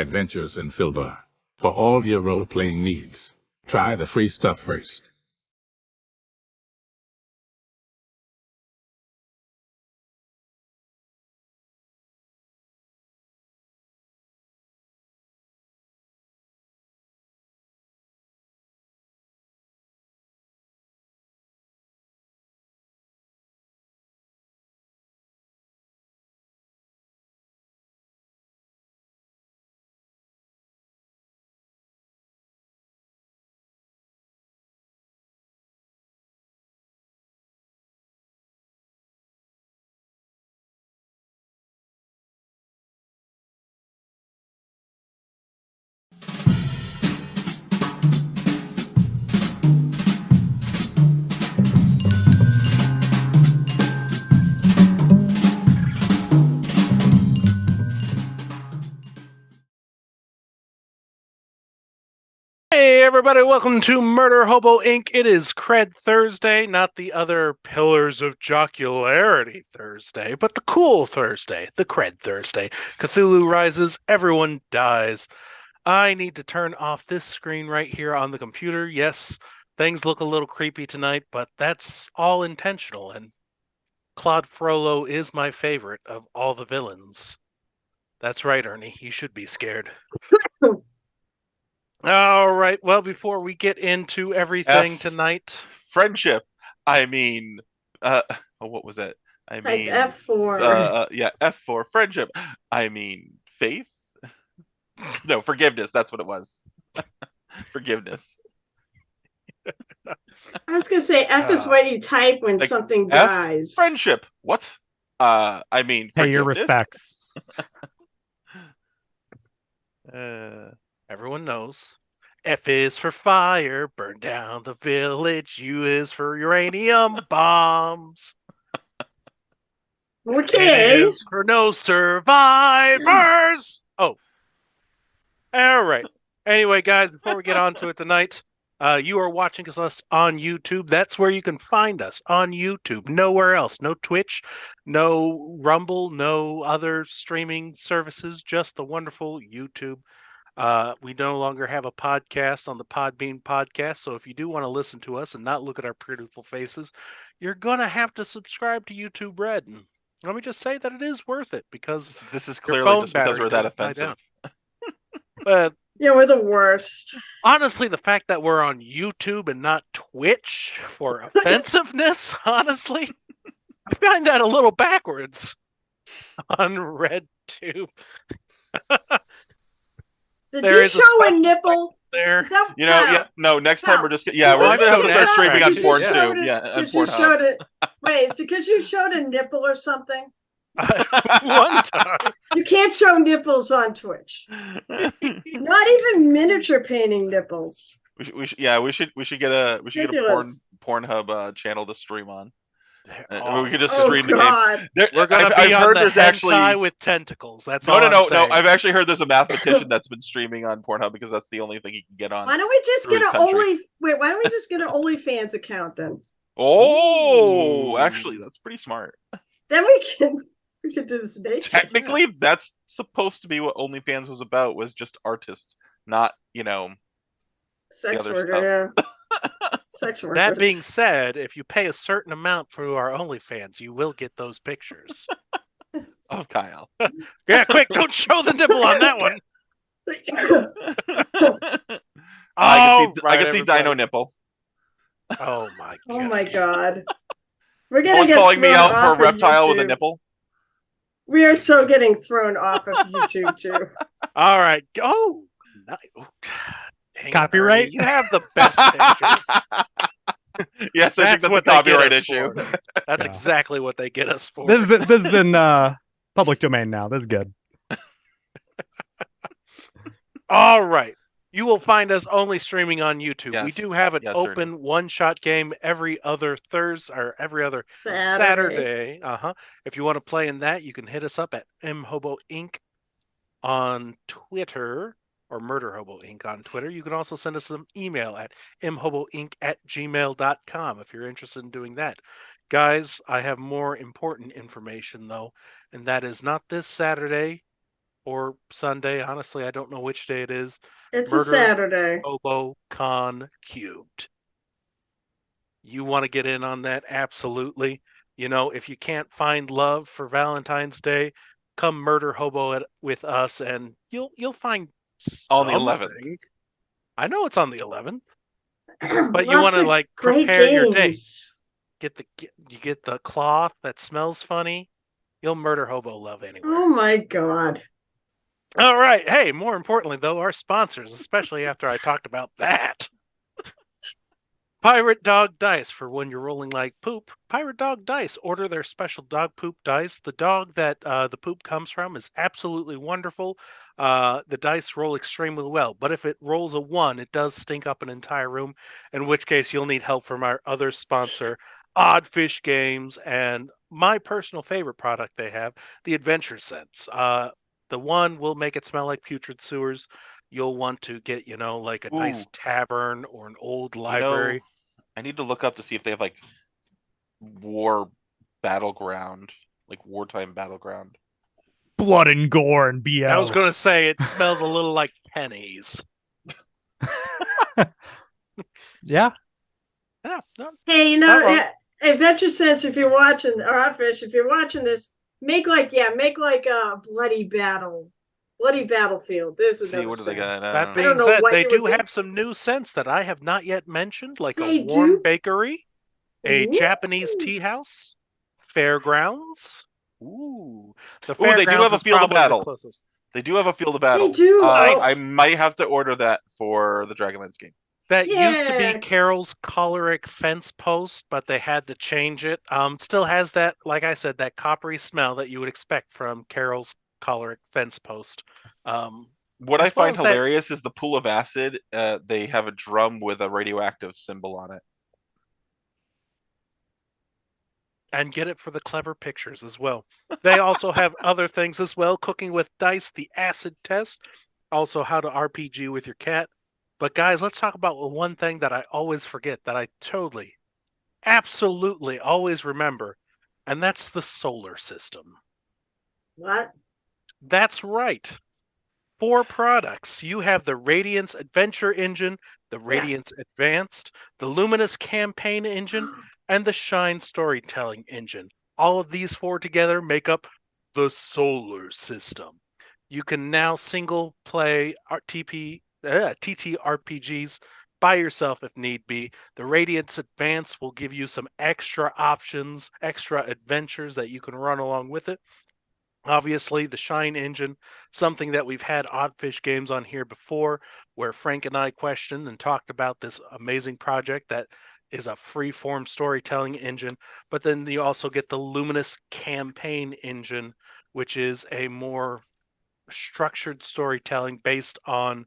Adventures in Filbar. For all your role-playing needs, try the free stuff first. Hey everybody, welcome to Murder Hobo Inc. It is CRED Thursday, not the other Pillars of Jocularity Thursday, but the cool Thursday, the CRED Thursday. Cthulhu rises, everyone dies. I need to turn off this screen right here on the computer. Yes, things look a little creepy tonight, but that's all intentional, and Claude Frollo is my favorite of all the villains. That's right, Ernie, you should be scared. All right. Well, before we get into everything tonight, friendship. I mean, what was that? I Type mean, F4. yeah, F4 friendship. I mean, faith. No, forgiveness. That's what it was. Forgiveness. I was gonna say F is what you type when like something F, dies. Friendship. What? I mean, pay your respects. Everyone knows. F is for fire, burn down the village. U is for uranium bombs. Okay. It is for no survivors. Oh. All right. Anyway, guys, before we get on to it tonight, you are watching us on YouTube. That's where you can find us, on YouTube. Nowhere else. No Twitch, no Rumble, no other streaming services, just the wonderful YouTube. We no longer have a podcast on the Podbean podcast, so if you do want to listen to us and not look at our beautiful faces, you're going to have to subscribe to YouTube Red. And let me just say that it is worth it, because this is clearly just because we're that offensive. But yeah, we're the worst. Honestly, the fact that we're on YouTube and not Twitch for offensiveness, honestly, I find that a little backwards on RedTube. Did you show a nipple? There, you know, yeah, no. Next time we're just, we're gonna have to start streaming on PornTube. Yeah, on Pornhub. Wait, it's because you showed a nipple or something. One time. You can't show nipples on Twitch. Not even miniature painting nipples. We should get a Pornhub channel to stream on. We could just stream the game. We're gonna be on the hentai with tentacles. That's all. No. I've actually heard there's a mathematician that's been streaming on Pornhub because that's the only thing he can get on. Why don't we just get an OnlyFans account then? Oh, actually, that's pretty smart. Then we can do this date. Technically, that's supposed to be what OnlyFans was about. Was just artists, not sex worker. Yeah. Sex workers. That being said, if you pay a certain amount for our OnlyFans, you will get those pictures. Oh, Kyle. Yeah, quick, don't show the nipple on that one. I can see Dino nipple. Oh my god. Oh my god. We're gonna get calling me out for a reptile with a nipple. We are so getting thrown off of YouTube too. All right. Oh, nice. Dang, copyright? Ernie, you have the best pictures. Yes, I think that's a copyright issue. That's exactly what they get us for. This is in public domain now. This is good. All right. You will find us only streaming on YouTube. Yes. We do have an open one-shot game every other Thursday or every other Saturday. If you want to play in that, you can hit us up at mhobo inc on Twitter. Or Murder Hobo Inc. on Twitter. You can also send us some email at mhoboinc@gmail.com if you're interested in doing that. Guys, I have more important information, though, and that is not this Saturday or Sunday. Honestly, I don't know which day it is. It's a Murder Saturday. Hobo Con Cubed. You want to get in on that? Absolutely. If you can't find love for Valentine's Day, come murder hobo with us, and you'll find On the 11th. something. I know it's on the 11th, but you Lots want to of like great prepare your day. games. You get the cloth that smells funny. You'll murder hobo love anywhere. Oh my God. All right. Hey, more importantly though, our sponsors, especially after I talked about that. Pirate Dog Dice for when you're rolling like poop. Pirate Dog Dice. Order their special dog poop dice. The dog that the poop comes from is absolutely wonderful. The dice roll extremely well, but if it rolls a 1, it does stink up an entire room, in which case you'll need help from our other sponsor, Oddfish Games, and my personal favorite product they have, the Adventure Sense. The one will make it smell like putrid sewers. You'll want to get, like a nice Ooh. tavern or an old You know, library. I need to look up to see if they have like war battleground, like wartime battleground. Blood and gore and BL. I was going to say it smells a little like pennies. Yeah. Yeah. No, Hey, Not wrong. Adventure Sense, if you're watching, or Outfish, if you're watching this, make like a bloody battlefield. There's See, another what do they sense. got? that I being don't know said, what they you do would do. have some new scents that I have not yet mentioned, like They a warm do? bakery, a Ooh. Japanese tea house, fairgrounds. Ooh, the Ooh, they do fairgrounds have a is field of probably the battle. closest. They do have a field of battle. They do. Nice. I might have to order that for the Dragonlance game. That used to be Yeah. Carol's choleric fence post, but they had to change it. Still has that, like I said, that coppery smell that you would expect from Carol's choleric fence post. What As I well find as that- hilarious is the pool of acid. They have a drum with a radioactive symbol on it. And get it for the clever pictures as well. They also have other things as well, cooking with dice, the acid test, also how to RPG with your cat. But guys, let's talk about the one thing that I always forget, that I totally, absolutely always remember, and that's the solar system. What? That's right. 4 products. You have the Radiance Adventure Engine, the Radiance Advanced, the Luminous Campaign Engine, and the Shine Storytelling Engine. All of these 4 together make up the solar system. You can now single play TTRPGs by yourself if need be. The Radiance Advance will give you some extra options, extra adventures that you can run along with it. Obviously, the Shine engine, something that we've had Oddfish Games on here before, where Frank and I questioned and talked about this amazing project that is a free-form storytelling engine. But then you also get the Luminous Campaign engine, which is a more structured storytelling based on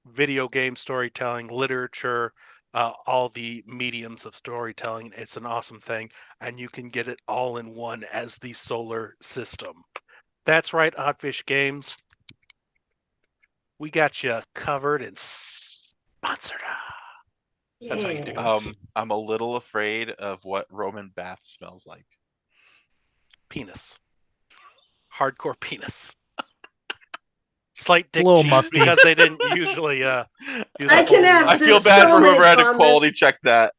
video game storytelling, literature, all the mediums of storytelling. It's an awesome thing, and you can get it all in one as the solar system. That's right, Oddfish Games. We got you covered and sponsored. That's how you do it. I'm a little afraid of what Roman bath smells like. Penis. Hardcore penis. Slight dick Little cheese musty. because they didn't usually use I a can whole have I lot. feel There's bad so for many whoever had to comments. quality check that.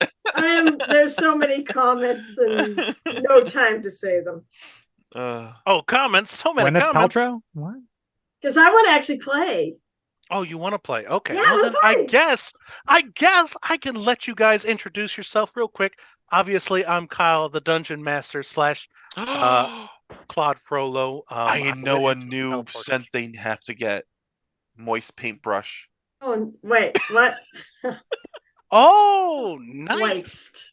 There's so many comments and no time to say them. Oh, comments! So many Gwyneth comments. Paltrow? What? Because I want to actually play. Oh, you want to play? Okay. Yeah, Well, I'm then I fine. guess I can let you guys introduce yourself real quick. Obviously, I'm Kyle, the Dungeon Master / Claude Frollo. I I'm know a lit into new teleportation. scent they have to get. Moist paintbrush. Oh, wait, what? Oh, nice. Waste.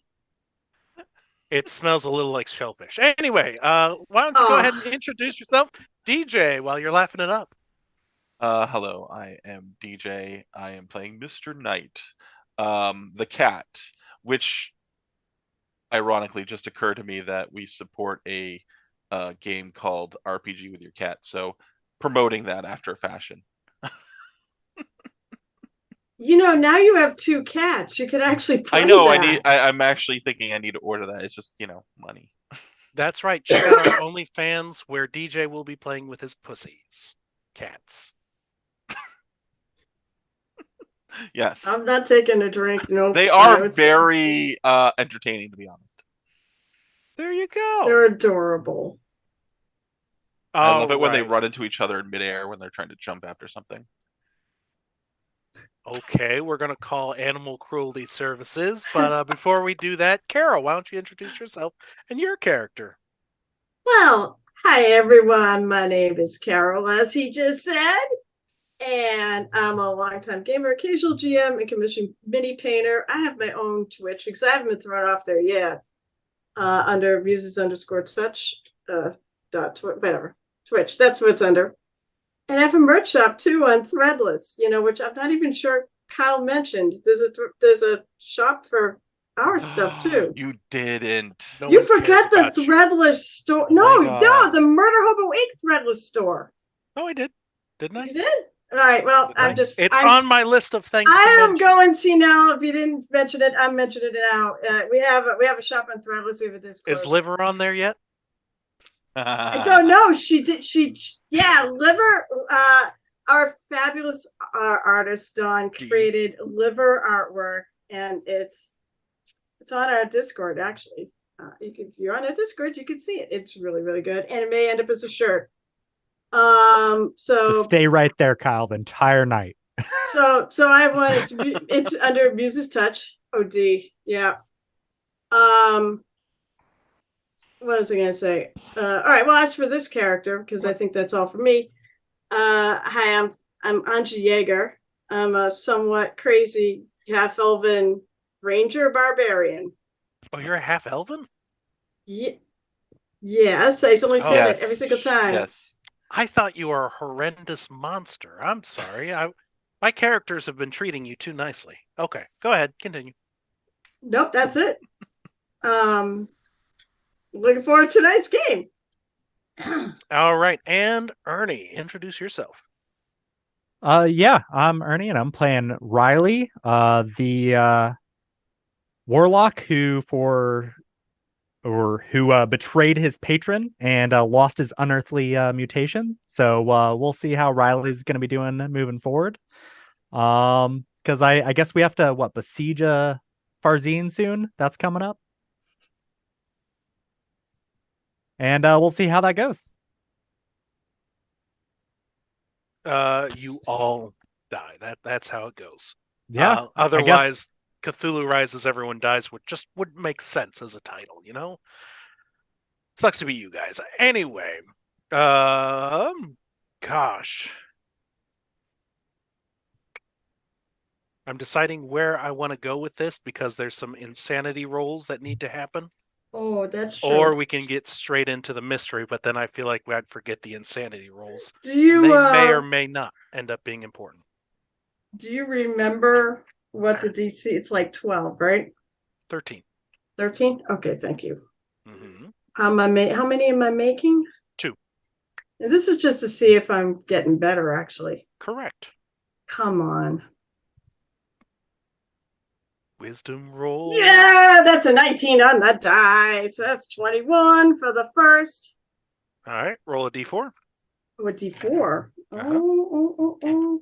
It smells a little like shellfish. Anyway, why don't you go ahead and Oh. introduce yourself, DJ, while you're laughing it up. Hello, I am DJ. I am playing Mr. Knight, the cat, which ironically just occurred to me that we support a game called RPG with your cat, so promoting that after a fashion. Now you have 2 cats. You could actually play I know. that. I'm actually thinking I need to order that. It's just money. That's right. Check out our OnlyFans where DJ will be playing with his pussies. Cats. Yes. I'm not taking a drink. No, They are very entertaining, to be honest. There you go. They're adorable. I love it when they Alright. run into each other in midair when they're trying to jump after something. Okay, we're going to call Animal Cruelty Services. But before we do that, Carol, why don't you introduce yourself and your character? Well, hi everyone. My name is Carol, as he just said. And I'm a longtime gamer, occasional GM, and commissioned mini painter. I have my own Twitch because I haven't been thrown off there yet. Under muses_touch whatever. Twitch. That's what it's under. And I have a merch shop too on Threadless, which I'm not even sure Kyle mentioned. There's a shop for our stuff too. You didn't. No You one cares forgot the about you. Threadless store. Oh my No, God. the Murder Hobo Inc. Threadless store. Oh, I did. Didn't I? You did? All right. Well, Did I? I'm just. It's I'm, on my list of things to I am mention. going. See now, if you didn't mention it, I'm mentioning it now. We have a shop on Threadless. We have a Discord. Is Liver on there yet? I don't know. Liver. Our fabulous artist Dawn created Liver artwork, and it's on our Discord. Actually, if you're on our Discord, you can see it. It's really, really good, and it may end up as a shirt. So Just stay right there, Kyle, the entire night. So I have one. It's under Muse's Touch. OD. Yeah. What was I gonna say? All right. Well, as for this character, because I think that's all for me. Hi, I'm Anja Yeager. I'm a somewhat crazy half elven ranger barbarian. Oh, you're a half elven? Yes, I only say Yes. that every single time. Yes. I thought you were a horrendous monster. I'm sorry. My characters have been treating you too nicely. Okay, go ahead. Continue. Nope, that's it. Looking forward to tonight's game. All right, and Ernie, introduce yourself. Yeah, I'm Ernie, and I'm playing Riley, the warlock who betrayed his patron and lost his unearthly mutation. So we'll see how Riley's going to be doing moving forward. Because I guess we have to besiege Farzine soon. That's coming up, and we'll see how that goes. You all die. That's how it goes. Yeah. Otherwise, Cthulhu Rises, everyone dies wouldn't make sense as a title, Sucks to be you guys. Anyway, gosh. I'm deciding where I want to go with this because there's some insanity rolls that need to happen. Oh, that's true. Or we can get straight into the mystery, but then I feel like I'd forget the insanity rolls. Do you They may or may not end up being important. do you remember what the DC? It's like 12, right? 13. 13? Okay, thank you. Mm-hmm. How many am I making? 2. And this is just to see if I'm getting better, actually. Correct. Come on. Wisdom roll. Yeah, that's a 19 on the die. So that's 21 for the first. All right, roll a d4. Oh, a D4. Uh-huh. Oh.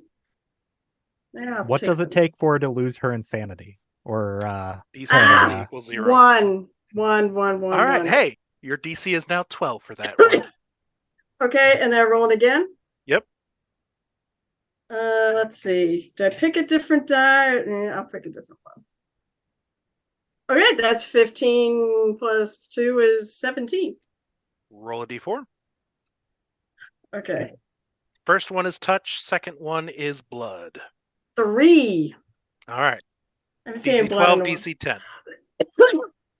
Yeah, What does it take for her to lose her insanity? Or DC equals 0. One. All right, hey, your DC is now 12 for that one. Okay, and then rolling again? Yep. Let's see. Do I pick a different die? I'll pick a different one. Okay, that's 15 plus 2 is 17. Roll a d4. Okay. First one is touch. Second one is blood. 3. All right. I'm seeing DC blood 12, in the- DC 10.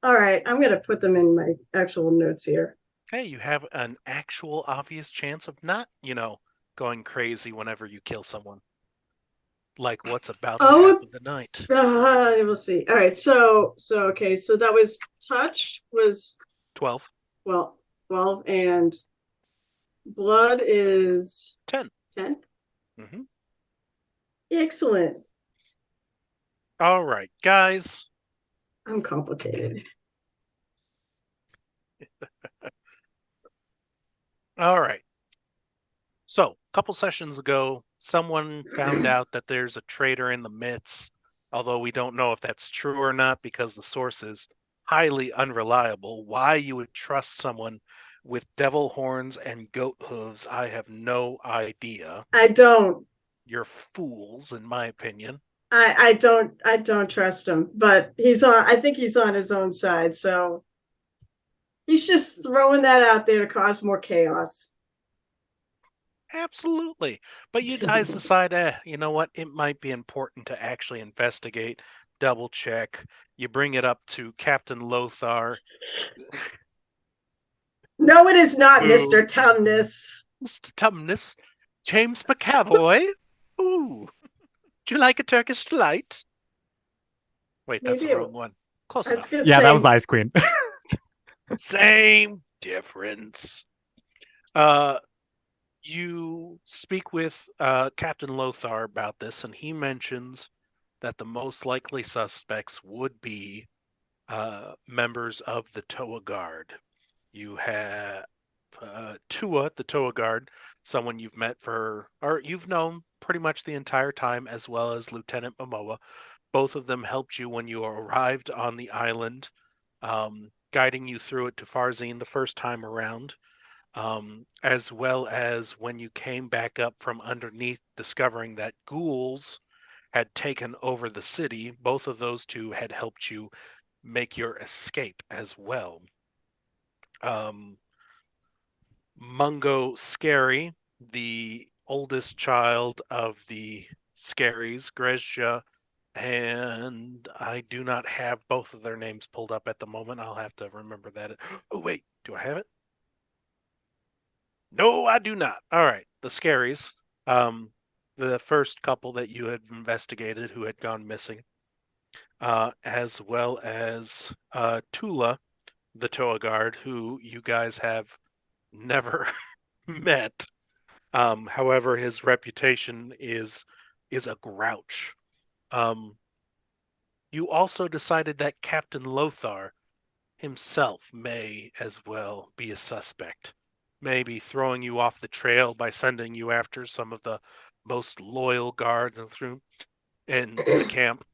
All right, I'm going to put them in my actual notes here. Hey, you have an actual obvious chance of not, going crazy whenever you kill someone. Like what's about to happen tonight. We'll see. All right, so okay, so that was touch was 12. 12 and blood is 10. 10. Mm-hmm. Excellent. All right, guys. I'm complicated. All right. So, a couple sessions ago, someone found out that there's a traitor in the midst, although we don't know if that's true or not because the source is highly unreliable. Why you would trust someone with devil horns and goat hooves, I have no idea. I don't. You're fools, in my opinion. I don't trust him, but I think he's on his own side, so he's just throwing that out there to cause more chaos. Absolutely. But you guys decide, you know what? It might be important to actually investigate, double check. You bring it up to Captain Lothar. No, it is not, Ooh. Mr. Tumnus. Mr. Tumnus, James McAvoy. Ooh. Do you like a Turkish delight? Wait, that's Maybe the wrong one. Close I was enough. gonna Yeah, say, that was Ice Queen. Same difference. You speak with Captain Lothar about this, and he mentions that the most likely suspects would be members of the Toa Guard. You have Tua, the Toa Guard, someone you've met or you've known pretty much the entire time, as well as Lieutenant Momoa. Both of them helped you when you arrived on the island, guiding you through it to Farzine the first time around. As well as when you came back up from underneath, discovering that ghouls had taken over the city. Both of those two had helped you make your escape as well. Mungo Scary, the oldest child of the Scaries, Grezja, and I do not have both of their names pulled up at the moment. I'll have to remember that. Oh, wait, do I have it? No, I do not. All right, the Scaries, the first couple that you had investigated who had gone missing, as well as Tula, the Toa Guard, who you guys have never met. However, his reputation is a grouch. You also decided that Captain Lothar himself may as well be a suspect, maybe throwing you off the trail by sending you after some of the most loyal guards in the camp.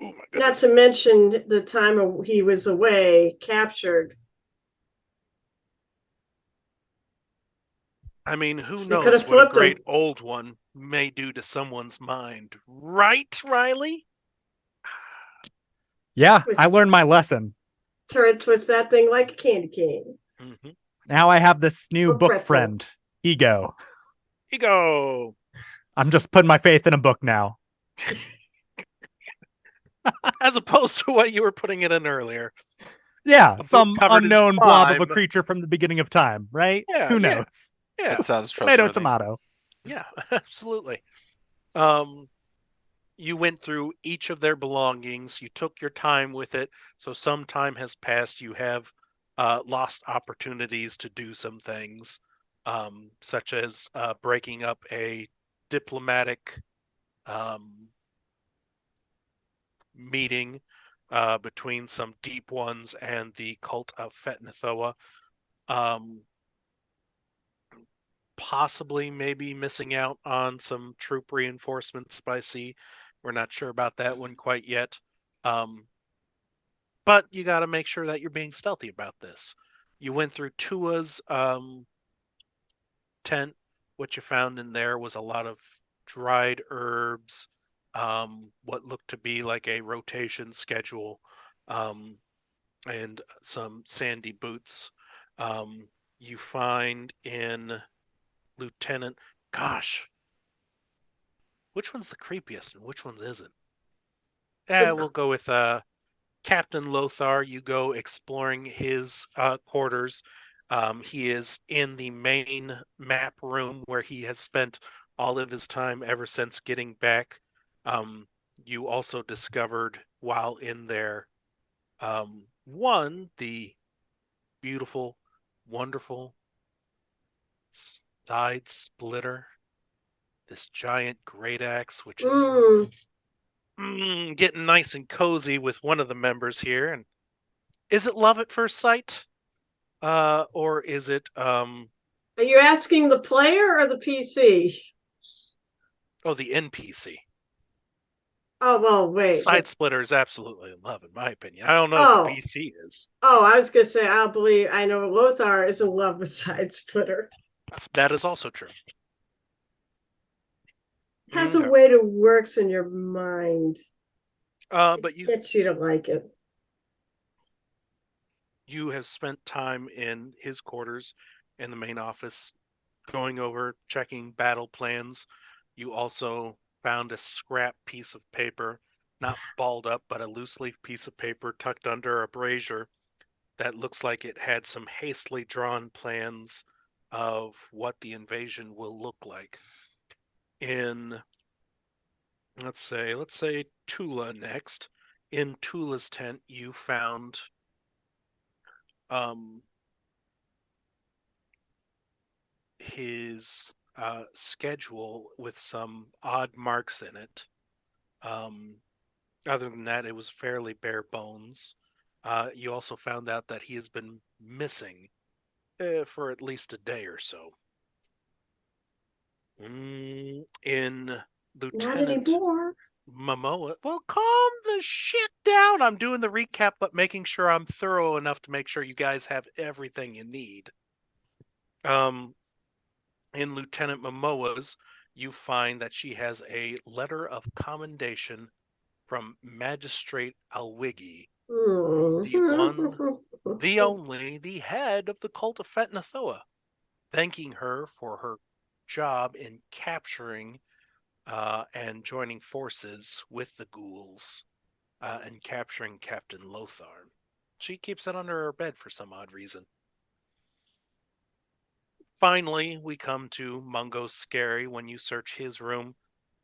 Oh my not goodness. to mention the time he was away, captured. I mean, who could knows have what a flipped great him. old one may do to someone's mind, right, Riley? Yeah, With- I learned my lesson. Turret twist that thing like a candy cane. Mm-hmm. Now I have this new Or book pretzel. friend, Ego. Ego. I'm just putting my faith in a book now. As opposed to what you were putting it in earlier. Yeah, book some covered in unknown blob of a slime. creature from the beginning of time, right? Yeah, Who yeah. knows? Yeah, That sounds Tomato, trustworthy. tomato. yeah, absolutely. You went through each of their belongings. You took your time with it. So some time has passed. You have lost opportunities to do some things, such as breaking up a diplomatic meeting between some deep ones and the cult of Fetnathoa. Possibly maybe missing out on some troop reinforcements by sea. We're not sure about that one quite yet. But you got to make sure that you're being stealthy about this. You went through Tua's tent. What you found in there was a lot of dried herbs, what looked to be like a rotation schedule, and some sandy boots. You find in Lieutenant, gosh, which one's the creepiest and which one's isn't? We'll go with Captain Lothar. You go exploring his quarters. He is in the main map room where he has spent all of his time ever since getting back. You also discovered while in there, the beautiful, wonderful side splitter, this giant great axe, which is getting nice and cozy with one of the members here. And is it love at first sight, or is it Are you asking the player or the PC? Oh, the NPC. Oh, well, wait. Side Splitter is absolutely in love, in my opinion. I don't know Oh. if the PC is. Oh, I was going to say, I know Lothar is in love with Side Splitter. That is also true. Has a way to works in your mind. But you gets you to like it. You have spent time in his quarters in the main office, going over, checking battle plans. You also found a scrap piece of paper, not balled up, but a loose leaf piece of paper tucked under a brazier that looks like it had some hastily drawn plans of what the invasion will look like. In let's say Tula next. In Tula's tent, you found his schedule with some odd marks in it. Other than that, it was fairly bare bones. You also found out that he has been missing for at least a day or so. In Not Lieutenant anymore. Momoa, well, calm the shit down. I'm doing the recap, but making sure I'm thorough enough to make sure you guys have everything you need. In Lieutenant Momoa's, you find that she has a letter of commendation from Magistrate Alwigi, the one, the only, the head of the cult of Fetnathoa, thanking her for her job in capturing and joining forces with the ghouls and capturing Captain Lothar. She keeps it under her bed for some odd reason. Finally, we come to Mungo Scary when you search his room.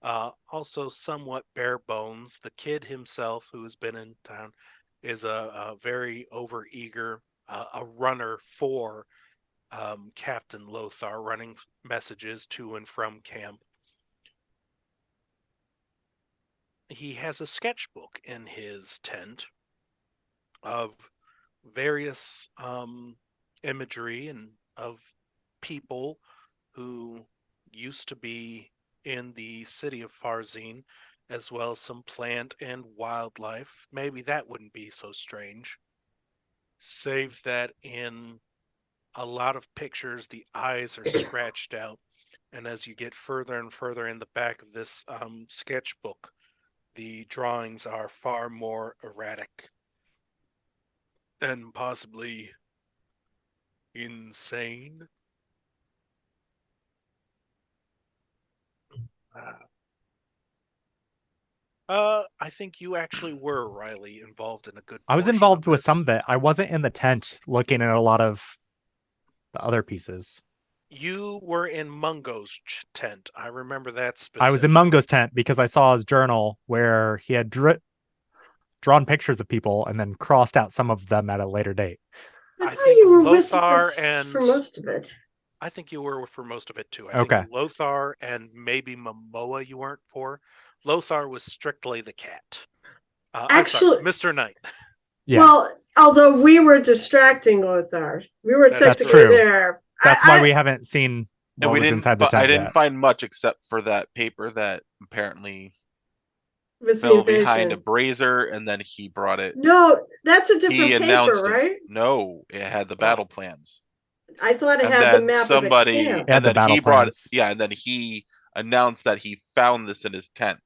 Also somewhat bare bones. The kid himself, who has been in town, is a very overeager, a runner for Captain Lothar, running messages to and from camp. He has a sketchbook in his tent of various imagery and of people who used to be in the city of Farzine, as well as some plant and wildlife. Maybe that wouldn't be so strange. Save that in a lot of pictures, the eyes are scratched out. And as you get further and further in the back of this sketchbook, the drawings are far more erratic and possibly insane. I think you actually were, Riley, involved in a good I was portion involved of with this. some of it. I wasn't in the tent looking at a lot of the other pieces. You were in Mungo's tent. I remember that specifically. I was in Mungo's tent because I saw his journal where he had drawn pictures of people and then crossed out some of them at a later date. I thought you were with Lothar us for most of it. I think you were for most of it too. I Okay. think Lothar and maybe Momoa you weren't for. Lothar was strictly the cat. Actually, Mr. Knight. Yeah. Well, although we were distracting Lothar, we were technically there. That's why we haven't seen what was inside the tent. I didn't find much except for that paper that apparently was fell behind a brazier, and then he brought it. No, that's a different paper, right? No, it had the battle plans. I thought it had the map of the camp. And then he brought it. Yeah, and then he announced that he found this in his tent.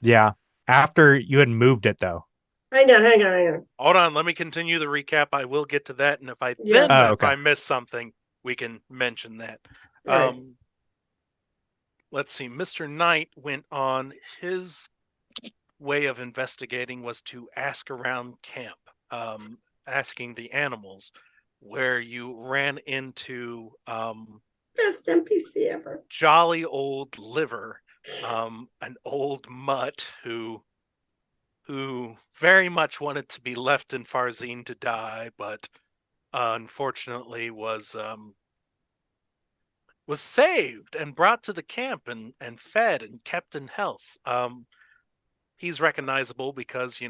Yeah, after you had moved it, though. Hang on. Hold on, let me continue the recap. I will get to that, and if I if I miss something, we can mention that. Right. Let's see. Mr. Knight went on his way of investigating was to ask around camp, asking the animals, where you ran into best NPC ever, jolly old Liver, an old mutt who very much wanted to be left in Farzine to die, but unfortunately was saved and brought to the camp and fed and kept in health. He's recognizable because, he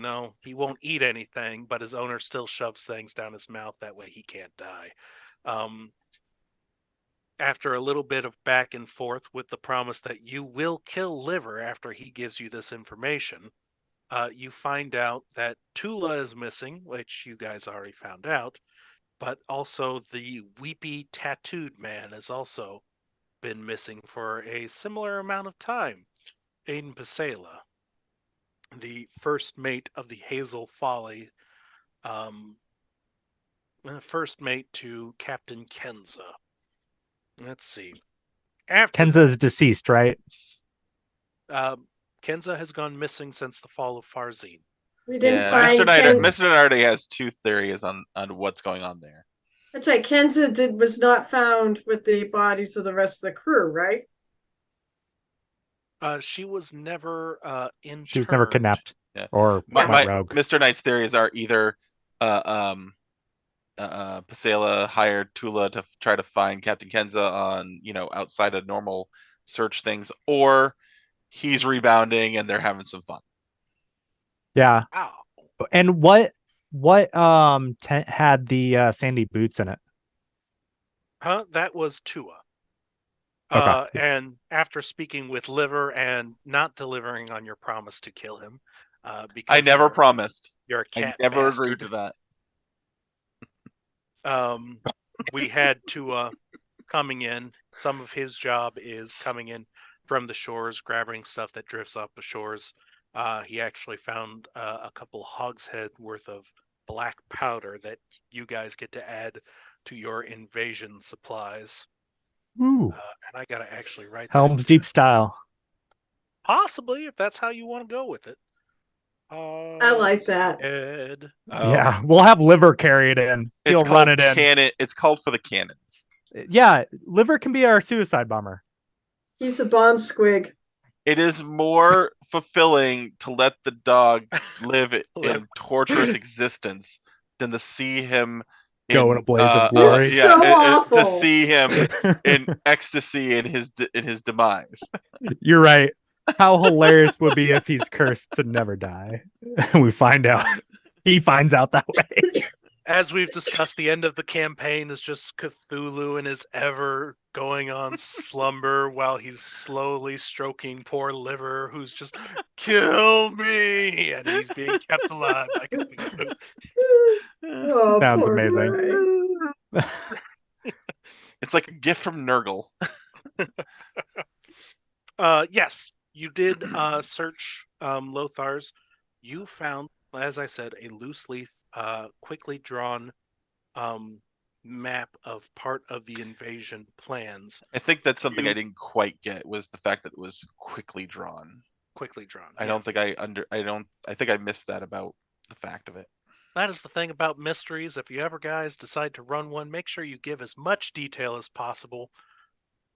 won't eat anything, but his owner still shoves things down his mouth. That way he can't die. after a little bit of back and forth with the promise that you will kill Liver after he gives you this information, you find out that Tula is missing, which you guys already found out, but also the weepy tattooed man has also been missing for a similar amount of time. Aiden Pasela, the first mate of the Hazel Folly, first mate to Captain Kenza. Let's see. After Kenza is deceased, right? Kenza has gone missing since the fall of Farzine. We didn't Yeah, find Mr. Knight already has two theories on what's going on there. That's right. Kenza was not found with the bodies of the rest of the crew, right? She was never interned. She was never kidnapped. Yeah. Or my rogue. Mr. Knight's theories are either Pasela hired Tula to try to find Captain Kenza on, outside of normal search things, or he's rebounding and they're having some fun. Yeah. Wow. And what tent had the sandy boots in it? That was Tua. Okay. And after speaking with Liver and not delivering on your promise to kill him, because I never promised. You're a cat. I never bastard. agreed to that. We had Tua coming in. Some of his job is coming in from the shores, grabbing stuff that drifts off the shores. He actually found a couple hogshead worth of black powder that you guys get to add to your invasion supplies. Ooh. And I gotta actually write Helm's that. Deep style. Possibly, if that's how you want to go with it. I like that. Ed. Yeah, we'll have Liver carry it in. He'll run it in. It's called for the cannons. Yeah, Liver can be our suicide bomber. He's a bomb squig. It is more fulfilling to let the dog live in torturous existence than to see him go in a blaze of glory. So awful. To see him in ecstasy in his demise. You're right. How hilarious would be if he's cursed to never die? We find out. He finds out that way. As we've discussed, the end of the campaign is just Cthulhu in his ever going on slumber while he's slowly stroking poor Liver, who's just, kill me! And he's being kept alive by Cthulhu. Oh, sounds poor amazing. guy. It's like a gift from Nurgle. Yes, you did search Lothar's. You found, as I said, a loose leaf, quickly drawn map of part of the invasion plans. I think that's something I didn't quite get, was the fact that it was quickly drawn. Quickly drawn. I think I missed that about the fact of it. That is the thing about mysteries. If you ever guys decide to run one, make sure you give as much detail as possible,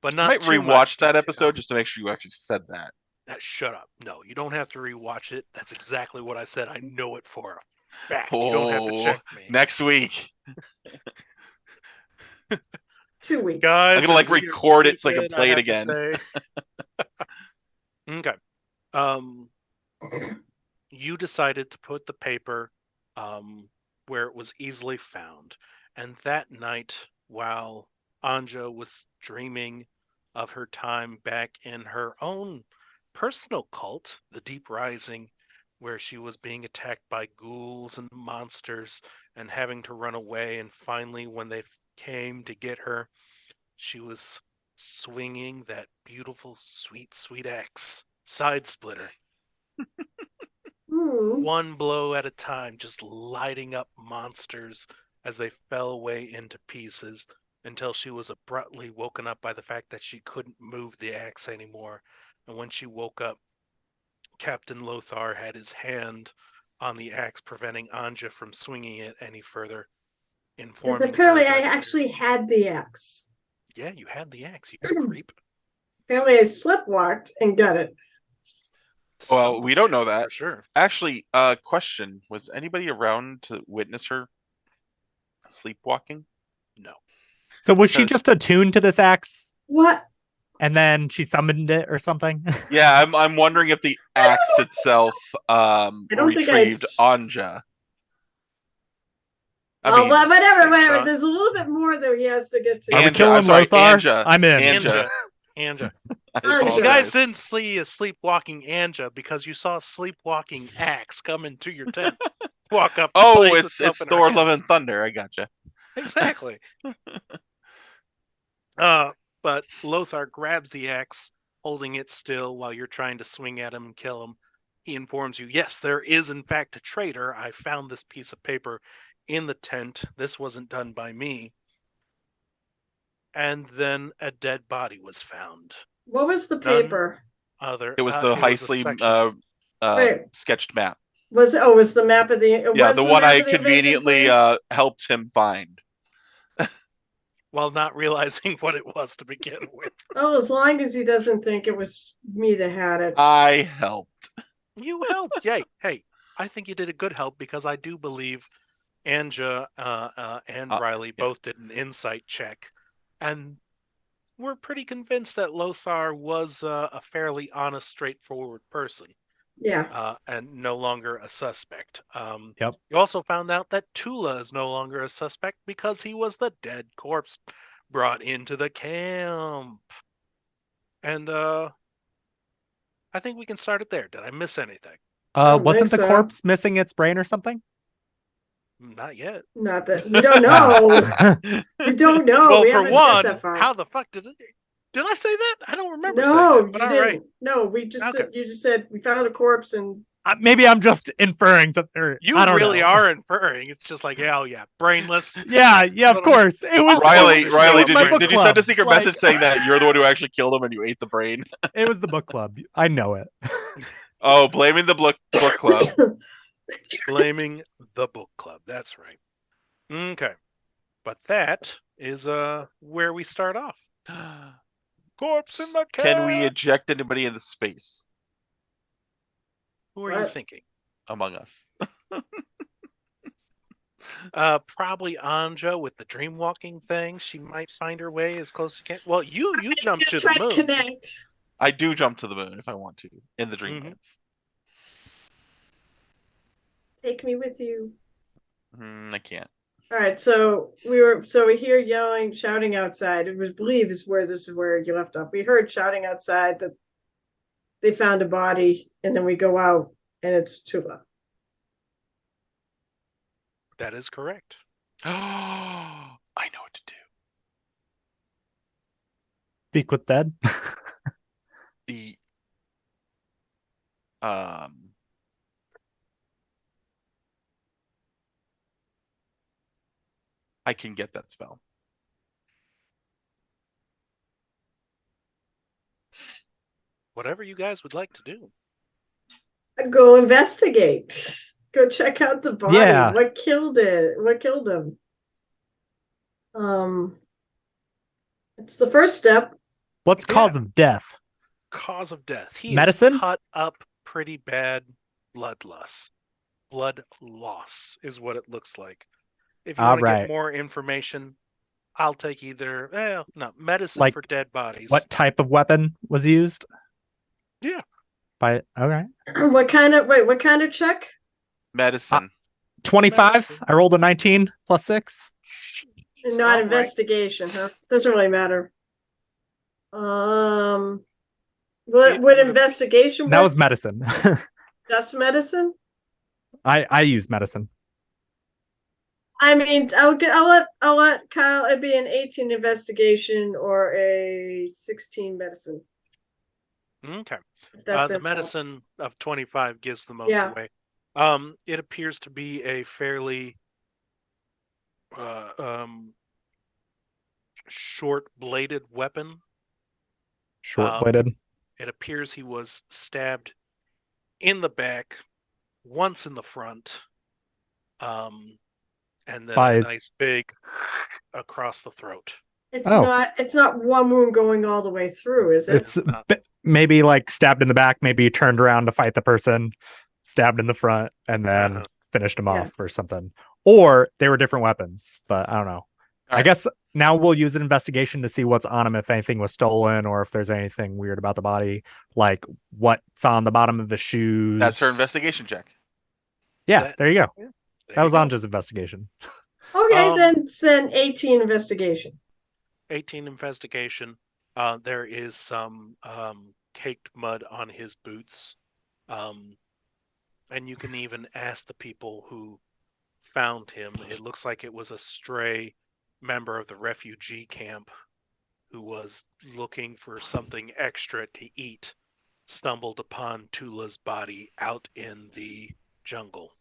but not I might too rewatch much that detail. episode just to make sure you actually said that. Shut up. No, you don't have to rewatch it. That's exactly what I said. I know it for a fact. You don't have to check me. Next week. 2 weeks. Guys, I'm gonna record it so I can play it again. Okay. You decided to put the paper where it was easily found. And that night, while Anja was dreaming of her time back in her own personal cult, the Deep Rising, where she was being attacked by ghouls and monsters and having to run away, and finally when they came to get her, she was swinging that beautiful, sweet, sweet axe, side splitter. One blow at a time, just lighting up monsters as they fell away into pieces, until she was abruptly woken up by the fact that she couldn't move the axe anymore. And when she woke up, Captain Lothar had his hand on the axe, preventing Anja from swinging it any further. Because apparently I actually had the axe. Yeah, you had the axe, you creep. Apparently I sleptwalked and got it. Well, we don't know that. For sure. Actually, question. Was anybody around to witness her sleepwalking? No. So was she just attuned to this axe? What? And then she summoned it or something? Yeah, I'm wondering if the axe itself retrieved Anja. Whatever. There's a little bit more that he has to get to. Are we Anja, killing I'm sorry, Lothar? Anja. I'm in. Anja. Anja. I Anja. You apologize. guys didn't see a sleepwalking Anja because you saw a sleepwalking axe come into your tent. Walk up. Oh, place it's itself in her Thor, hands. Love, and Thunder. I gotcha. Exactly. But Lothar grabs the axe, holding it still while you're trying to swing at him and kill him. He informs you, yes, there is in fact a traitor. I found this piece of paper in the tent. This wasn't done by me. And then a dead body was found. What was the paper? It was the Heisley sketched map. Was the map of the? Yeah, the one I conveniently helped him find. While not realizing what it was to begin with. Oh, as long as he doesn't think it was me that had it. I helped. You helped. Yay. Hey, I think you did a good help because I do believe Anja and Riley both did an insight check. And we're pretty convinced that Lothar was a fairly honest, straightforward person. Yeah. And no longer a suspect. Yep. You also found out that Tula is no longer a suspect because he was the dead corpse brought into the camp. And I think we can start it there. Did I miss anything? Wasn't the corpse missing its brain or something? Not yet. Not that we don't know. We don't know. Well, we for haven't one, got that far. how the fuck did it? Did I say that? I don't remember. No, saying that, but you all didn't. right. No, we just Okay. said, you just said we found a corpse and Maybe I'm just inferring something. You I don't really know. are inferring. It's just like, oh yeah, brainless. Yeah, of course. It was Riley, it was my book did you club. send a secret Like, message saying that you're the one who actually killed him and you ate the brain? It was the book club. I know it. Oh, blaming the book club. Blaming the book club. That's right. Okay. But that is where we start off. Corpse in the cat. Can we eject anybody into space Who are you thinking? among us? Probably Anja with the dream walking thing. She might find her way as close as she can. Well, you jumped to the moon. Connect. I do jump to the moon if I want to in the dreamlands. Take me with you. I can't. All right, so we hear yelling, shouting outside. It was believe is where you left off. We heard shouting outside that they found a body, and then we go out and it's Tula. That is correct. Oh, I know what to do. Speak with dead. The I can get that spell. Whatever you guys would like to do. Go investigate. Go check out the body. Yeah. What killed it? What killed him? It's the first step. What's cause of death? Cause of death. He Medicine? is cut up pretty bad. Blood loss. Blood loss is what it looks like. If you want to get more information, I'll take either. Medicine Like, for dead bodies. What type of weapon was used? Yeah. Okay. What kind of check? Medicine. 25. Medicine. I rolled a 19 plus 6. Not All investigation, huh? Doesn't really matter. What investigation? That was medicine. Just medicine. I use medicine. I mean, I'll let Kyle. It'd be an 18 investigation or a 16 medicine. Okay. If that's The it. medicine of 25 gives the most Yeah. away. It appears to be a fairly short-bladed weapon. Short-bladed. It appears he was stabbed in the back, once in the front, and then a nice big across the throat. It's not one wound going all the way through, is it? It's maybe like stabbed in the back, maybe turned around to fight the person, stabbed in the front, and then finished him off or something. Or they were different weapons, but I don't know. I guess now we'll use an investigation to see what's on him, if anything was stolen or if there's anything weird about the body, like what's on the bottom of the shoes. That's her investigation check. Yeah, there you go. Yeah, that was Anja's investigation. Okay, then send 18 investigation. 18 investigation. There is some caked mud on his boots. And you can even ask the people who found him. It looks like it was a stray member of the refugee camp who was looking for something extra to eat, stumbled upon Tula's body out in the jungle.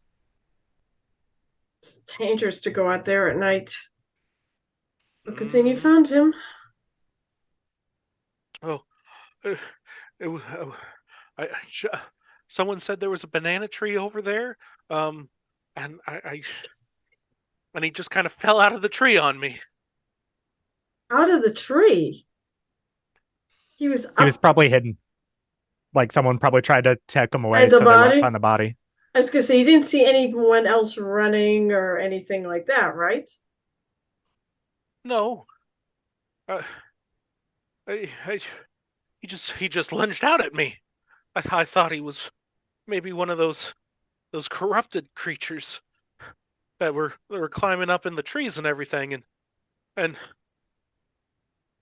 It's dangerous to go out there at night. But good thing you found him. Oh, someone said there was a banana tree over there, and and he just kind of fell out of the tree on me. Out of the tree? He was probably hidden. Like someone probably tried to take him away, And the so they left body? behind the body. I was gonna say you didn't see anyone else running or anything like that, right? No. He just lunged out at me. I thought he was maybe one of those corrupted creatures that were climbing up in the trees and everything, and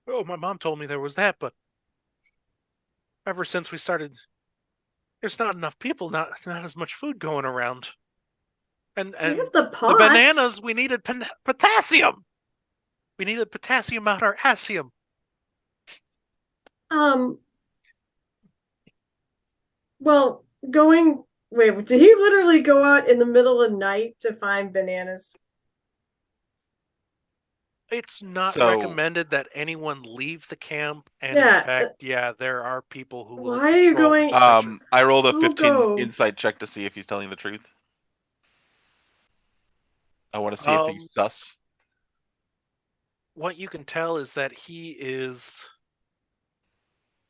oh, my mom told me there was that, but ever since we started, there's not enough people, not as much food going around, and We have the the pots. bananas, we needed potassium. We needed potassium out our assium. Well, wait, did he literally go out in the middle of the night to find bananas? It's not So- recommended that anyone leave the camp, and Yeah, in fact, yeah, there are people who will Why are you patrol going- the treasure. I rolled a Who 15 go? insight check to see if he's telling the truth. I want to see if he's sus. What you can tell is that he is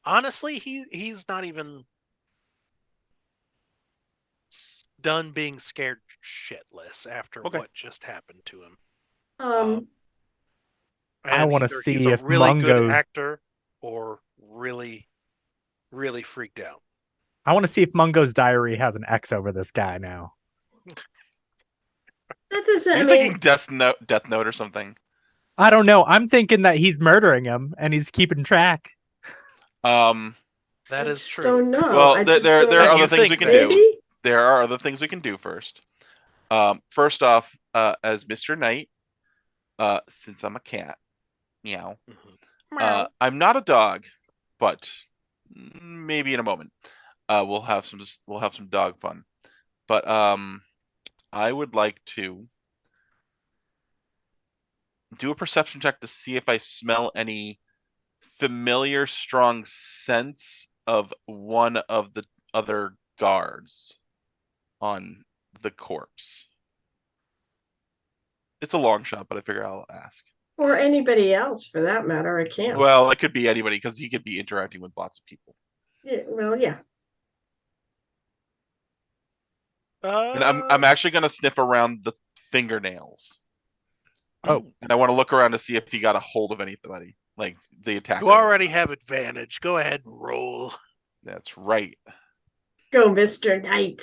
honestly he's not even done being scared shitless after Okay. what just happened to him. I And wanna either see he's a if really good Mungo- actor or really freaked out. I want to see if Mungo's diary has an X over this guy now. That doesn't You're mean thinking Death Note or something. I don't know. I'm thinking that he's murdering him and he's keeping track. Um, That I is just true. don't know. well, I there just there don't there are know. other You things we think can that. do. Maybe? There are other things we can do first. First off, as Mr. Knight, since I'm a cat, meow. Meow. I'm not a dog, but maybe in a moment, we'll have some dog fun. But I would like to do a perception check to see if I smell any familiar, strong sense of one of the other guards on the corpse. It's a long shot, but I figure I'll ask. Or anybody else for that matter. I can't. Well, it could be anybody because he could be interacting with lots of people. Yeah, well, yeah. And I'm actually gonna sniff around the fingernails. Oh. And I want to look around to see if he got a hold of anybody, like the attacker. You already have advantage. Go ahead and roll. That's right. Go, Mr. Knight.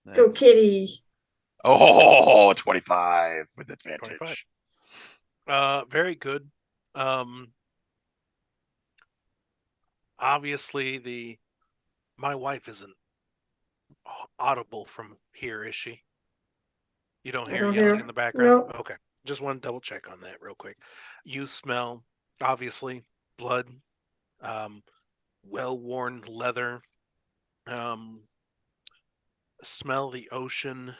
Go, That's- Kitty. Oh, 25 with advantage. 25. Very good. Obviously my wife isn't audible from here, is she? You don't I hear don't yelling hear. in the background? No. Okay. Just want to double check on that real quick. You smell, obviously, blood, well-worn leather, smell the ocean,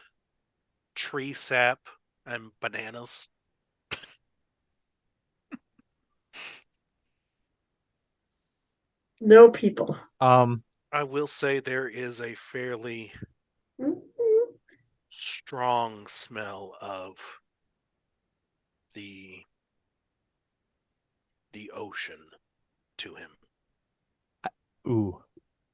tree sap, and bananas. No people. I will say there is a fairly Mhm. strong smell of the ocean to him. Ooh.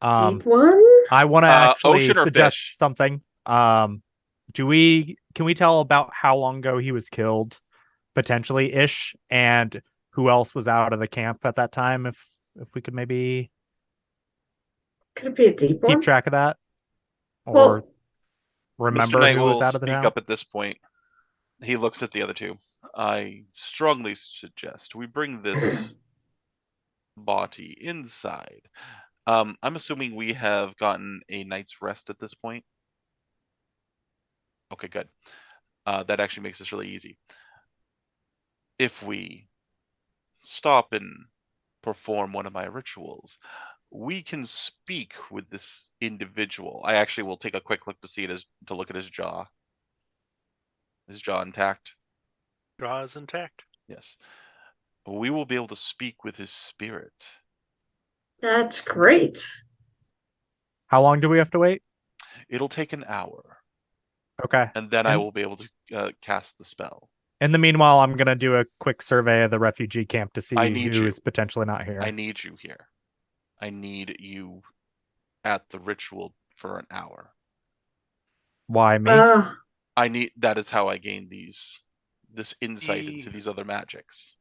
Deep one? I want to actually ocean or suggest fish? something. Can we tell about how long ago he was killed, potentially ish, and who else was out of the camp at that time? If we could maybe Could it be a deep one? keep track of that, or Well, Mr. remember Knight who will was out of the speak town. up at this point. He looks at the other two. I strongly suggest we bring this body inside. I'm assuming we have gotten a night's rest at this point. Okay, good. That actually makes this really easy. If we stop and perform one of my rituals, we can speak with this individual. I actually will take a quick look to look at his jaw. Is jaw intact? Jaw is intact. Yes. We will be able to speak with his spirit. That's great. How long do we have to wait? It'll take an hour, Okay. and then I will be able to cast the spell. In the meanwhile, I'm gonna do a quick survey of the refugee camp to see I need who you. is potentially not here. I need you here. I need you at the ritual for an hour. Why me? That is how I gain this insight into these other magics.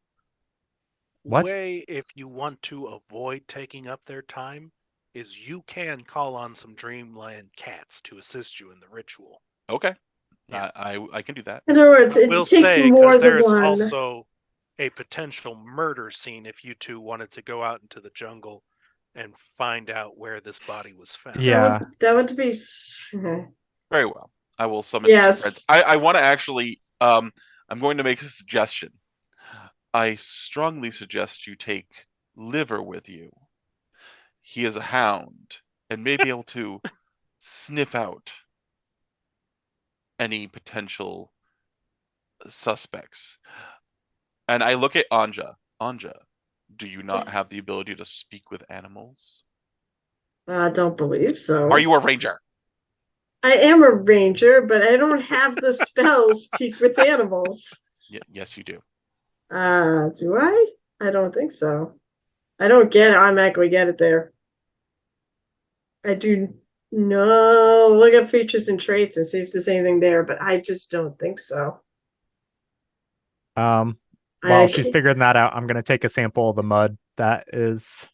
What? Way, if you want to avoid taking up their time, is you can call on some Dreamland cats to assist you in the ritual. Okay. Yeah. I can do that. In other words, it We'll takes say, more 'cause than there's one. also a potential murder scene if you two wanted to go out into the jungle and find out where this body was found. Yeah. That would be. Very well. I will summon Yes. some friends. I want to actually I'm going to make a suggestion. I strongly suggest you take Liver with you. He is a hound and may be able to sniff out any potential suspects. And I look at Anja. Anja, do you not have the ability to speak with animals? I don't believe so. Are you a ranger? I am a ranger, but I don't have the spell speak with animals. Yes, you do. Do I? I don't think so. I don't automatically get it there. I do look at features and traits and see if there's anything there, but I just don't think so. While she's figuring that out, I'm gonna take a sample of the mud that is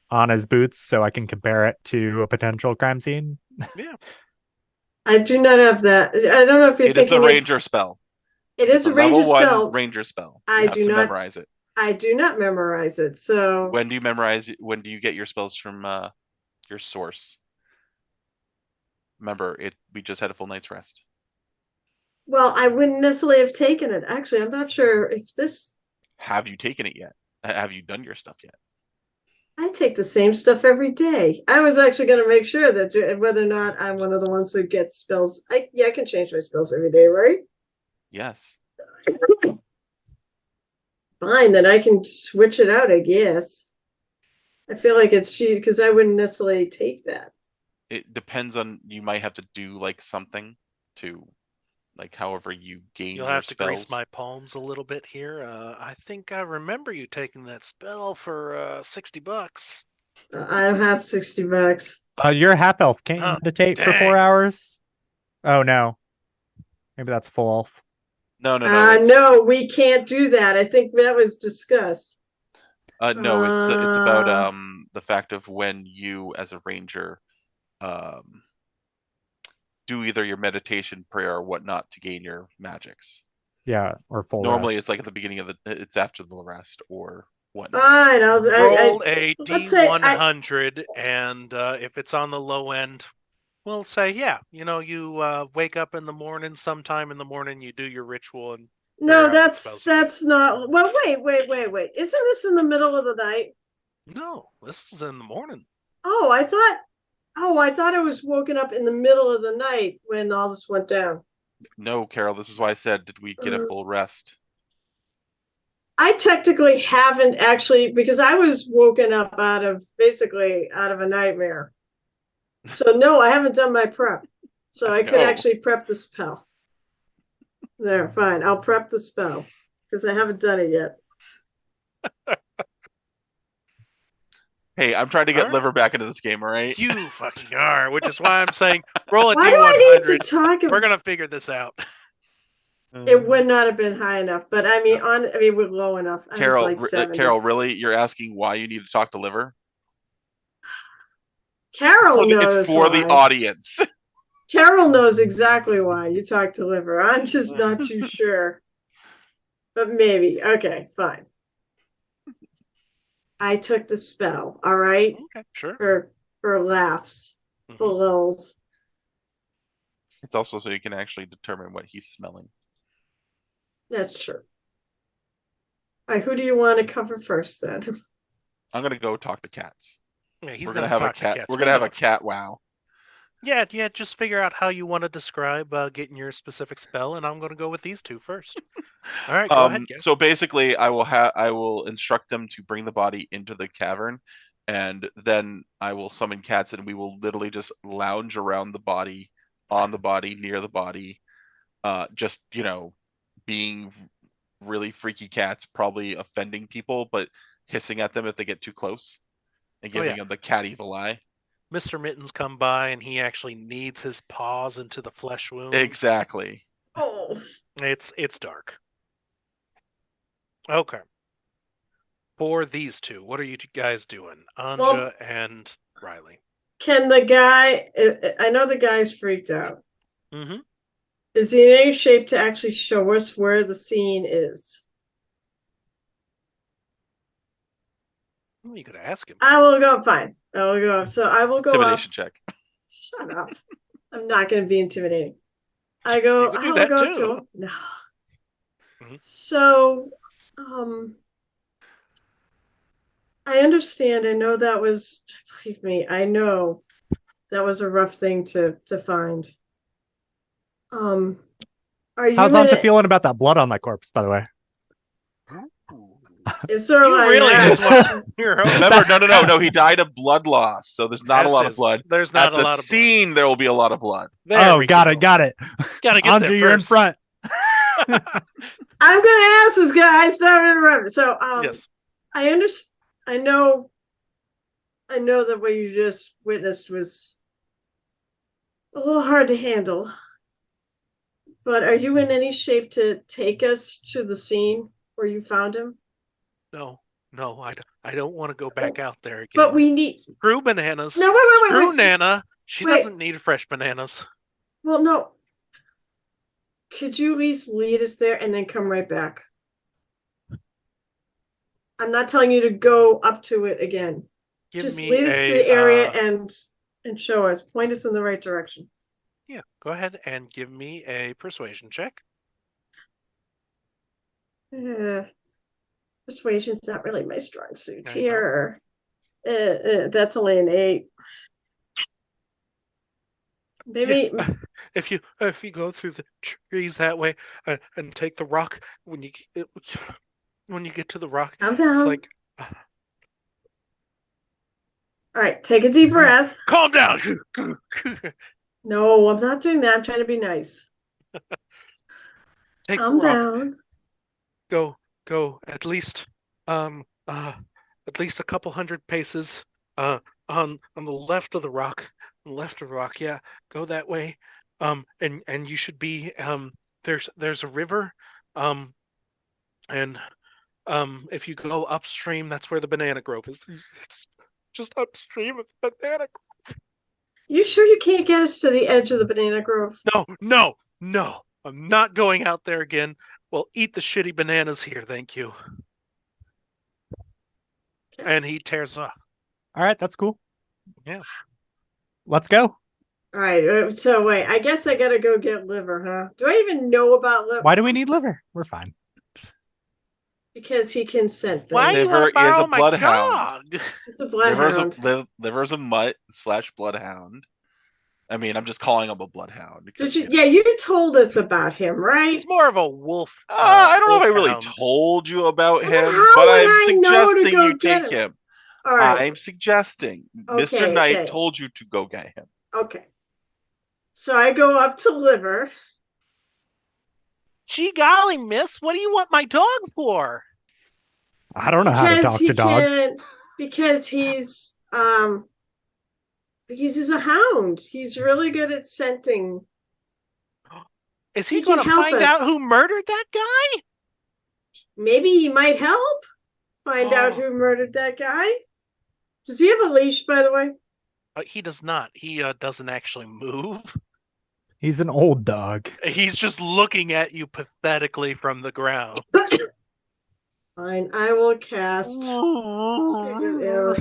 on his boots so I can compare it to a potential crime scene. Yeah. I do not have that. I don't know if you're thinking it is a ranger spell. It is a ranger level spell. 1 ranger spell. I do not memorize it. I do not memorize it. So when do you memorize it? When do you get your spells from your source? Remember, we just had a full night's rest. Well, I wouldn't necessarily have taken it. Actually, I'm not sure if this. Have you taken it yet? Have you done your stuff yet? I take the same stuff every day. I was actually going to make sure that whether or not I'm one of the ones who gets spells. I can change my spells every day, right? Yes. Fine, then I can switch it out, I guess. I feel like it's cheap because I wouldn't necessarily take that. It depends on, you might have to do like something to, like, however you gain You'll your have to spells. grease my palms a little bit here. I think I remember you taking that spell for $60. I don't have $60. You're a half elf. Can't you meditate for 4 hours? Oh no, maybe that's full elf. No. No, we can't do that. I think that was discussed. No, it's about the fact of when you, as a ranger, do either your meditation, prayer, or whatnot to gain your magics. Yeah, or full. Normally, rest. it's like at the beginning of it's after the rest or whatnot. Fine, I'll roll a D100, and if it's on the low end, we'll say, yeah, you wake up in the morning, sometime in the morning, you do your ritual and. No, that's not. Well, wait. Isn't this in the middle of the night? No, this is in the morning. Oh, I thought I was woken up in the middle of the night when all this went down. No, Carol, this is why I said, did we get a full rest? I technically haven't actually, because I was woken up out of a nightmare. So no, I haven't done my prep. So I could actually prep the spell. There, fine. I'll prep the spell because I haven't done it yet. Hey, I'm trying to get Liver back into this game, all right? You fucking are, which is why I'm saying roll a Why D100. do I need to talk about... We're gonna figure this out. It would not have been high enough, but we're low enough. Carol, like 70. Carol, really? You're asking why you need to talk to Liver? Carol knows. It's for the audience. Carol knows exactly why you talk to Liver. I'm just not too sure. But maybe. Okay, fine. I took the spell, all right? Okay, sure. For laughs. For Mhm. lulls. It's also so you can actually determine what he's smelling. That's true. All right, who do you want to cover first then? I'm gonna go talk to cats. Yeah, he's We're gonna gonna have a talk to cat. cats. We're We gonna have know a cat wow. Yeah, just figure out how you want to describe getting your specific spell, and I'm going to go with these two first. All right, go ahead, Gav. So basically, I will instruct them to bring the body into the cavern, and then I will summon cats, and we will literally just lounge around the body, on the body, near the body, just being really freaky cats, probably offending people, but hissing at them if they get too close, and Oh, giving yeah. them the cat evil eye. Mr. Mittens come by, and he actually kneads his paws into the flesh wound. Exactly. Oh. It's dark. Okay. For these two, what are you guys doing? Anja and Riley. Can the guy, I know the guy's freaked out. Mm-hmm. Is he in any shape to actually show us where the scene is? Well, you could ask him. I will go, fine. I will go up. So I will go Intimidation up. check. Shut up. I'm not going to be intimidating. I You go, could I do will that go too. to him. No. Mhm. So, I understand. I know that was, believe me, I know that was a rough thing to find. Are you How's in Anja it? feeling about that blood on that corpse, by the way? Is there You like really that? just want your own. Remember, no. He died of blood loss, so there's not a lot of blood. There's not At a lot of the scene, there will be a lot of blood. blood. Oh, got it. Gotta get Anja, there you're in first. front. I'm gonna ask this guy. Stop interrupting. So, Yes. I understand. I know that what you just witnessed was a little hard to handle. But are you in any shape to take us to the scene where you found him? No, I don't want to go back out there again. But we need. Screw bananas. No, wait. Screw Nana. She Wait. doesn't need fresh bananas. Well, no. Could you at least lead us there and then come right back? I'm not telling you to go up to it again. Just lead us to the area and show us. Point us in the right direction. Yeah, go ahead and give me a persuasion check. Persuasion's not really my strong suit here. That's only an 8. Maybe if you go through the trees that way and take the rock when you get to the rock, calm down. it's like all right, take a deep breath. Calm down. No, I'm not doing that. I'm trying to be nice. Calm down. Go at least a couple hundred paces on the left of the rock. Yeah, go that way. And you should be there's a river, and if you go upstream, that's where the banana grove is. It's just upstream of the banana grove. You sure you can't get us to the edge of the banana grove? No. I'm not going out there again. Well, eat the shitty bananas here, thank you. Okay. And he tears off. All right, that's cool. Yeah. Let's go. All right, so wait, I guess I gotta go get Liver, huh? Do I even know about Liver? Why do we need Liver? We're fine. Because he can scent things. Why Liver is a bloodhound. It's a bloodhound. Liver's a mutt/bloodhound. I mean, I'm just calling him a bloodhound. Because, you told us about him, right? He's more of a wolf. I don't know if I really told you about him, but I'm suggesting you take him. All right. I'm suggesting Mr. Knight told you to go get him. Okay. So I go up to Liver. Gee golly, miss, what do you want my dog for? I don't know how to talk to dogs. Because he's a hound. He's really good at scenting. Is he going to find out who murdered that guy? Maybe he might help find out who murdered that guy. Does he have a leash, by the way? He does not. He doesn't actually move. He's an old dog. He's just looking at you pathetically from the ground. Fine, I will cast Spirit Arrow.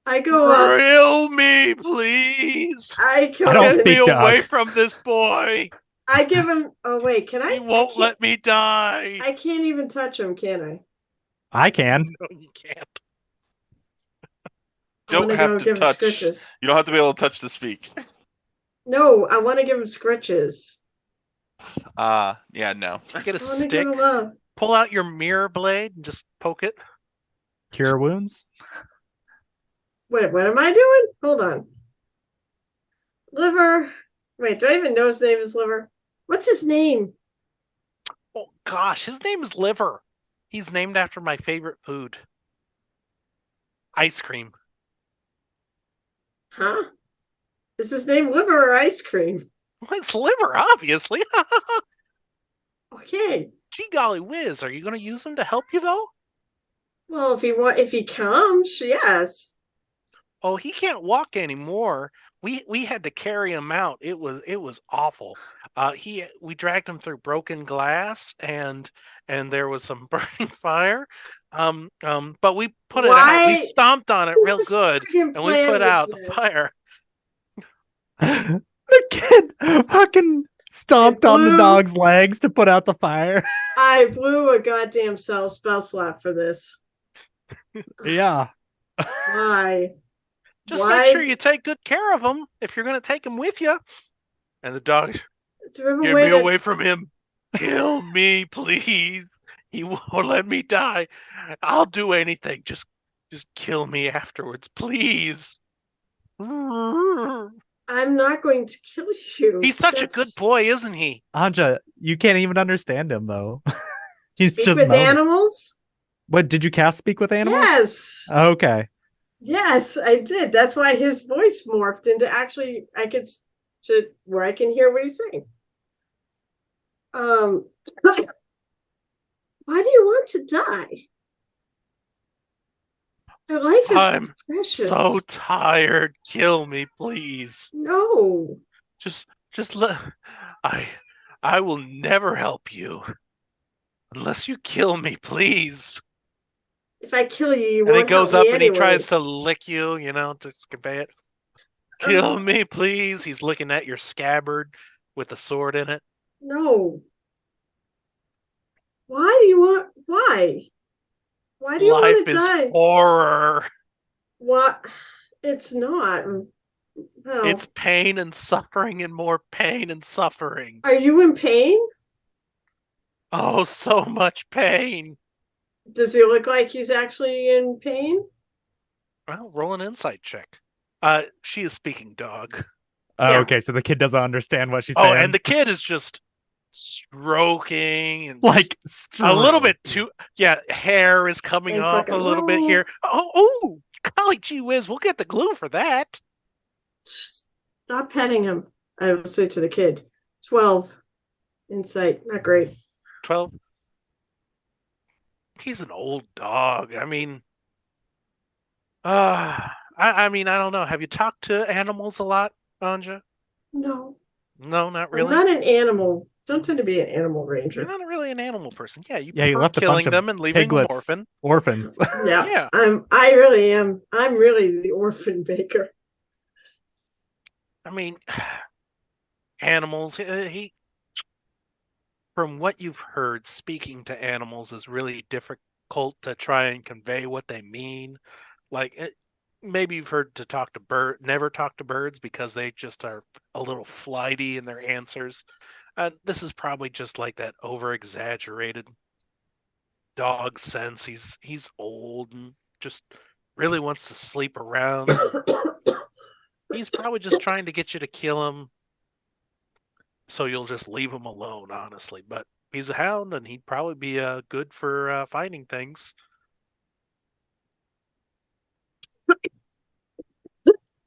I go up. Kill me, please. I go I don't Get in- me speak dog. away from this boy. I give him. Oh wait, can I? He won't let me die. I can't even touch him, can I? I can. No, you can't. I want Don't to go have to give him touch. scritches. You don't have to be able to touch to speak. No, I want to give him scritches. Yeah, no. Get a I want to stick. give him up. Pull out your mirror blade and just poke it. Cure wounds. What am I doing? Hold on. Liver. Wait, do I even know his name is Liver? What's his name? Oh gosh, his name is Liver. He's named after my favorite food. Ice cream. Huh? Is his name Liver or Ice Cream? Well, it's Liver, obviously. Okay. Gee golly whiz, are you going to use him to help you though? Well, if he comes, yes. Oh, he can't walk anymore. We had to carry him out. It was awful. We dragged him through broken glass and there was some burning fire. But we put it out. We stomped on it real Whose good, friggin' and we plan put was out the this? fire. The kid fucking stomped on the blew- dog's legs to put out the fire. I blew a goddamn spell slap for this. Yeah. Why? Just Why? make sure you take good care of him if you're going to take him with you. And the dog, Do you have a get way me to- away from him. Kill me, please. He won't let me die. I'll do anything. Just kill me afterwards, please. I'm not going to kill you. He's such a good boy, isn't he? Anja, you can't even understand him though. He's Speak just with moaning. animals? What did you cast speak with animals? Yes. Okay. Yes, I did. That's why his voice morphed into actually to where I can hear what he's saying. Why do you want to die? Your life is I'm precious. so tired. Kill me, please. No. Just let I will never help you unless you kill me, please. If I kill you, you And he won't goes help up me and he tries anyways. to lick you, to convey it. Kill me, please. He's looking at your scabbard with a sword in it. No. Why do you want? Why? Why do you Life want to is die? horror. What? It's not. No. It's pain and suffering and more pain and suffering. Are you in pain? Oh, so much pain. Does he look like he's actually in pain? Well, roll an insight check. She is speaking dog. Oh, Yeah. okay, so the kid doesn't understand what she's Oh, saying. and the kid is just stroking and like a little bit too. Yeah, hair is coming And off a fucking- little bit here. Oh, golly gee whiz, we'll get the glue for that. Stop petting him. I will say to the kid. 12 insight. Not great. 12. He's an old dog. I mean, I mean, I don't know. Have you talked to animals a lot, Anja? No. No, not really. I'm not an animal. Don't tend to be an animal ranger. You're not really an animal person. Yeah, you Yeah, you prefer left a bunch killing of them and leaving them piglets. orphan. Orphans. Yeah. Yeah. I really am. I'm really the orphan baker. I mean, animals. From what you've heard, speaking to animals is really difficult to try and convey what they mean. Like, maybe you've heard never talk to birds because they just are a little flighty in their answers. This is probably just like that over-exaggerated dog sense. He's old and just really wants to sleep around. He's probably just trying to get you to kill him so you'll just leave him alone, honestly. But he's a hound and he'd probably be good for finding things.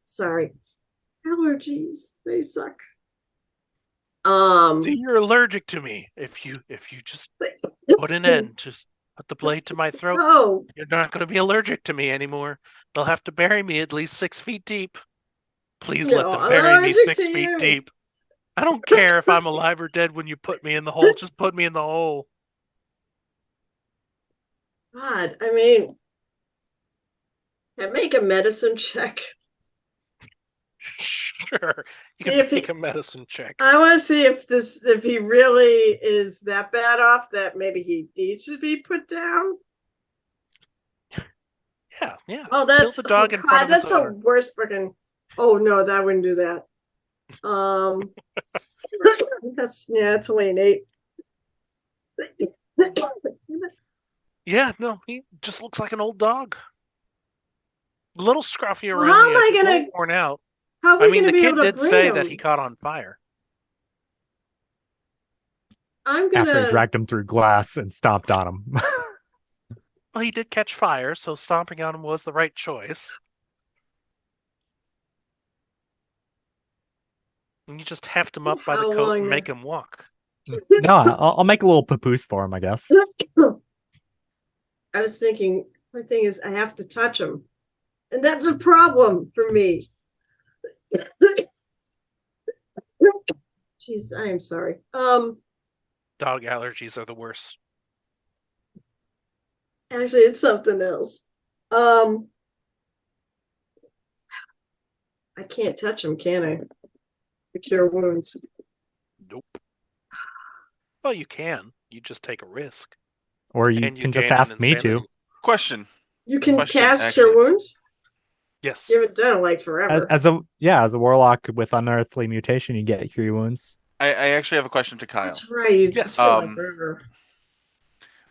Sorry. Allergies. They suck. See, you're allergic to me. If you just put an end, just put the blade to my throat, No. you're not going to be allergic to me anymore. They'll have to bury me at least 6 feet deep. Please let No, them I'm bury me allergic 6 to feet you. deep. I don't care if I'm alive or dead when you put me in the hole. Just put me in the hole. God, I mean, I make a medicine check. Sure, you If can he- make a medicine check. I want to see if he really is that bad off that maybe he needs to be put down. Yeah. Oh, Kill that's the dog in front of that's his the owner. worst freaking. Oh no, that wouldn't do that. That's only an 8. Yeah, no, he just looks like an old dog. A little scruffy Well, around how the am I edges, a gonna- little worn out. How are I we mean, going to the be kid able to did bring say him? that he caught on fire. I'm After he gonna. dragged him through glass and stomped on him. Well, he did catch fire, so stomping on him was the right choice. And you just heft him up by the How coat long and now? make him walk. No, I'll make a little papoose for him, I guess. I was thinking, my thing is, I have to touch him, and that's a problem for me. Jeez, I am sorry. Dog allergies are the worst. Actually, it's something else. I can't touch him, can I? To cure wounds. Nope. Well, you can. You just take a risk. Or you And you can just gain an ask me to. insanity. Question. You can Question, cast actually. cure wounds. Yes. You haven't done it like forever. As a warlock with unearthly mutation, you get cure wounds. I actually have a question to Kyle. That's right. You Yes. just feel like forever.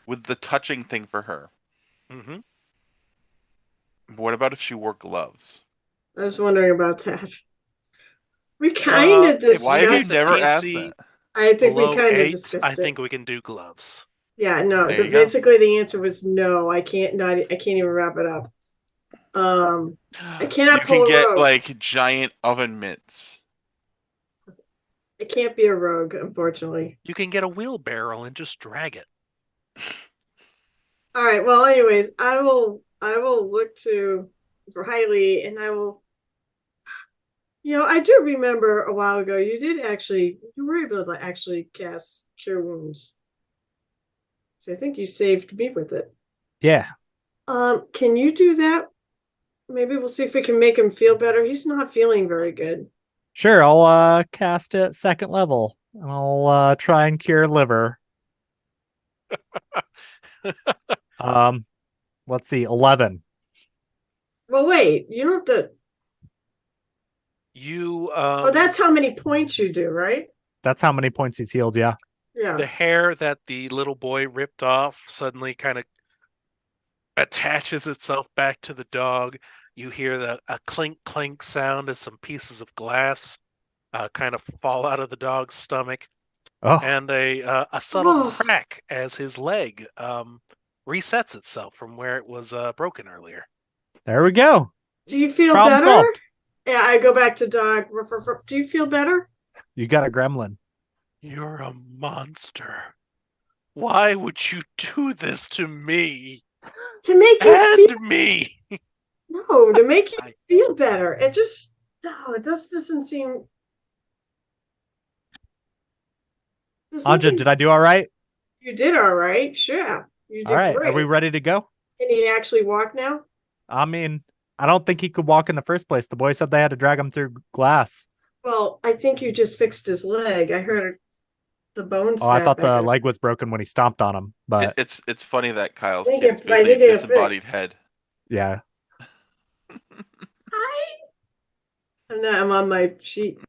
With the touching thing for her, Mm-hmm. what about if she wore gloves? I was wondering about that. We kind of discussed. Why have you Yes, the never asked DC that? I think we Below kind of 8, discussed I it. think we can do gloves. Yeah, no. There you go. Basically, the answer was no. I can't. Not. I can't even wrap it up. I cannot You pull can a get rogue. like giant oven mitts. I can't be a rogue, unfortunately. You can get a wheelbarrow and just drag it. All right. Well, anyways, I will look to Riley, and I will. I do remember a while ago you were able to actually cast cure wounds. So I think you saved me with it. Yeah. Can you do that? Maybe we'll see if we can make him feel better. He's not feeling very good. Sure, I'll cast it 2nd level. And I'll try and cure liver. Let's see, 11. Well, wait, you don't have to. You Oh, that's how many points you do, right? That's how many points he's healed, yeah. Yeah. the hair that the little boy ripped off suddenly kind of attaches itself back to the dog. You hear a clink clink sound as some pieces of glass kind of fall out of the dog's stomach, Oh, and a subtle Oh. crack as his leg resets itself from where it was broken earlier. there we go. Do you feel Problem better? solved. Yeah, I go back to dog. Do you feel better? You got a gremlin. You're a monster. Why would you do this to me? To make you feel And me. no, to make you feel better. It just it just doesn't seem. There's Anja, something- did I do all right? You did all right. Sure, you did All right, great. are we ready to go? Can he actually walk now? I mean, I don't think he could walk in the first place. The boy said they had to drag him through glass. Well, I think you just fixed his leg. I heard the bones. Oh, I snap thought back the up. leg was broken when he stomped on him. But It's funny that Kyle's Think kid is it- I basically think a it disembodied fixed. head. yeah, Hi. I'm on my sheet.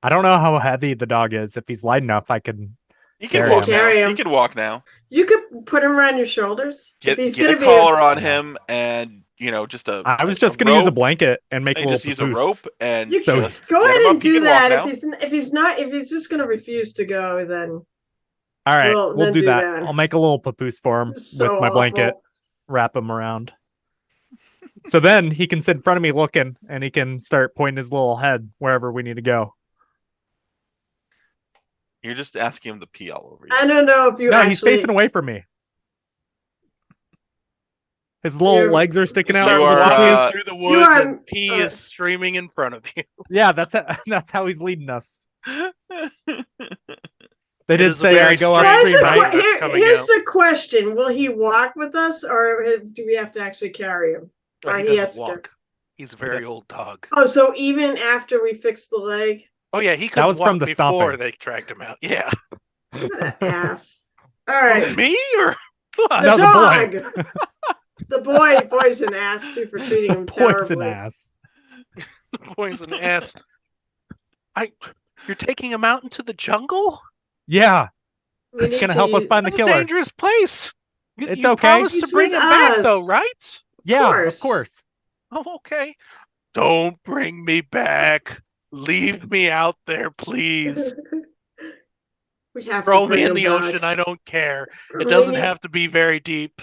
I don't know how heavy the dog is. If he's light enough, I can. He can Carry walk him. now. Carry He him. can walk now. You could put him around your shoulders. Get if he's a gonna be collar on him, and just a. I was just going to use a rope, blanket and make a and little just use a papoose. rope and You So- just Go get ahead him and up. He do can walk that. now. If he's just gonna refuse to go, then All right, Well, we'll then do do that. that. I'll make a little papoose for him So with my blanket, awful. wrap him around. So then he can sit in front of me looking, and he can start pointing his little head wherever we need to go. You're just asking him to pee all over you. I don't know if you No, actually. he's facing away from me. His little You're- legs are sticking out. Start You are, walking through the woods, are- and pee is streaming in front of you. Yeah, that's how he's leading us. They It did is a say very go strange upstream, sight. right? That's coming Here's out. the question: will he walk with us, or do we have to actually carry him? But he Or he has doesn't to- walk. He's a very old dog. Oh, so even after we fix the leg, Oh yeah, he could That was walk from the before stomping. they tracked him out. Yeah. what an ass! All right, Me or what? the No, the dog. The boy's an ass too for treating him Poison terribly. ass. Poison ass. You're taking him out into the jungle? Yeah, We it's need gonna to help us use- find the That's a killer. dangerous place. It's you okay. promised He's to bring with him back, us. though, right? Yeah, course. of course. Oh, okay. Don't bring me back. Leave me out there, please. We have Throw to bring me in him the back. ocean. I don't care. It We doesn't need- have to be very deep.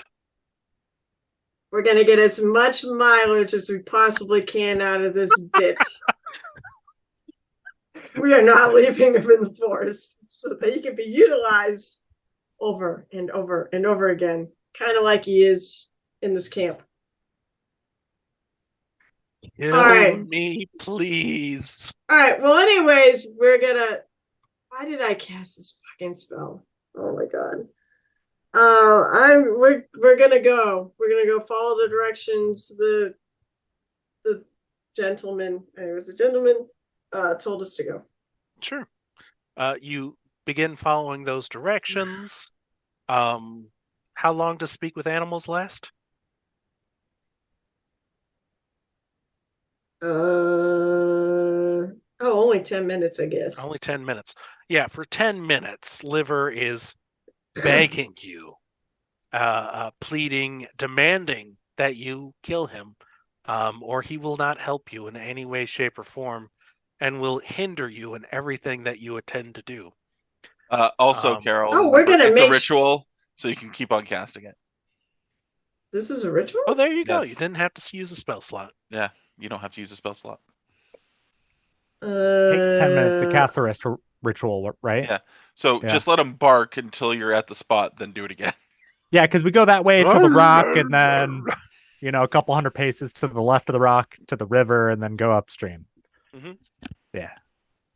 We're gonna get as much mileage as we possibly can out of this bit. We are not leaving him in the forest so that he can be utilized over and over and over again, kind of like he is in this camp. Kill right. me, please. All right. Well, anyways, we're gonna. Why did I cast this fucking spell? Oh my god. We're gonna go. We're gonna go follow the directions the gentleman. It was a gentleman. Told us to go. Sure. You begin following those directions. How long does speak with animals last? Only 10 minutes, I guess. Only 10 minutes. Yeah, for 10 minutes, Liver is begging you, pleading, demanding that you kill him, or he will not help you in any way, shape, or form, and will hinder you in everything that you intend to do. Also, Um, Carol, Oh, we're remember, gonna it's a make ritual, so you can keep on casting it. This is a ritual? Oh, there you go. Yes. You didn't have to use a spell slot. You don't have to use a spell slot. Takes 10 minutes to cast a ritual, right? Yeah. So Yeah. just let him bark until you're at the spot, then do it again. Yeah, because we go that way to the rock, and then a couple hundred paces to the left of the rock to the river, and then go upstream. Mhm. Yeah.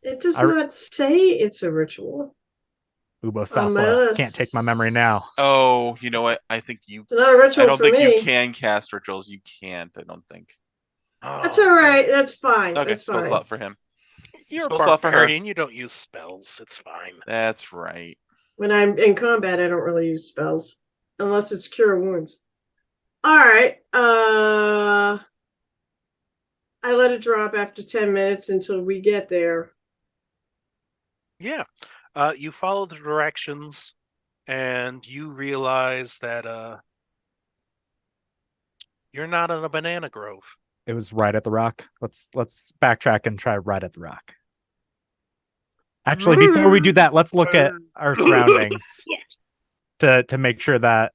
It does I- not say it's a ritual. Ubo Sapa. Unless- Can't take my memory now. Oh, you know what? I think you. It's not a ritual I don't for think me. you can cast rituals. You can't. I don't think. That's all right. That's fine. Okay, That's spell fine. slot for him. You're a Spell slot for her. barbarian. You don't use spells. It's fine. That's right. When I'm in combat, I don't really use spells unless it's cure wounds. All right. I let it drop after 10 minutes until we get there. Yeah. You follow the directions, and you realize that you're not in a banana grove. It was right at the rock. Let's backtrack and try right at the rock. Actually, before we do that, let's look at our surroundings to make sure that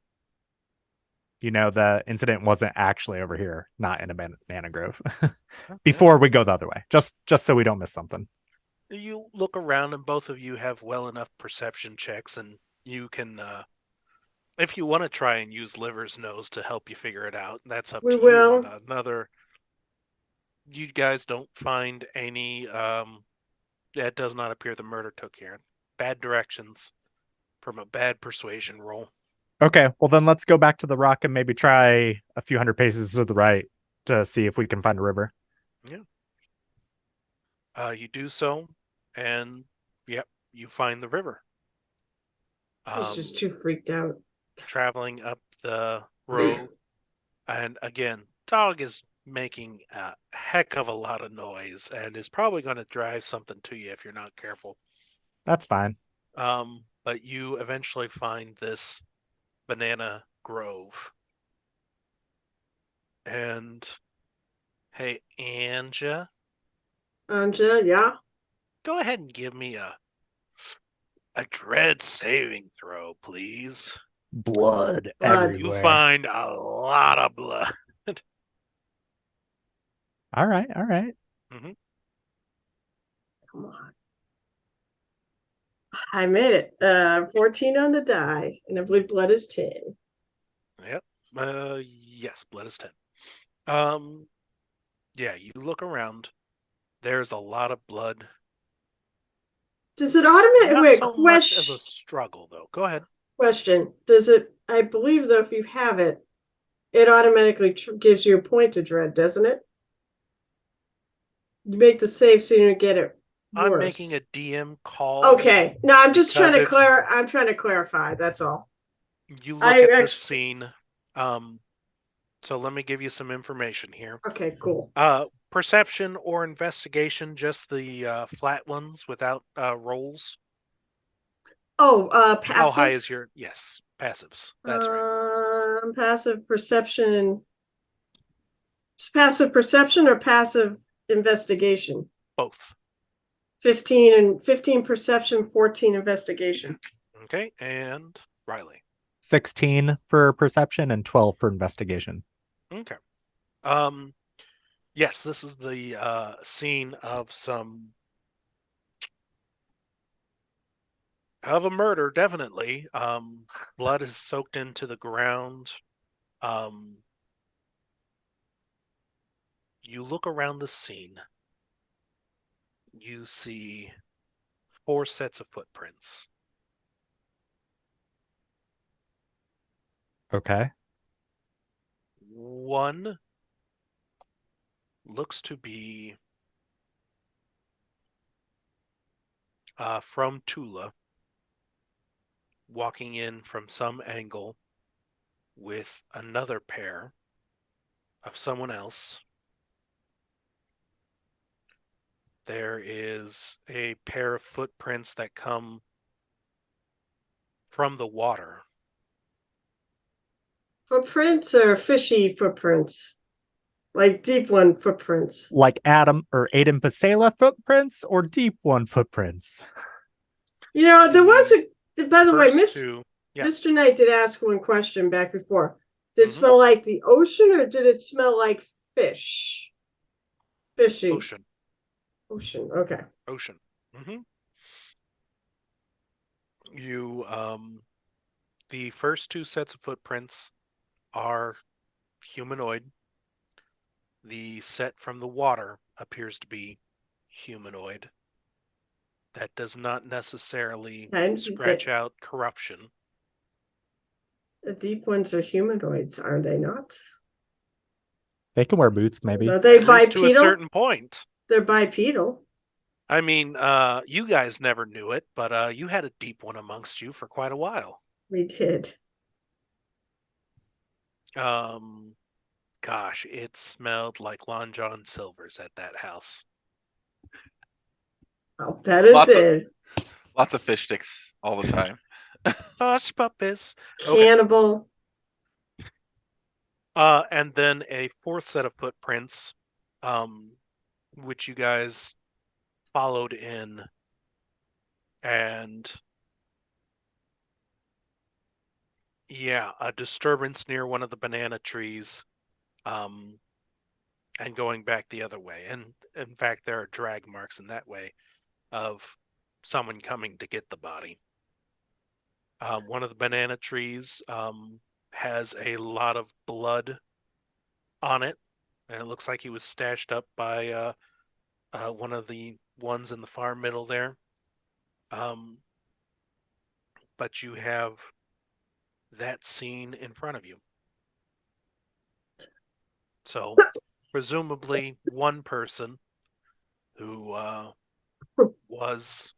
the incident wasn't actually over here, not in a banana grove. Before we go the other way, just so we don't miss something. You look around, and both of you have well enough perception checks, and you can, if you want to try and use Liver's nose to help you figure it out, that's up We to will. you. You guys don't find any. That does not appear the murder took here. Bad directions from a bad persuasion roll. Okay, well then let's go back to the rock and maybe try a few hundred paces to the right to see if we can find a river. You do so, and yep, you find the river. He's just too freaked out. Traveling up the road, and again, dog is making a heck of a lot of noise and is probably going to drive something to you if you're not careful. That's fine. But you eventually find this banana grove. And hey, Anja, Anja, yeah. go ahead and give me a dread saving throw, please. Blood Blood. You everywhere. find a lot of blood. All right. Come on. I made it. 14 on the die, and I believe blood is 10. Yep. Yes, blood is 10. Yeah, you look around. There's a lot of blood. Does it automatically Not wait? so much of a Question. struggle, though. Go ahead. Question. Does it? I believe though, if you have it, it automatically gives you a point to dread, doesn't it? You make the save so you don't get it worse. I'm making a DM call. Okay. No, I'm just trying to because I'm trying to clarify. That's all. You look at the scene. So let me give you some information here. Okay, cool. Perception or investigation, just the flat ones without rolls. Oh, passive. How high is your passives? That's right. Passive perception. Passive perception or passive investigation? Both. 15 perception, 14 investigation. Okay, and Riley. 16 for perception and 12 for investigation. Okay. Yes, this is the scene of a murder, definitely. Blood is soaked into the ground. You look around the scene. You see 4 sets of footprints. Okay. One looks to be from Tula, walking in from some angle with another pair of someone else. There is a pair of footprints that come from the water. Footprints or fishy footprints? Like deep one footprints? Like Adam or Aiden Pasela footprints or deep one footprints? You know, there was by the way, Yeah. Mr. Knight did ask one question back before. Did it smell like the ocean or did it smell like fish? Fishy. Ocean. Ocean, okay. Ocean. You, the first 2 sets of footprints are humanoid. The set from the water appears to be humanoid. That does not necessarily scratch out corruption. The deep ones are humanoids, are they not? They can wear boots, maybe. Are they At least bipedal? to a certain point. They're bipedal. I mean, you guys never knew it, but you had a deep one amongst you for quite a while. We did. Gosh, it smelled like Lon John Silver's at that house. I'll bet it did. Lots of fish sticks all the time. Hush puppies. Cannibal. And then a 4th set of footprints, which you guys followed in, and yeah, a disturbance near one of the banana trees, and going back the other way. And in fact, there are drag marks in that way of someone coming to get the body. One of the banana trees has a lot of blood on it, and it looks like he was stashed up by one of the ones in the far middle there. But you have that scene in front of you. So presumably one person who was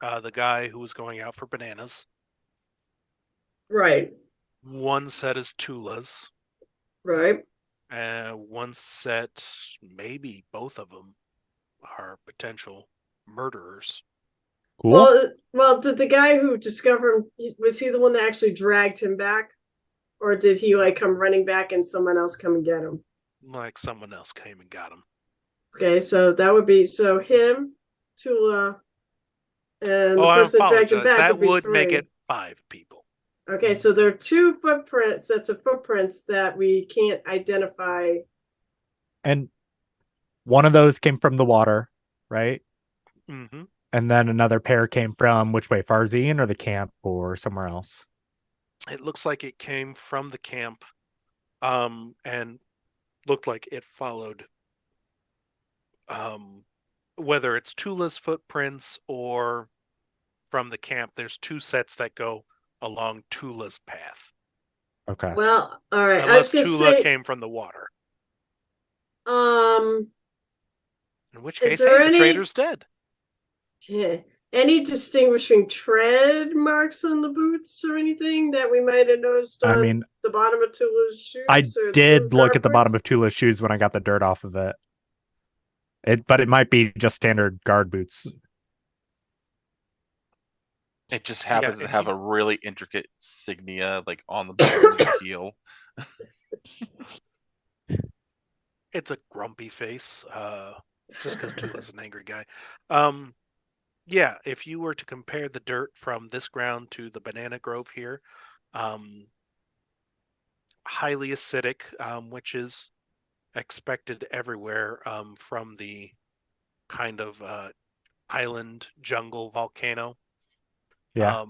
the guy who was going out for bananas. Right. One set is Tula's. Right. One set, maybe both of them, are potential murderers. Cool. Well, did the guy who discovered him, was he the one that actually dragged him back? Or did he come running back and someone else come and get him? Like someone else came and got him. Okay, so that would be him, Tula, and the person that dragged him back. That would 3. make it 5 people. Okay, so there are 2 sets of footprints that we can't identify. And one of those came from the water, right? Mm-hmm. And then another pair came from which way? Farzine or the camp or somewhere else? It looks like it came from the camp. and looked like it followed whether it's Tula's footprints or from the camp. There's two sets that go along Tula's path. Okay. Well, all right. I Unless was gonna Tula say, came from the water. um, In which is case, there hey, the any- trader's dead. yeah, any distinguishing tread marks on the boots or anything that we might have noticed I on mean, the bottom of Tula's shoes? I or did Toa look Guard at the bottom boots? of Tula's shoes when I got the dirt off of it. But it might be just standard guard boots. It just happens to if have you- a really intricate signia like on the bottom of the heel. It's a grumpy face, just because Tula's an angry guy. Yeah, if you were to compare the dirt from this ground to the banana grove here, highly acidic, which is expected everywhere from the kind of island jungle volcano. Yeah.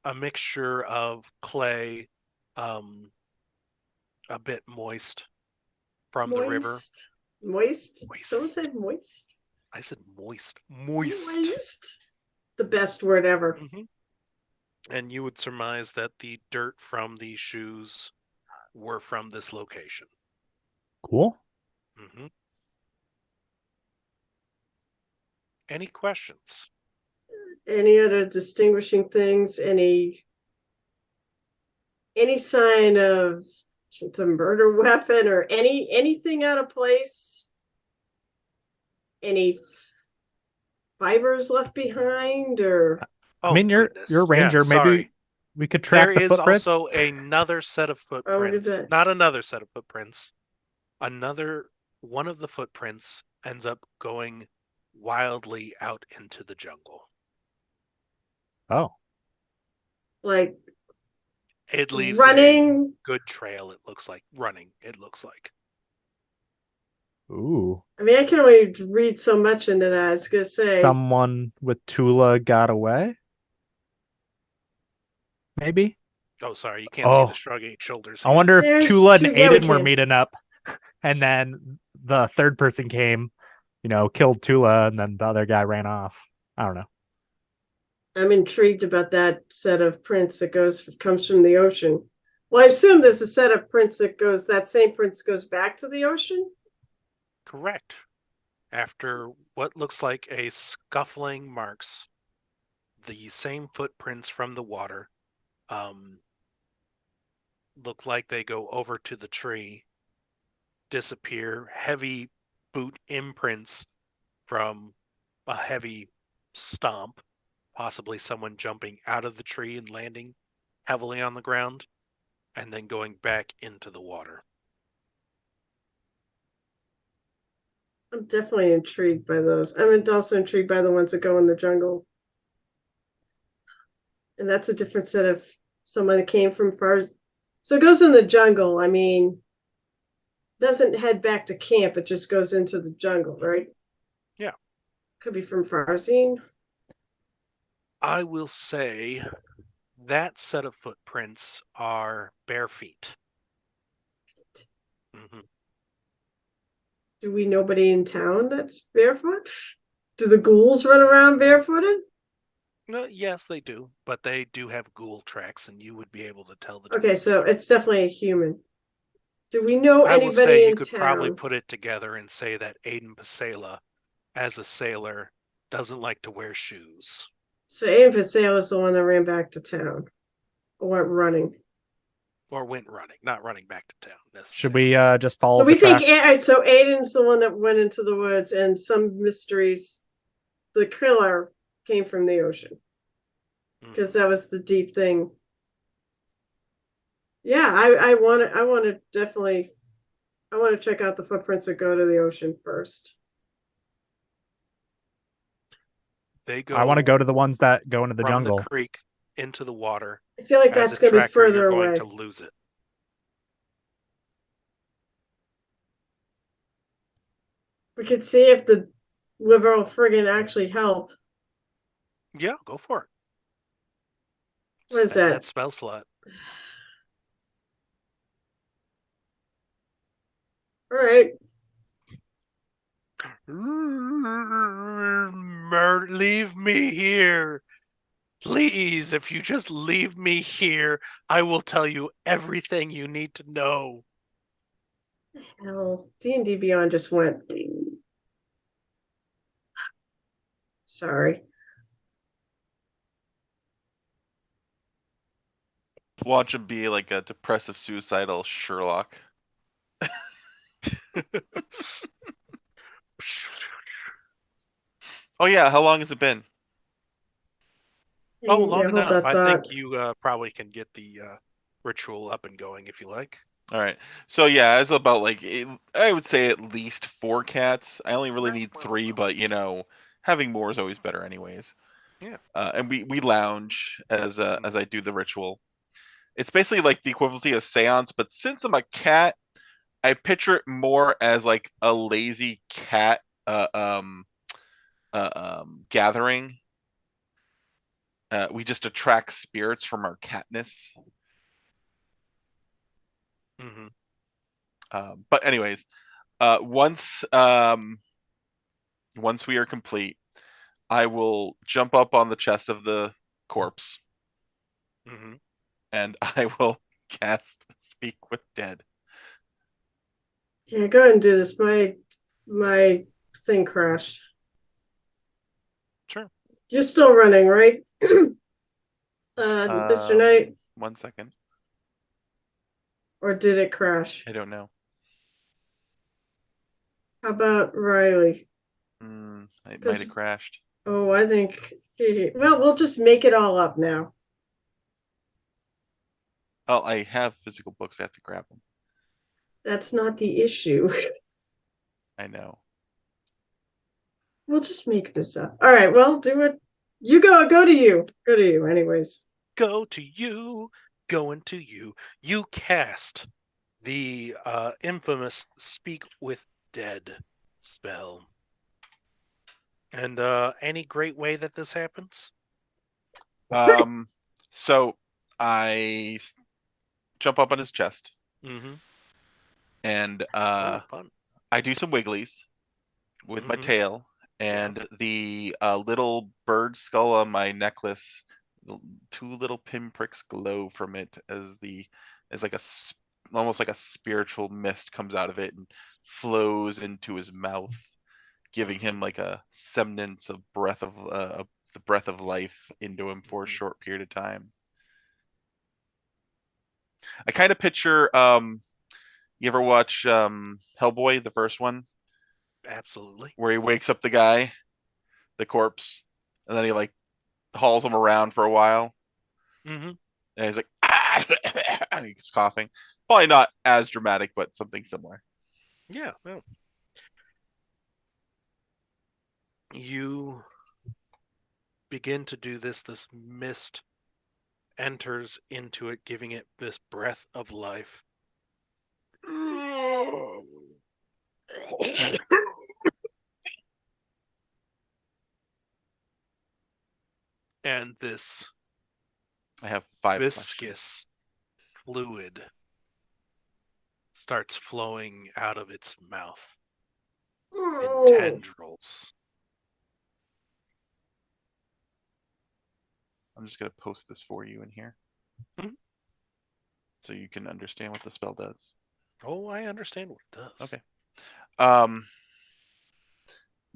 A mixture of clay, a bit moist from the river. Moist? Moist. Someone said moist? I said moist. Moist. Moist. The best word ever. Mm-hmm. And you would surmise that the dirt from these shoes were from this location. Cool. Mm-hmm. Any questions? Any other distinguishing things? Any sign of the murder weapon or anything out of place? Any fibers left behind or Oh, I mean, you're goodness. a ranger. Yeah, sorry. Maybe we could track There the is footprints. also another set of look at footprints. that. Not another set of footprints. One of the footprints ends up going wildly out into the jungle. Oh, It leaves running. a good trail, it looks like. Running, it looks like. ooh. I mean, I can only read so much into that. I was gonna say Someone with Tula got away. Maybe. Oh, sorry, you can't see Oh. the shrugging shoulders I here. wonder if There's Tula and two- yeah, we Aiden were can. meeting up, and then the third person came, killed Tula, and then the other guy ran off. I don't know. I'm intrigued about that set of prints that comes from the ocean. Well, I assume there's a set of prints that same prints goes back to the ocean. Correct. After what looks like a scuffling marks the same footprints from the water. Look like they go over to the tree, disappear, heavy boot imprints from a heavy stomp, possibly someone jumping out of the tree and landing heavily on the ground, and then going back into the water. I'm definitely intrigued by those. I'm also intrigued by the ones that go in the jungle. And that's a different set of someone that came from far. So it goes in the jungle. I mean, doesn't head back to camp. It just goes into the jungle, right? Yeah. Could be from Farzine. I will say that set of footprints are bare feet. Mm-hmm. Do we nobody in town that's barefoot? Do the ghouls run around barefooted? No, yes, they do, but they do have ghoul tracks, and you would be able to tell the Okay, difference. so it's definitely a human. Do we know I would anybody say you in could town? probably put it together and say that Aiden Pasela, as a sailor, doesn't like to wear shoes. So Aiden Paseo is the one that ran back to town. Or went running. Or went running, not running back to town. Should necessarily. we just follow So we the think tracks? so Aiden's the one that went into the woods and some mysteries. The killer came from the ocean. Because that was the deep thing. Yeah, I want to definitely check out the footprints that go to the ocean first. They go. I want to go to the ones that go into the from jungle. the creek into the water. I feel like As that's a going to be tracker, further you're away. going to lose it. We could see if the liberal friggin' actually help. Yeah, go for it. What is Spend that? that spell slot. All right. Leave me here. Please, if you just leave me here, I will tell you everything you need to know. Hell, D&D Beyond just went. Sorry. Watch him be like a depressive, suicidal Sherlock. Oh yeah, how long has it been? Oh, long Yeah, hold enough. that I thought. think you probably can get the ritual up and going if you like. All right. So yeah, it's about like I would say at least 4 cats. I only really need 3, but you know, having more is always better, anyways. Yeah. And we lounge as I do the ritual. It's basically like the equivalency of seance, but since I'm a cat, I picture it more as like a lazy cat gathering. We just attract spirits from our catness. Mm-hmm. But anyways, once we are complete, I will jump up on the chest of the corpse Mm-hmm. and I will cast Speak with Dead. Yeah, go ahead and do this. My thing crashed. Sure. You're still running, right? Mr. Knight, 1 second. or did it crash? I don't know. How about Riley? It 'Cause- might have crashed. Oh, I think. Well, we'll just make it all up now. Oh, I have physical books. I have to grab them. That's not the issue. I know. We'll just make this up. All right. Well, do it. You go. Go to you. Go to you. Anyways. Go to you. Going to you. You cast the infamous Speak with Dead spell. And any great way that this happens? So I jump up on his chest Mm-hmm. and Fun. I do some wigglies with my Mhm. tail, and the little bird skull on my necklace, 2 little pinpricks glow from it as like almost like a spiritual mist comes out of it and flows into his mouth, giving him like a semblance of the breath of life into him for a short period of time. I kind of picture you ever watch Hellboy, the first one, Absolutely. where he wakes up the corpse, and then he like hauls him around for a while, Mm-hmm. and he's like, ah! And he's coughing. Probably not as dramatic, but something similar. Yeah. No. You begin to do this. This mist enters into it, giving it this breath of life. And this I have 5 questions. viscous fluid starts flowing out of its mouth in tendrils. I'm just gonna post this for you in here, Mhm. so you can understand what the spell does. Oh, I understand what it does. Okay.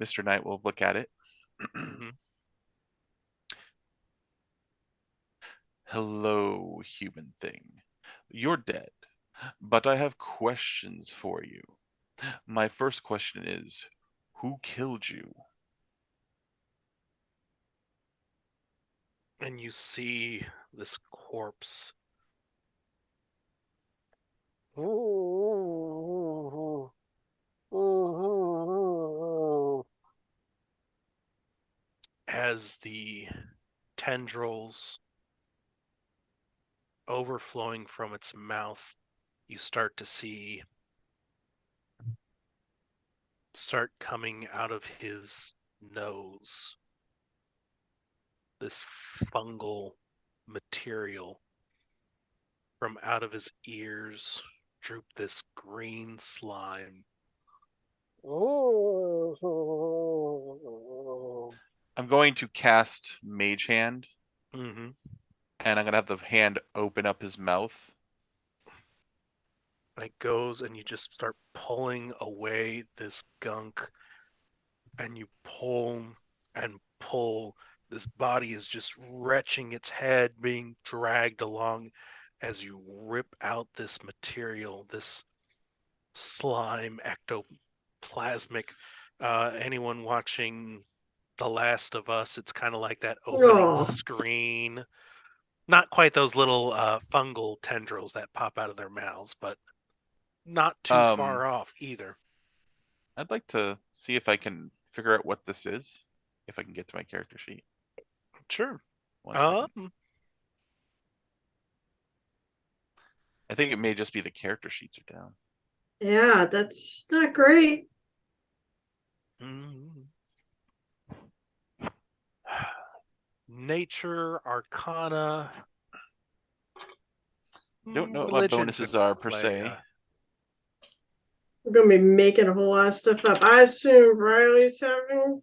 Mr. Knight will look at it. Mm-hmm. Hello, human thing. You're dead, but I have questions for you. My first question is, who killed you? And you see this corpse as the tendrils overflowing from its mouth, you start to see start coming out of his nose. This fungal material from out of his ears droop this green slime. I'm going to cast Mage Hand, Mm-hmm. and I'm gonna have the hand open up his mouth. And it goes, and you just start pulling away this gunk, and you pull and pull. This body is just retching its head, being dragged along as you rip out this material, this slime ectoplasmic. Anyone watching The Last of Us, it's kind of like that opening Aw. screen. Not quite those little fungal tendrils that pop out of their mouths, but not too far off either. I'd like to see if I can figure out what this is, if I can get to my character sheet. Sure. One second. I think it may just be the character sheets are down. Yeah, that's not great. Nature, Arcana. Don't know what my Religion bonuses could are per play, se. We're gonna be making a whole lot of stuff up. I assume Riley's having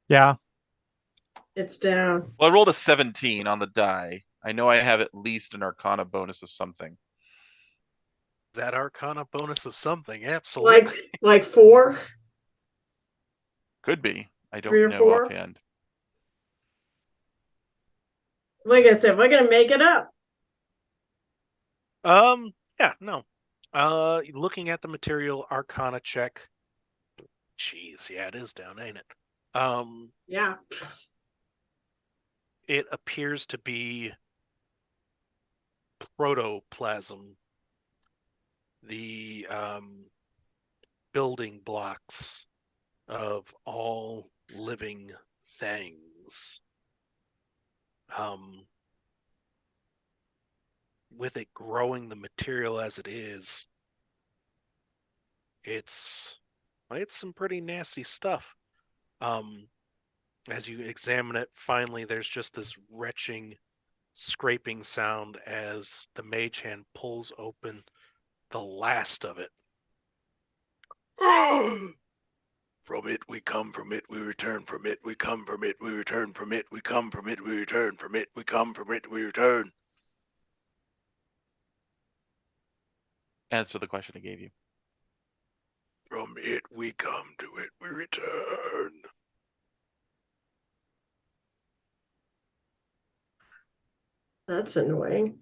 Yeah. it's down. Well, I rolled a 17 on the die. I know I have at least an Arcana bonus of something. that Arcana bonus of something. Absolutely. Like 4? Could be. I 3 don't or know 4? offhand. Like I said, we're gonna make it up. Yeah, no. Looking at the material, Arcana check. Jeez, yeah, it is down, ain't it? Yeah. It appears to be protoplasm. The building blocks of all living things. With it growing the material as it is, it's some pretty nasty stuff. As you examine it, finally there's just this retching, scraping sound as the mage hand pulls open the last of it. From it we come, from it we return, from it we come, from it we return, from it we come, from it we return, from it we come, from it we return. Answer the question I gave you. From it we come, to it we return. That's annoying.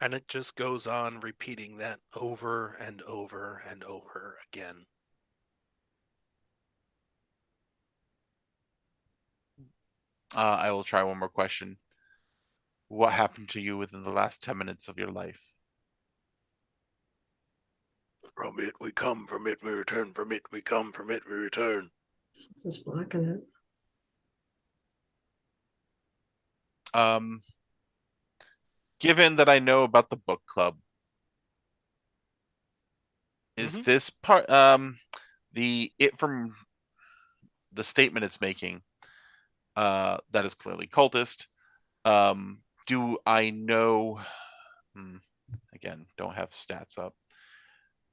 And it just goes on repeating that over and over and over again. I will try one more question. What happened to you within the last 10 minutes of your life? From it we come, from it we return, from it we come, from it we return. This is blocking it. Given that I know about the book club, is this part from the statement it's making that is clearly cultist? Do I know? Again, don't have stats up.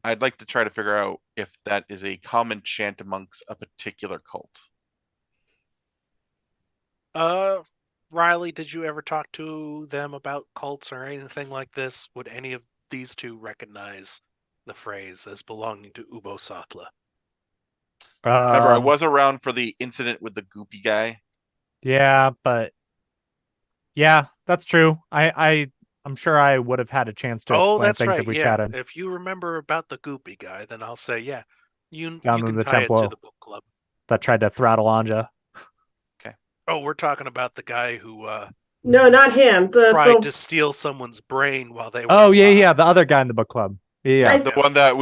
I'd like to try to figure out if that is a common chant amongst a particular cult. Riley, did you ever talk to them about cults or anything like this? Would any of these two recognize the phrase as belonging to Ubo Sathla? Remember, I was around for the incident with the goopy guy. Yeah, but yeah, that's true. I'm sure I would have had a chance to explain that's things right. if we Yeah, chatted. if you remember about the goopy guy, then I'll say, yeah, you Down in can the tie it to temple the book club. that tried to throttle Anja. Oh, we're talking about the guy who No, not him. tried to steal someone's brain while they were Oh yeah, alive. yeah, the other guy in the book club. Yeah, The one that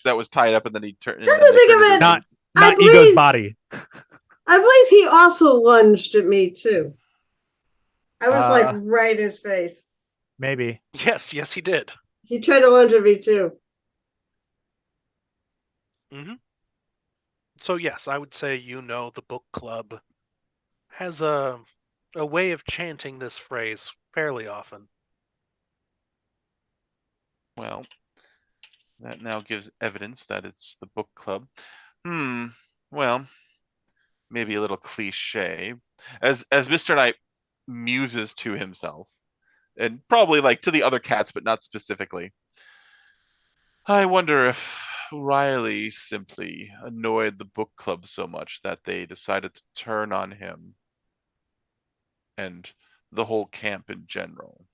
that was tied up and then he turned. Come to think of it, not I Ego's believe- body. I believe he also lunged at me too. I was like right in his face. Maybe. Yes, he did. He tried to lunge at me too. So yes, I would say the book club has a a way of chanting this phrase fairly often. Well, that now gives evidence that it's the book club. Well, maybe a little cliche. As Mr. Knight muses to himself, and probably like to the other cats, but not specifically. I wonder if Riley simply annoyed the book club so much that they decided to turn on him and the whole camp in general.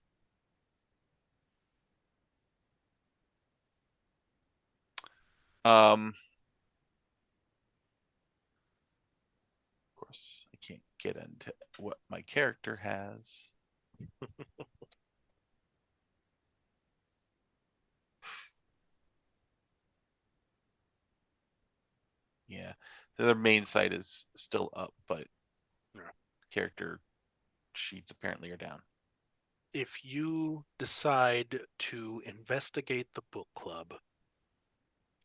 Of course, I can't get into what my character has. Yeah, their main site is still up, but character sheets apparently are down. If you decide to investigate the book club,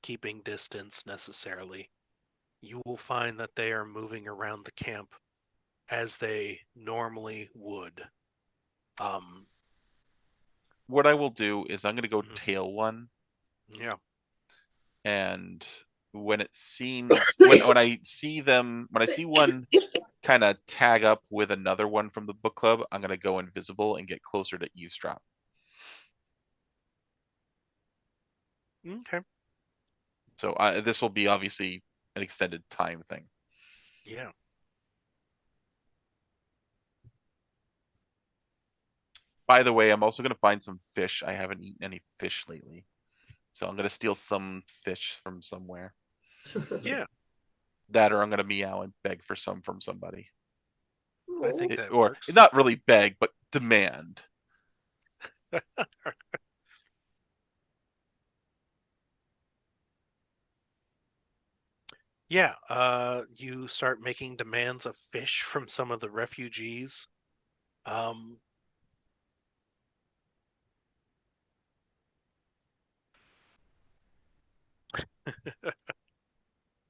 keeping distance necessarily, you will find that they are moving around the camp as they normally would. What I will do is I'm going to go Mhm. tail one, Yeah. and when it seems when I see one kind of tag up with another one from the book club, I'm going to go invisible and get closer to eavesdrop. Okay. So this will be obviously an extended time thing. Yeah. By the way, I'm also going to find some fish. I haven't eaten any fish lately. So I'm going to steal some fish from somewhere. Yeah. That, or I'm going to meow and beg for some from somebody. I think that Or works. not really beg, but demand. Yeah, you start making demands of fish from some of the refugees.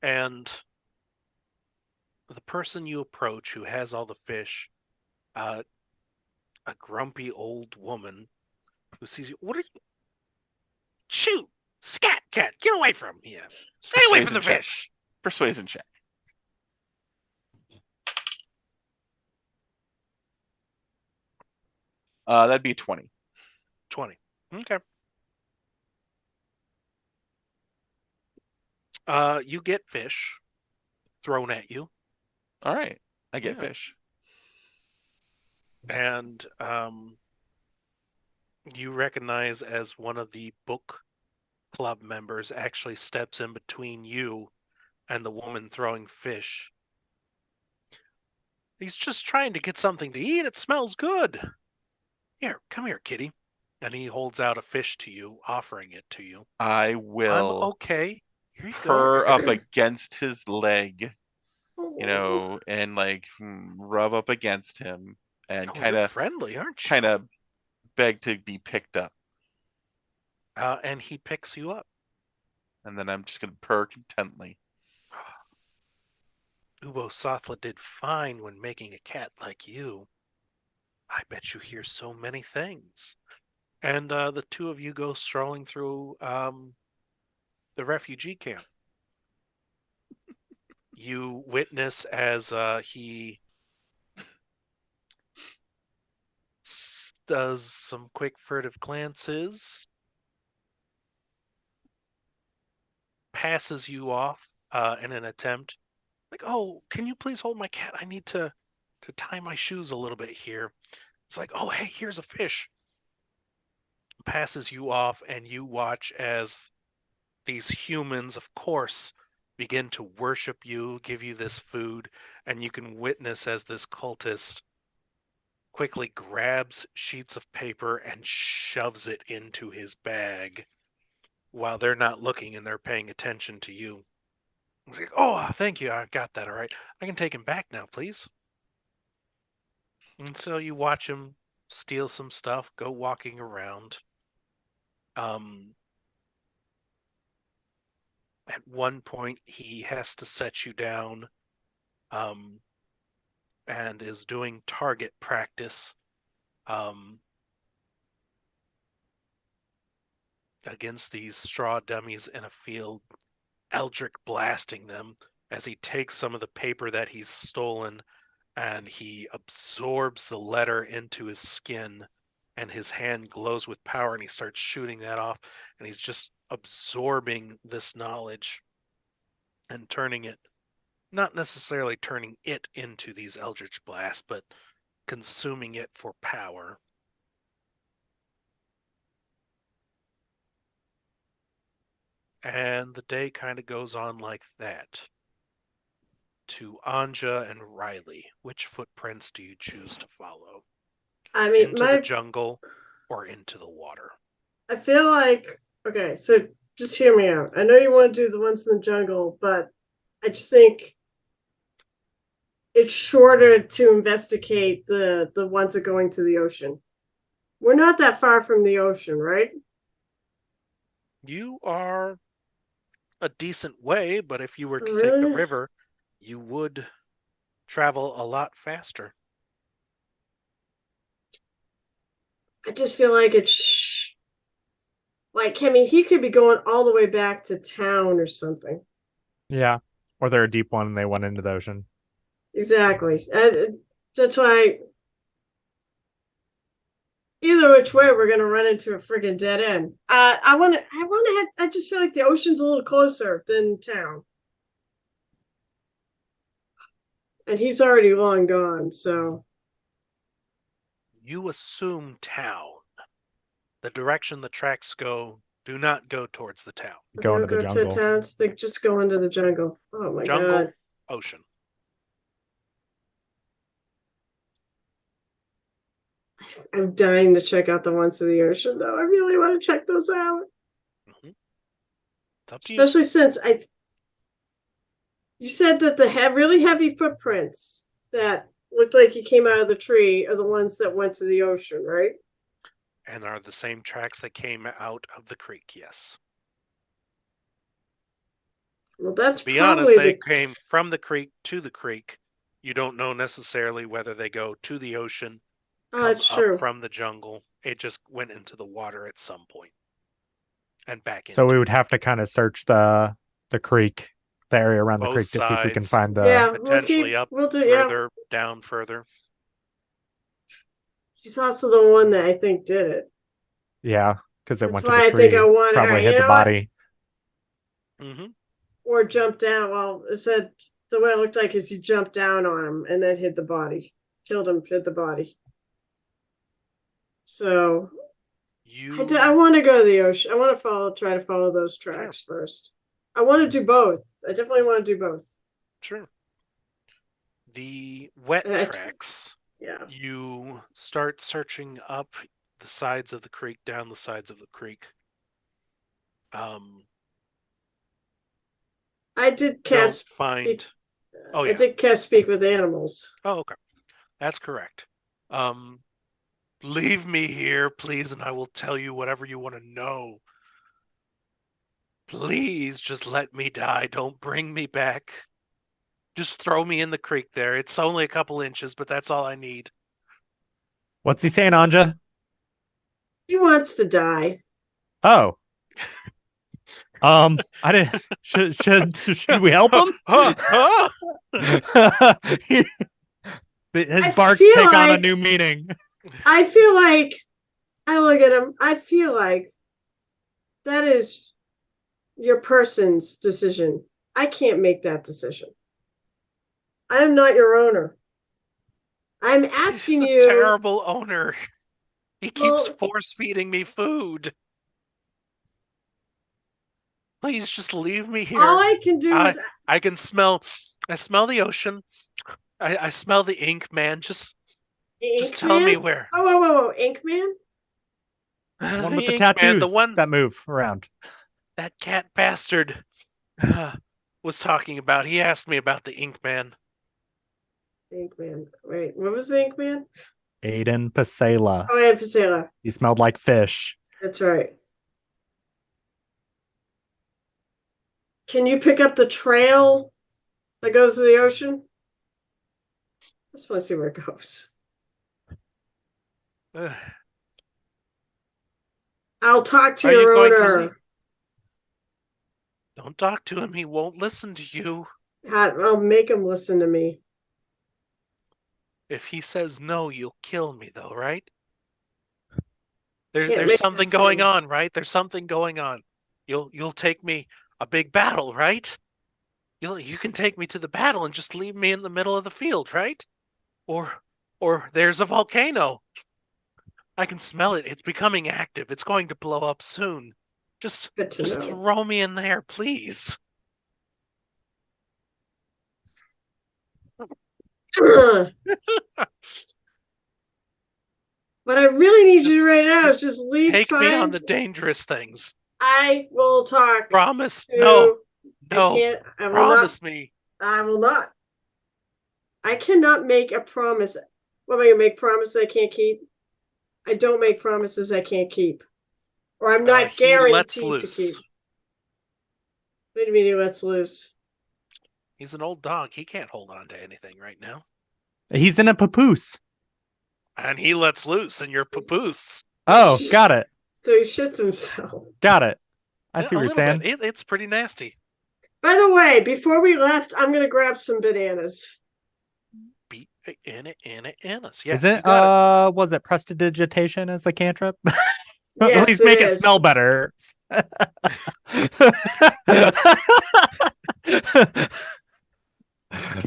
And the person you approach who has all the fish, a grumpy old woman who sees you. What are you? Shoot! Scat cat, get away from here! Stay away from Persuasion the check. fish! Persuasion check. That'd be 20. 20. Okay. You get fish thrown at you. All right. I get Yeah. fish. And you recognize as one of the book club members actually steps in between you and the woman throwing fish. He's just trying to get something to eat. It smells good. Here, come here, kitty. And he holds out a fish to you, offering it to you. I I'm will okay. Here you go. purr up against his leg, and like rub up against him and Oh, you're friendly, aren't you? kind of beg to be picked up. And he picks you up. And then I'm just going to purr contently. Ubo Sothla did fine when making a cat like you. I bet you hear so many things. And the two of you go strolling through the refugee camp. You witness as he does some quick furtive glances, passes you off in an attempt, like, oh, can you please hold my cat? I need to tie my shoes a little bit here. It's like, oh, hey, here's a fish. Passes you off, and you watch as these humans, of course, begin to worship you, give you this food, and you can witness as this cultist quickly grabs sheets of paper and shoves it into his bag while they're not looking and they're paying attention to you. He's like, oh, thank you. I got that. All right. I can take him back now, please. And so you watch him steal some stuff, go walking around. At one point, he has to set you down and is doing target practice against these straw dummies in a field, Eldrick blasting them as he takes some of the paper that he's stolen and he absorbs the letter into his skin, and his hand glows with power, and he starts shooting that off, and he's just absorbing this knowledge and turning it, not necessarily turning it into these eldritch blasts, but consuming it for power. And the day kind of goes on like that. To Anja and Riley, which footprints do you choose to follow? I mean, into the jungle or into the water? I feel like, okay, so just hear me out. I know you want to do the ones in the jungle, but I just think it's shorter to investigate the ones that are going to the ocean. We're not that far from the ocean, right? You are a decent way, but if you were to take the Really? river, you would travel a lot faster. I just feel like it's like, I mean, he could be going all the way back to town or something. Yeah. Or they're a deep one and they went into the ocean. Exactly. That's why either which way we're gonna run into a friggin' dead end. I just feel like the ocean's a little closer than town. And he's already long gone, so You assume town. The direction the tracks go do not go towards the town. Go into the to jungle. towns, they just go into the jungle. Oh my Jungle, god. ocean. I'm dying to check out the ones to the ocean though. I really want to check those out. Mm-hmm. It's up to you. Especially since you said that the really heavy footprints that looked like he came out of the tree are the ones that went to the ocean, right? And are the same tracks that came out of the creek, yes. Well, that's To be probably honest, they came from the creek to the creek. You don't know necessarily whether they go to the ocean, come that's up true. from the jungle. It just went into the water at some point and back into So we would have to kind of search the creek, the area around the both creek to see if we can sides. find the Yeah, potentially up we'll do further, down further. She's also the one that I think did it. Yeah, because it That's went to why the I think tree. I wanted her. Probably You hit the know what? body. Mm-hmm. Or jumped down. Well, it said the way it looked like is he jumped down on him and then hit the body, killed him, hit the body. So I want to go to the ocean. I want to try to follow those tracks first. I want to do both. I definitely want to do both. Sure. The wet tracks. Yeah. You start searching up the sides of the creek, down the sides of the creek. I did cast find. Oh yeah. I did cast speak with animals. Oh okay, that's correct. Leave me here, please, and I will tell you whatever you want to know. Please, just let me die. Don't bring me back. Just throw me in the creek there. It's only a couple inches, but that's all I need. What's he saying, Anja? He wants to die. Oh. I didn't. Should we help him? His barks take on a new meaning. I feel like I look at him. I feel like that is your person's decision. I can't make that decision. I am not your owner. I'm asking you. He's a terrible owner. He keeps force feeding me food. Please just leave me here. All I can do is I can smell. I smell the ocean. I smell the ink, man. Just tell me where. Whoa, Ink Man? The one with the tattoos. Man, the one that move around. That cat bastard was talking about. He asked me about the Ink Man. Ink Man. Wait, what was the Ink Man? Aiden Pasela. Oh, Aiden Pasela. He smelled like fish. That's right. Can you pick up the trail that goes to the ocean? Just want to see where it goes. Ugh. I'll talk to Are you your going to owner. leave? Don't talk to him. He won't listen to you. I'll make him listen to me. If he says no, you'll kill me, though, right? Can't There's make something that going promise. on, right? There's something going on. You'll take me a big battle, right? You can take me to the battle and just leave me in the middle of the field, right? Or there's a volcano. I can smell it. It's becoming active. It's going to blow up soon. Just Good to know. throw me in there, please. What I really need you Just- to right now is just just leave. Take me on Fine. the dangerous things. I will talk. Promise. to- No. I No. can't. I will Promise not. me. I will not. I cannot make a promise. What am I gonna make promises I can't keep? I don't make promises I can't keep, or I'm not He lets guaranteed to loose. keep. What do you mean he lets loose? He's an old dog. He can't hold on to anything right now. He's in a papoose. And he lets loose, and you're papoose. Oh, got it. So he shits himself. Got it. I Yeah, see what a you're little saying. bit. It's pretty nasty. By the way, before we left, I'm gonna grab some bananas. Beat in it. Yeah, Is it you got was it prestidigitation as a cantrip? Yes, At least make it is. smell better.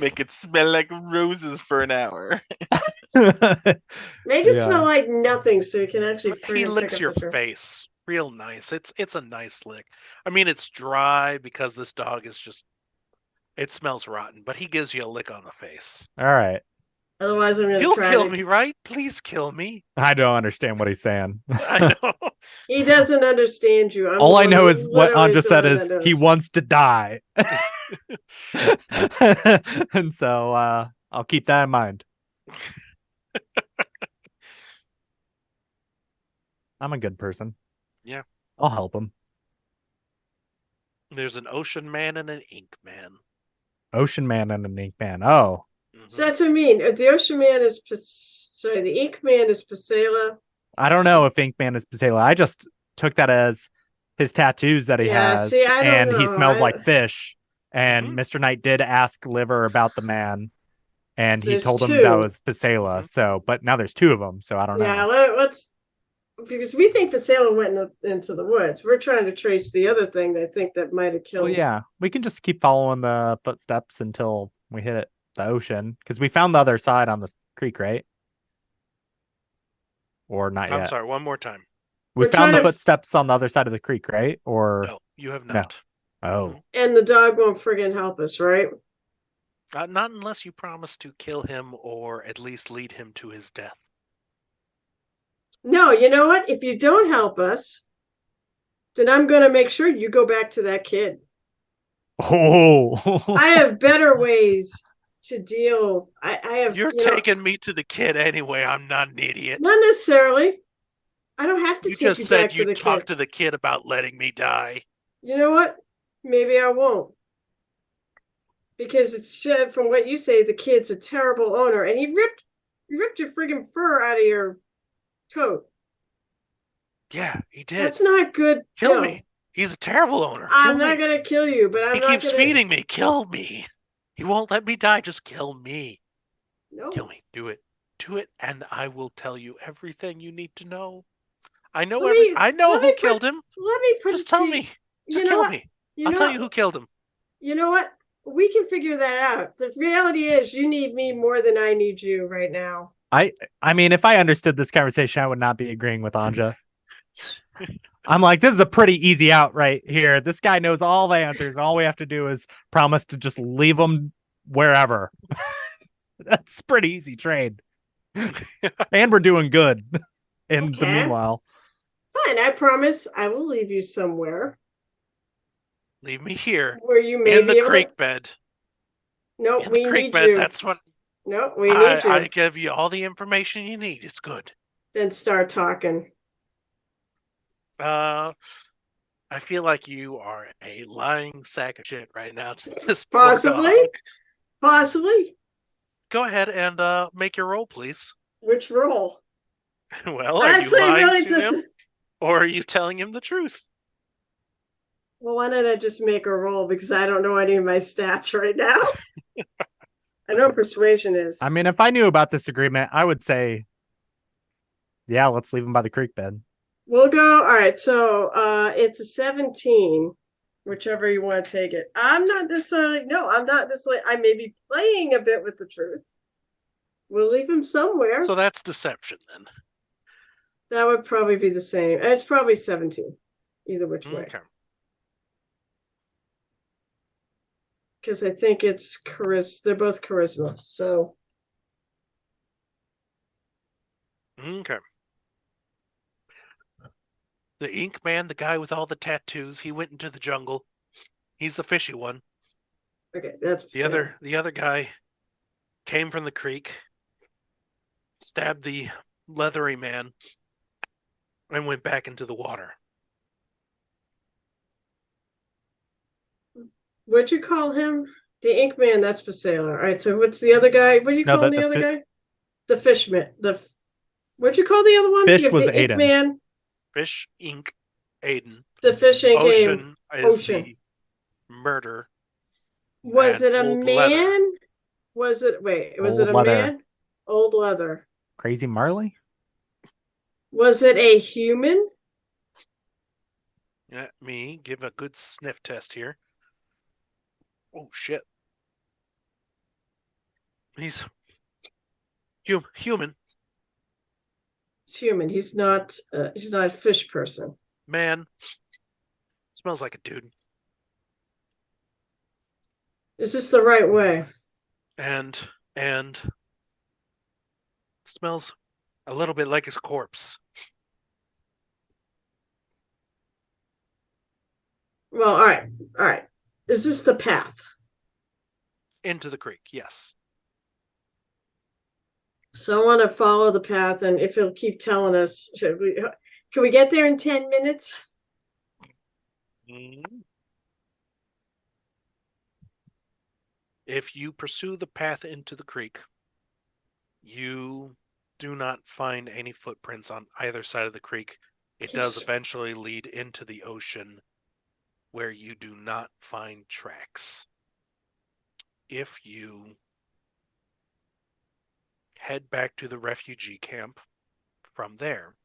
Make it smell like roses for an hour. Make it Yeah. smell like nothing, so you can actually it. He freaking licks pick your up the trash. face real nice. It's a nice lick. I mean, it's dry because this dog is just. It smells rotten, but he gives you a lick on the face. All right. Otherwise, I'm gonna You'll try kill to. me, right? Please kill me. I don't understand what he's saying. I know. He doesn't understand you. I'm All the I one know who is what literally Anja the said one is that he knows. wants to die. And so I'll keep that in mind. I'm a good person. Yeah. I'll help him. There's an ocean man and an ink man. Ocean Man and an Ink Man. Oh. Mhm. So that's what I mean. The Ocean Man is sorry. The Ink Man is Pasela. I don't know if Ink Man is Pasela. I just took that as his tattoos that he Yeah, has. see, I don't and he know. smells like fish. And Mhm. Mr. Knight did ask Liver about the man. And he There's told him two. that was Pasela. Mhm. So, but now there's two of them. So I don't Yeah, know. let's because we think Pasela went into the woods. We're trying to trace the other thing that I think that might have killed. Well, yeah, we can just keep following the footsteps until we hit the ocean because we found the other side on the creek, right? Or not I'm yet. sorry. One more time. We We're found the trying to- footsteps on the other side of the creek, right? Or No, you have No. not. oh, And the dog won't friggin' help us, right? Not unless you promise to kill him or at least lead him to his death. No, you know what? If you don't help us, then I'm gonna make sure you go back to that kid. oh, I have better ways to deal. I have. You're you know, taking me to the kid anyway. I'm not an idiot. not necessarily. I don't have to You take just you said back to you the talked kid. to the kid about letting me die. You know what? Maybe I won't. Because it's from what you say, the kid's a terrible owner, and he ripped your friggin' fur out of your coat. Yeah, he did. That's not good. Kill No. me. He's a terrible owner. I'm Kill not me. gonna kill you, but I'm He not keeps gonna. feeding me. Kill me. He won't let me die. Just kill me. No. Kill me. Do it. Do it, and I will tell you everything you need to know. I know Let me- I know let who me killed him. Let me put Just it tell to me. You Just know kill what? me. You I'll know tell what? you who killed him. You know what? We can figure that out. The reality is, you need me more than I need you right now. I mean, if I understood this conversation, I would not be agreeing with Anja. I'm like, this is a pretty easy out right here. This guy knows all the answers. All we have to do is promise to just leave him wherever. That's a pretty easy trade. And we're doing good in the Okay. meanwhile. Fine, I promise I will leave you somewhere Leave me here where you may in be the able creek to. bed. No, In we the creek need bed. you. That's what No, we need you. I give you all the information you need. It's good. Then start talking. I feel like you are a lying sack of shit right now to this poor Possibly. dog. Possibly. go ahead and make your roll, please. Which role? Well, are Actually, you it lying really to him, doesn't. or are you telling him the truth? Well, why don't I just make a roll because I don't know any of my stats right now. I know persuasion is. I mean, if I knew about this agreement, I would say, yeah, let's leave him by the creek bed. We'll go. All right. So it's a 17, whichever you want to take it. I'm not necessarily. I may be playing a bit with the truth. We'll leave him somewhere. So that's deception then. That would probably be the same. It's probably 17, either which way. Okay. Because I think it's charisma. They're both charisma. So Okay. The ink man, the guy with all the tattoos, he went into the jungle. He's the fishy one. okay, that's The other guy came from the creek, stabbed the leathery man, and went back into the water. What'd you call him? The ink man. That's Pasela. All right. So what's the other guy? What do you No, call the the other fi- guy? The fishman. What'd you call the other one? Fish You have was the ink Aiden. man. Fish, ink, Aiden. The fish ink game. Ocean is Ocean. the murder. Was and it a old man? leather. Was it it Old a leather. man? Old leather. Crazy Marley? Was it a human? Let me give a good sniff test here. Oh shit. He's human. It's human. He's not a fish person. Man. Smells like a dude. Is this the right way? And smells a little bit like his corpse. Well, all right. Is this the path? Into the creek, yes. So I want to follow the path, and if he'll keep telling us, can we get there in 10 minutes? If you pursue the path into the creek, you do not find any footprints on either side of the creek. It does eventually lead into the ocean, where you do not find tracks. If you head back to the refugee camp from there,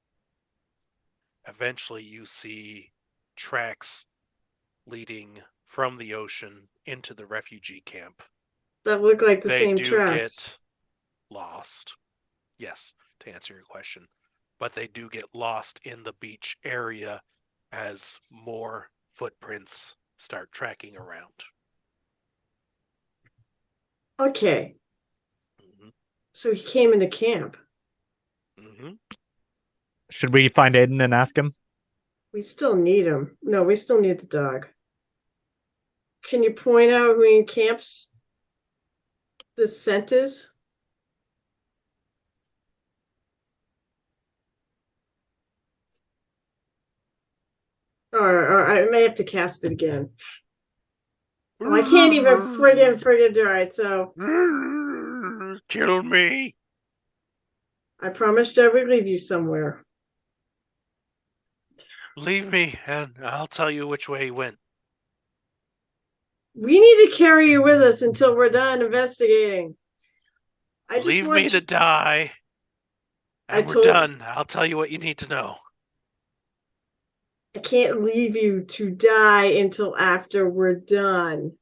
eventually you see tracks leading from the ocean into the refugee camp. That look like the They same do tracks. get lost. Yes, to answer your question. But they do get lost in the beach area as more footprints start tracking around. Okay. Mhm. So he came into camp. Mhm. Should we find Aiden and ask him? We still need him. No, we still need the dog. Can you point out who in camps the scent is? Or I may have to cast it again. Oh, I can't even friggin' do it. So Kill me. I promised I would leave you somewhere. Leave me, and I'll tell you which way he went. We need to carry you with us until we're done investigating. Leave me to die. And we're done. I'll tell you what you need to know. I can't leave you to die until after we're done.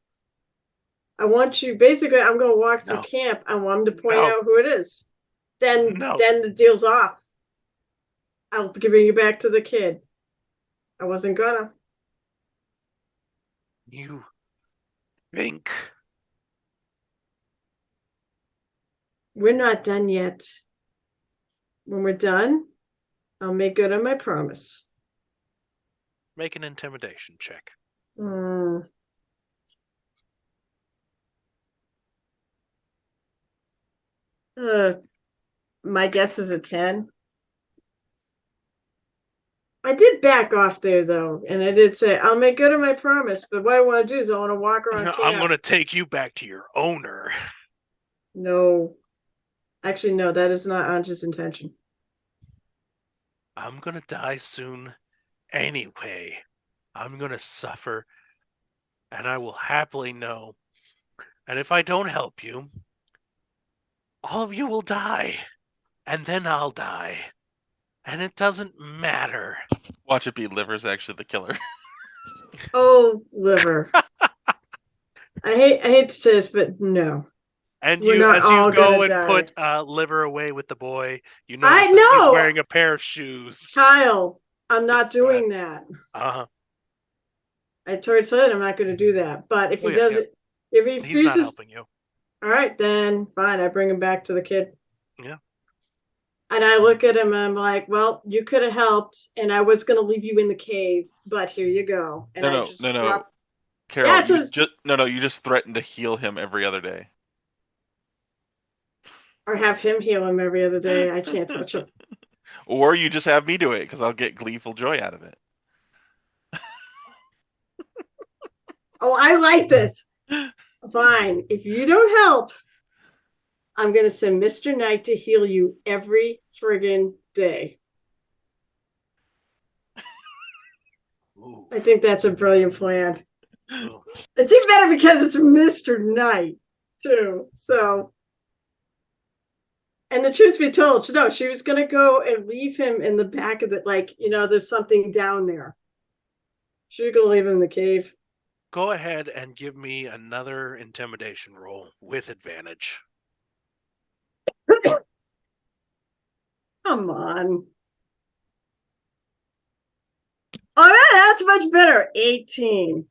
I want you, basically, I'm going to walk through camp. I want him to point out who it is. Then the deal's off. I'll be giving you back to the kid. I wasn't gonna. You think? We're not done yet. When we're done, I'll make good on my promise. Make an intimidation check. My guess is a 10. I did back off there though, and I did say I'll make good on my promise. But what I want to do is I want to walk around camp. I'm going to take you back to your owner. No. Actually, no, that is not Anja's intention. I'm gonna die soon anyway. I'm gonna suffer, and I will happily know. And if I don't help you, all of you will die. And then I'll die. And it doesn't matter. Watch it be Liver's actually the killer. Oh, Liver. I hate to say this, but no. And We're you, not as all you go gonna and die. put Liver away with the boy, you I notice that he's know! wearing a pair of shoes. Kyle, I'm not It's doing that. Uh-huh. I told him I'm not going to do that. But if he does it, if he refuses, He's not helping you. All right, then fine. I bring him back to the kid. Yeah. And I look at him and I'm like, well, you could have helped, and I was going to leave you in the cave, but here you go. And No. Carol, Yeah, you just threatened to heal him every other day. Or have him heal him every other day. I can't touch him. Or you just have me do it, because I'll get gleeful joy out of it. Oh, I like this. Fine. If you don't help, I'm going to send Mr. Knight to heal you every friggin' day. Ooh. I think that's a brilliant plan. Ooh. It's even better because it's Mr. Knight, too. So, and the truth be told, no, she was going to go and leave him in the back of it. Like, there's something down there. She was going to leave him in the cave. Go ahead and give me another intimidation roll with advantage. Come on. All right, that's much better. 18.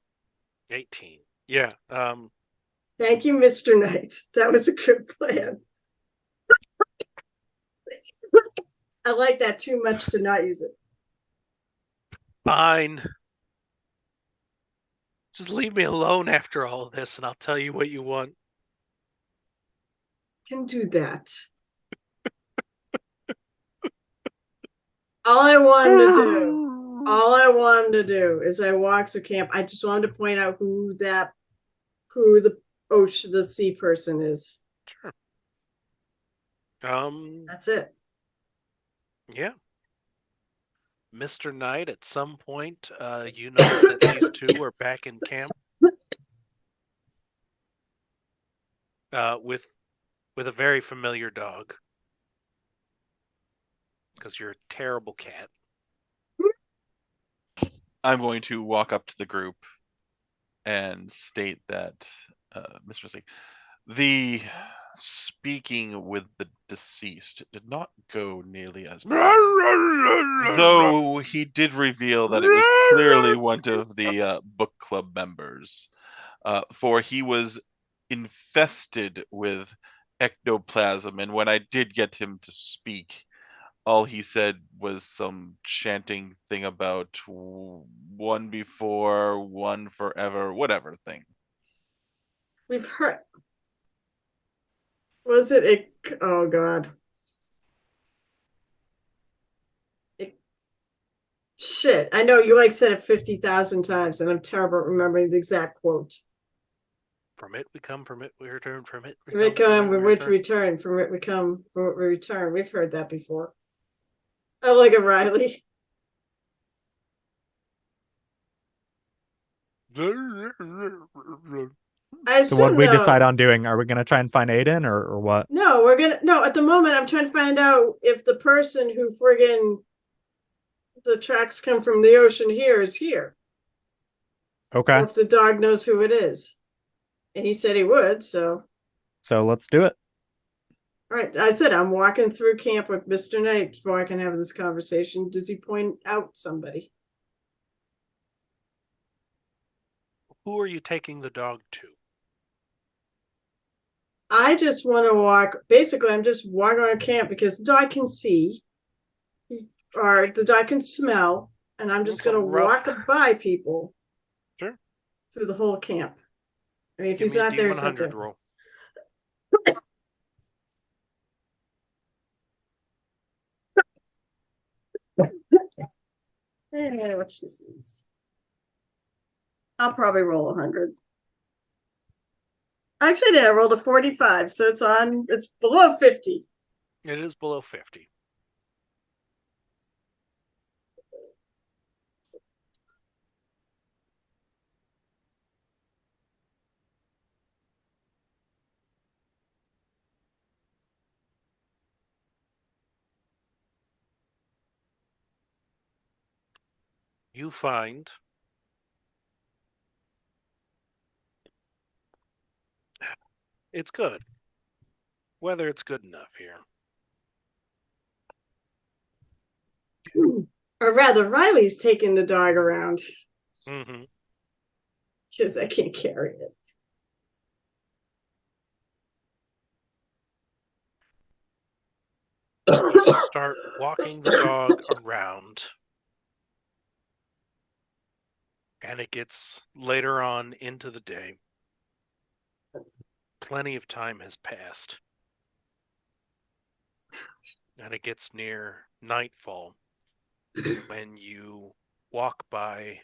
18. Yeah. Thank you, Mr. Knight. That was a good plan. I like that too much to not use it. Fine. Just leave me alone after all of this, and I'll tell you what you want. Can do that. All I wanted to do is I walked to camp. I just wanted to point out who the sea person is. Sure. That's it. Yeah. Mr. Knight, at some point, you know that these two are back in camp. With a very familiar dog. Because you're a terrible cat. I'm going to walk up to the group and state that, Mr. Lee, the speaking with the deceased did not go nearly as planned. Though he did reveal that it was clearly one of the book club members, for he was infested with ectoplasm, and when I did get him to speak, all he said was some chanting thing about one before, one forever, whatever thing. We've heard. Was it oh God. Shit. I know you said it 50,000 times, and I'm terrible at remembering the exact quote. From it we come, from it we return, from it we come, from which we return, from it we come, from it we return. We've heard that before. I like it, Riley. So what we decide on doing? Are we going to try and find Aiden or what? No, at the moment I'm trying to find out if the person who friggin' the tracks come from the ocean here is here. Okay. Or if the dog knows who it is. And he said he would, so let's do it. All right. I said I'm walking through camp with Mr. Knight before I can have this conversation. Does he point out somebody? Who are you taking the dog to? I just want to walk. Basically, I'm just walking around camp because the dog can see, or the dog can smell, and I'm just going to walk by people. Sure. Through the whole camp. I mean, if Give he's me not a there, D100 something. roll. What's this? I'll probably roll 100. Actually, I rolled a 45, so it's below 50. It is below 50. You find it's good. Whether it's good enough here. Or rather, Riley's taking the dog around Mm-hmm. because I can't carry it. Start walking the dog around. And it gets later on into the day. Plenty of time has passed. And it gets near nightfall when you walk by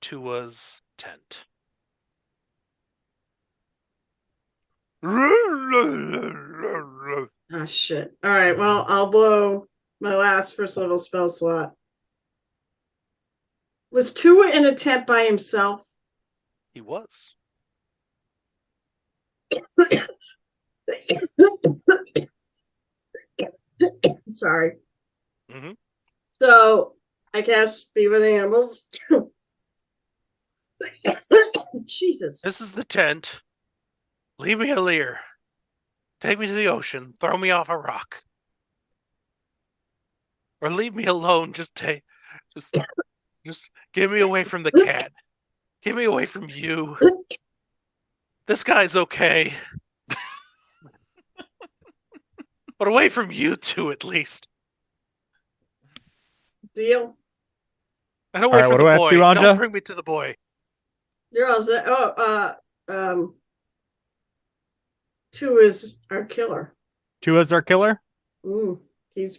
Tua's tent. Oh, shit. All right, well, I'll blow my last first level spell slot. Was Tua in a tent by himself? He was. Sorry. Mm-hmm. So I cast Be with Animals. Jesus. This is the tent. Leave me a leer. Take me to the ocean. Throw me off a rock. Or leave me alone. Just get me away from the cat. Get me away from you. This guy's okay. But away from you two, at least. Deal. And away All right, from what the do I have boy. to do, Anja? Don't bring me to the boy. You're all set. Tua is our killer. Tua's our killer? He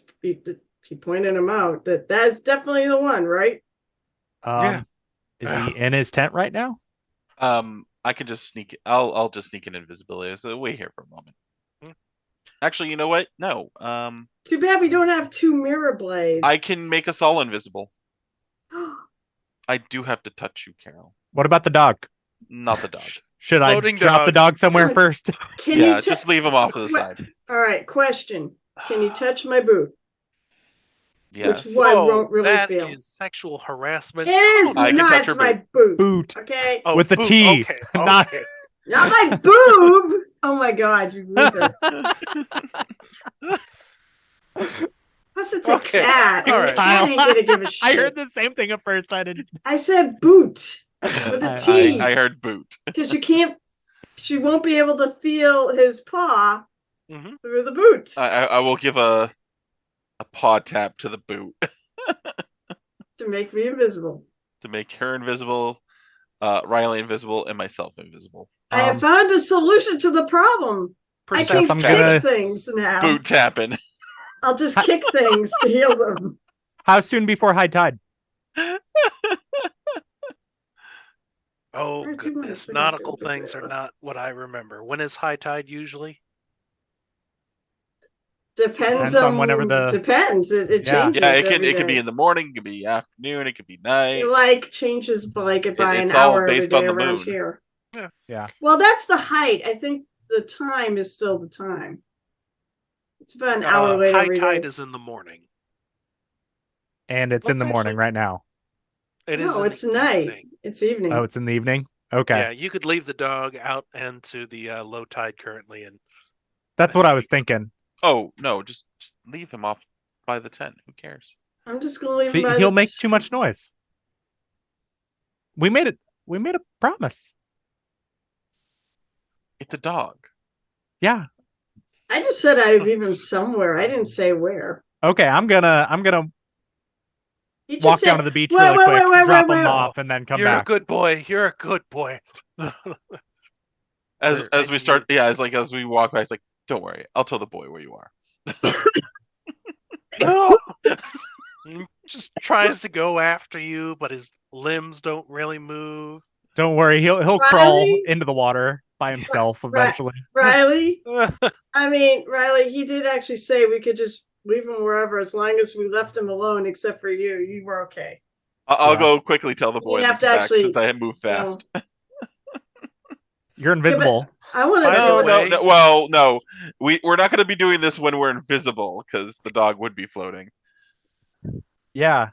pointed him out. That's definitely the one, right? Yeah. Is he in his tent right now? I can just sneak. I'll just sneak in invisibility. So wait here for a moment. Actually, you know what? No. Too bad we don't have two mirror blades. I can make us all invisible. I do have to touch you, Carol. What about the dog? Not the dog. Should I Floating drop the dog. dog somewhere first? Can Yeah, you just leave him off to the side. All right, question. Can you touch my boot? Yes. Which one won't really that feel? is sexual harassment. It is I can touch not your my boot. Boot. Okay? Oh, With the boob. T. Okay. Not- okay. Not my boob! Oh my god, you loser. Plus it's a Okay, cat. all And right. the cat ain't gonna give a shit. I heard the same thing at first. I didn't. I said boot with a T. I heard boot. Because she won't be able to feel his paw Mm-hmm. through the boot. I will give a paw tap to the boot To make me invisible. to make her invisible, Riley invisible, and myself invisible. I have found a solution to the problem. I can I'm kick gonna- things now. Boot tapping. I'll just kick things to heal them. How soon before high tide? Oh, Where'd you want goodness. us to go Nautical do this things are now? not what I remember. When is high tide usually? Depends on whenever the- Depends. It Yeah. changes. Yeah, every it can be day. in the morning, it can be afternoon, it could be night. It like changes by an it's all hour every based day on the around moon. here. Yeah. Well, that's the height. I think the time is still the time. It's about an hour later High every tide day. is in the morning. And it's in What's the morning actually- right now. It is No, in it's the night. evening. It's evening. Oh, it's in the evening? Okay. Yeah, you could leave the dog out into the low tide currently, and That's what I was thinking. Oh, no, just leave him off by the tent. Who cares? I'm just gonna leave him. He'll make too much noise. We made a promise. It's a dog. Yeah. I just said I'd leave him somewhere. I didn't say where. Okay, I'm gonna He just walk said, down to the beach "Wait, really wait, quick, wait, wait, drop wait, him wait." off, and then come you're a back. good boy. You're a good boy. As we start, yeah, it's like as we walk by, it's like, don't worry, I'll tell the boy where you are. No! He just tries to go after you, but his limbs don't really move. Don't worry, he'll crawl Riley? into the water. by himself eventually. Riley, Riley, he did actually say we could just leave him wherever as long as we left him alone, except for you. You were okay. I'll Yeah. go quickly tell the boy You'd to have to come back actually, since I have moved fast. You're invisible. I wanted By to. the No, way- no. Well, no. We're not going to be doing this when we're invisible because the dog would be floating. Yeah.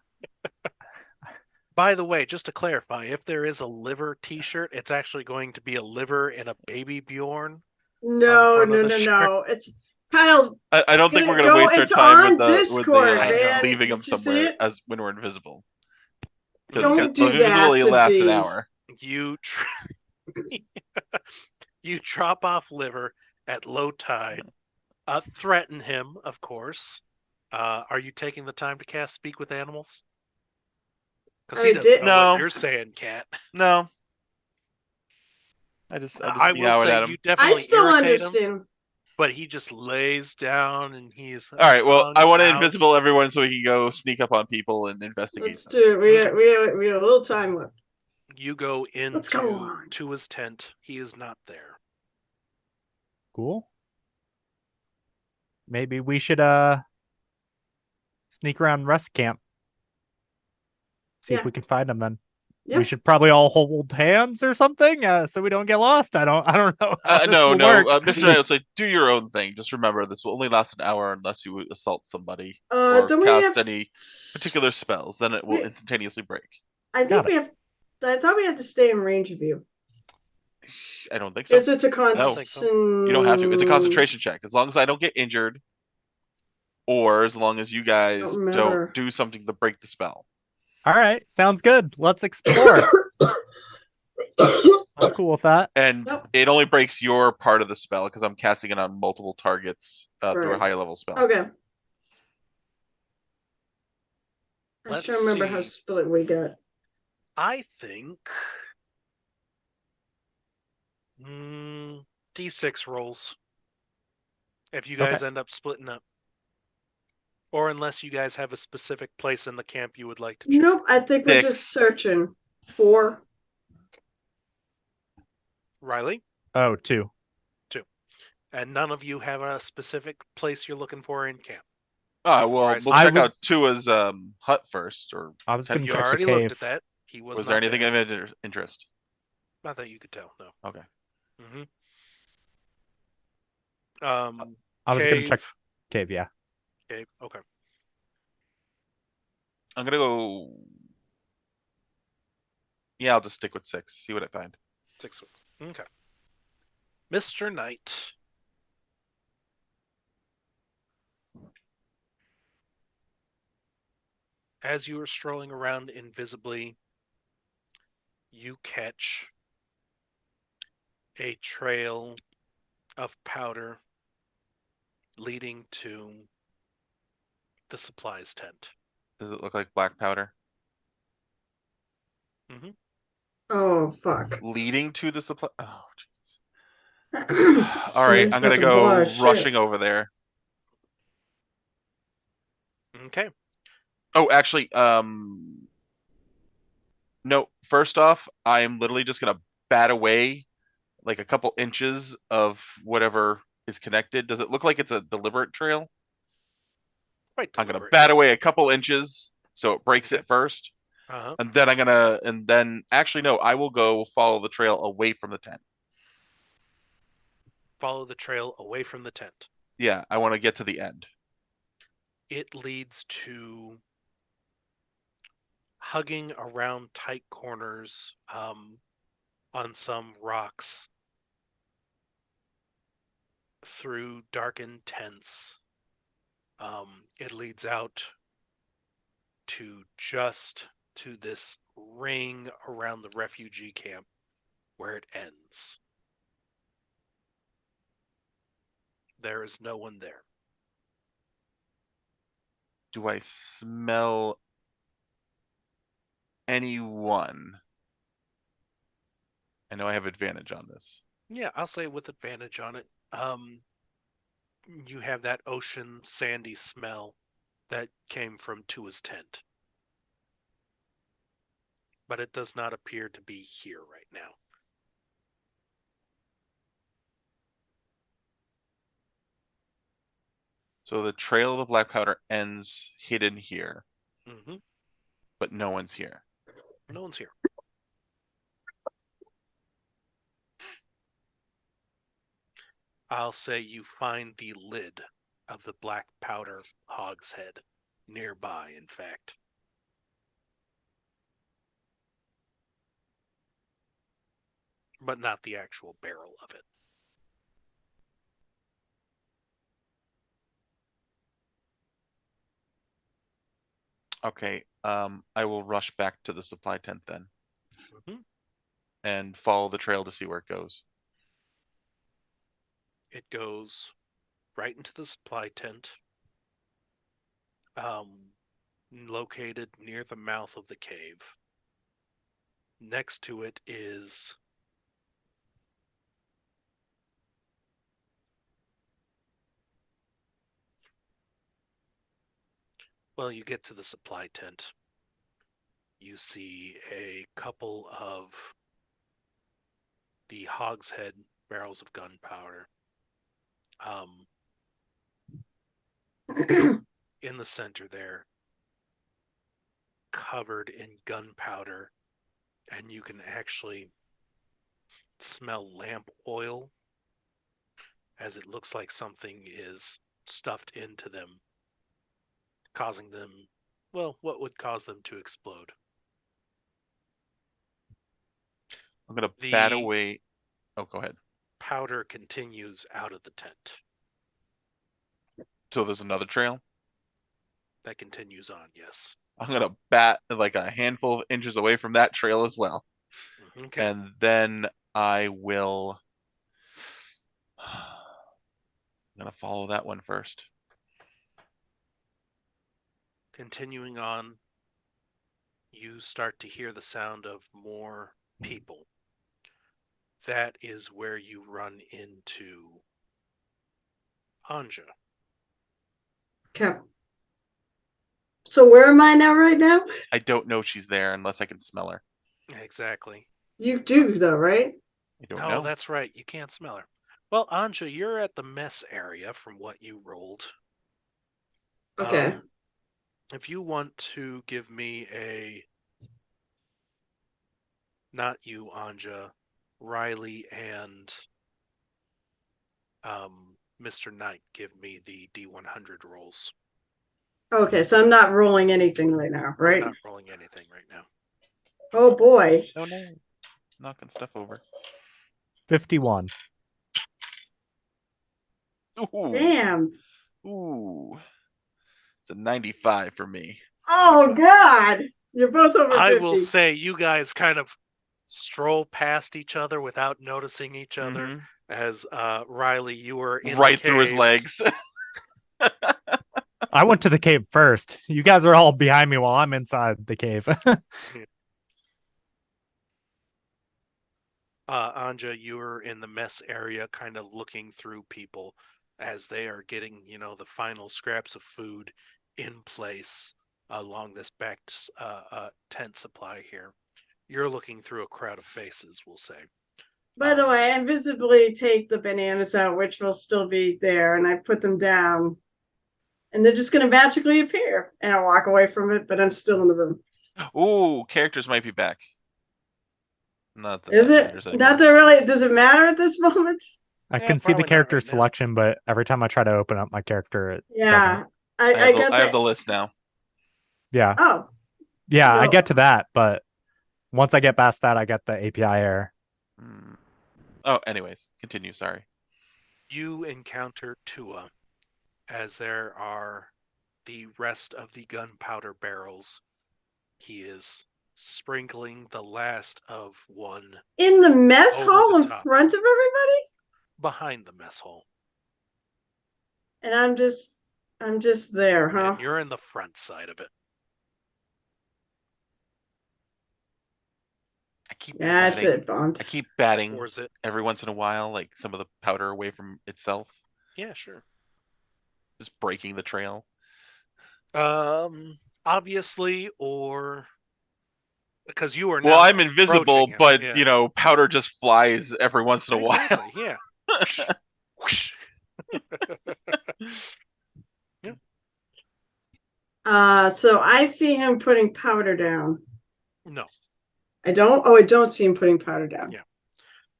By the way, just to clarify, if there is a liver T-shirt, it's actually going to be a liver and a baby Bjorn. No, front no, of no, the no. It's Kyle. I don't think we're going to Go- waste our it's time on with the Discord, man. leaving Did them you see somewhere it? as when we're invisible. Don't do that, Invisibility lasts an Santine. hour. You you drop off liver at low tide, threaten him, of course. Are you taking the time to cast Speak with Animals? Because he I doesn't did- know No. what you're saying, Cat. No. I just I will meowed at say him. you I definitely still irritate him, understand. but he just lays down and he's All right. Well, I want to out. invisible everyone so we can go sneak up on people and investigate Let's them. do it. We Okay. have a little time left. You go Let's go into on. to his tent. He is not there. Cool. Maybe we should sneak around rest camp. See if Yeah. we can find him then. Yep. We should probably all hold hands or something, so we don't get lost. I don't know how this No, will no. work. Mr. Knight will say, do your own thing. Just remember, this will only last an hour unless you assault somebody or Don't we cast have? any particular spells. Then it will We- instantaneously break. I think Got we have. I thought we had to stay in range of you. I don't think so. Is it a don't think constant? so. You don't have to. It's a concentration check. As long as I don't get injured, or as long as you guys Don't remember. don't do something to break the spell. All right, sounds good. Let's explore. I'm cool with that. And Nope. it only breaks your part of the spell because I'm casting it on multiple targets through a Right. higher level spell. Okay. I Let's should remember how see. split we got. I think D6 rolls. If you guys end up splitting up. Or unless you guys have a specific place in the camp you would like to check. Nope. I think we're 6. just searching for. Riley? Oh, 2. And none of you have a specific place you're looking for in camp. Well, Alright, we'll so check I out was- Tua's hut first. Or I was Have going to You check the already cave. looked at that. He was was not there anything there. of interest? Not that you could tell, no. Okay. Mm-hmm. I was going to check cave. cave, yeah. Cave. Okay. I'm gonna go. Yeah, I'll just stick with 6. See what I find. 6 weeks. Okay. Mr. Knight. As you are strolling around invisibly, you catch a trail of powder leading to the supplies tent. Does it look like black powder? Oh fuck. Leading to the supply. Oh, Jesus. All right, I'm gonna go rushing over there. Okay. Oh, actually, no. First off, I am literally just gonna bat away like a couple inches of whatever is connected. Does it look like it's a deliberate trail? Quite I'm gonna deliberate, bat yes. away a couple inches so it breaks Okay. it first, Uh-huh. and then actually no, I will go follow the trail away from the tent. Follow the trail away from the tent. Yeah, I want to get to the end. It leads to hugging around tight corners on some rocks through darkened tents. It leads out to just to this ring around the refugee camp where it ends. There is no one there. Do I smell anyone? I know I have advantage on this. Yeah, I'll say with advantage on it. You have that ocean sandy smell that came from Tua's tent. But it does not appear to be here right now. So the trail of the black powder ends hidden here, Mm-hmm. but no one's here. No one's here. I'll say you find the lid of the black powder hogshead nearby, in fact. But not the actual barrel of it. Okay, I will rush back to the supply tent then Mm-hmm. and follow the trail to see where it goes. It goes right into the supply tent, located near the mouth of the cave. Next to it is you get to the supply tent. You see a couple of the hogshead barrels of gunpowder. In the center there, covered in gunpowder, and you can actually smell lamp oil, as it looks like something is stuffed into them, causing them, what would cause them to explode? I'm gonna The bat away. Oh, go ahead. powder continues out of the tent. So there's another trail. That continues on, yes. I'm gonna bat like a handful of inches away from that trail as well. Okay. And then I will. I'm gonna follow that one first. Continuing on, you start to hear the sound of more people. That is where you run into Anja. Okay. So where am I now right now? I don't know she's there unless I can smell her. Exactly. You do though, right? I don't No, know. that's right. You can't smell her. Well, Anja, you're at the mess area from what you rolled. Okay. If you want to give me not you, Anja, Riley and Mr. Knight, give me the D100 rolls. Okay, so I'm not rolling anything right now, You're right? not rolling anything right now. Oh boy. Oh no. Knocking stuff over. 51. Ooh. Damn. Ooh. It's a 95 for me. Oh God. You're both over 50. I will say you guys kind of stroll past each other without noticing each other. Mhm. As Riley, you were in Right the through his caves. legs. I went to the cave first. You guys are all behind me while I'm inside the cave. Anja, you were in the mess area, kind of looking through people as they are getting, the final scraps of food in place along this back tent supply here. You're looking through a crowd of faces, we'll say. By the way, I invisibly take the bananas out, which will still be there, and I put them down. And they're just going to magically appear. And I walk away from it, but I'm still in the room. Ooh, characters might be back. Not that Is that it? matters anymore. Not that really. Does it matter at this moment? I Yeah, can see the probably not character right now. selection, but every time I try to open up my character, it Yeah. doesn't. I have the list now. Yeah. Oh. Yeah, I No. get to that, but once I get past that, I get the API error. Oh, anyways, continue. Sorry. You encounter Tua as there are the rest of the gunpowder barrels. He is sprinkling the last of one In the mess Over hall the in top. front of everybody? behind the mess hall. And I'm just there, huh? And you're in the front side of it. I keep That's batting. it, Bond. I keep batting Or is it? every once in a while, like some of the powder away from itself, Yeah, sure. just breaking the trail. Obviously, or because you are Well, now I'm invisible, approaching him. but Yeah. powder just flies every once in a while. Exactly, yeah. Whoosh. So I see him putting powder down. No. I don't. Oh, I don't see him putting powder down. Yeah.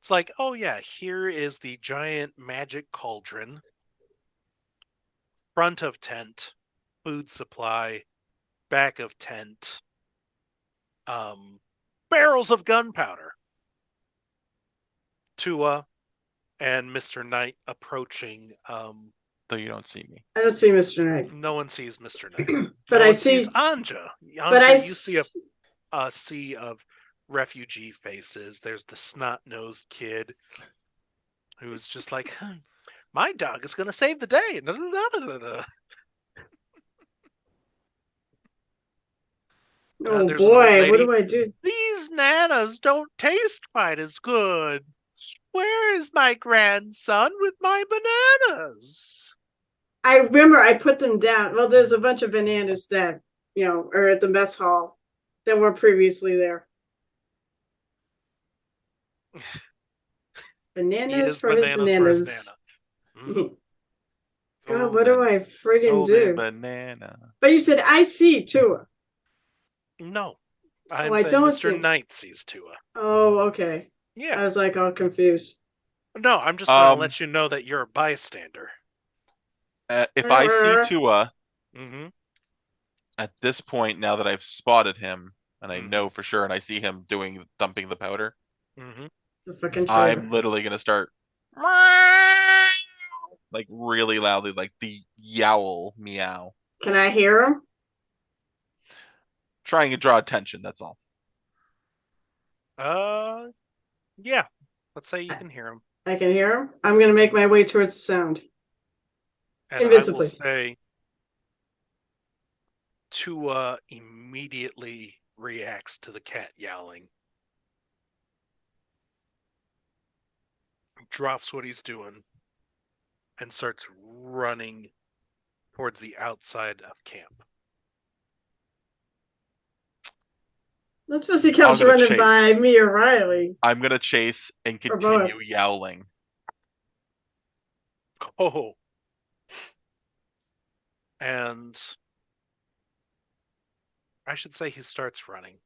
It's like, oh yeah, here is the giant magic cauldron. Front of tent, food supply, back of tent, barrels of gunpowder. Tua and Mr. Knight approaching. Though you don't see me. I don't see Mr. Knight. No one sees Mr. Knight. But no I one see. sees Anja. But I Anja, you see a sea of refugee faces. There's the snot-nosed kid who's just like, my dog is going to save the day. Oh There's an old boy, what lady. do I do? These nanas don't taste quite as good. Where is my grandson with my bananas? I remember I put them down. Well, there's a bunch of bananas that, are at the mess hall that were previously there. Bananas for his bananas. Mm-hmm. God, what do I friggin' do? Banana. But you said I see Tua. No. I'm I saying don't Mr. see. Knight sees Tua. Oh, okay. Yeah. I was like all confused. No, I'm just going to let you know that you're a bystander. If I see Tua, Mm-hmm. at this point, now that I've spotted him, and I Mhm. know for sure, and I see him dumping the powder, Mm-hmm. The fucking I'm literally gonna start like really loudly, like the yowl meow, Can I hear him? trying to draw attention. That's all. Yeah. Let's say you can hear him. I can hear him. I'm gonna make my way towards the sound. And Invisibly. I will say Tua immediately reacts to the cat yowling. Drops what he's doing and starts running towards the outside of camp. Let's suppose he comes running chase. by me or Riley. I'm gonna chase and Or continue both. yowling. Oh. And I should say he starts running.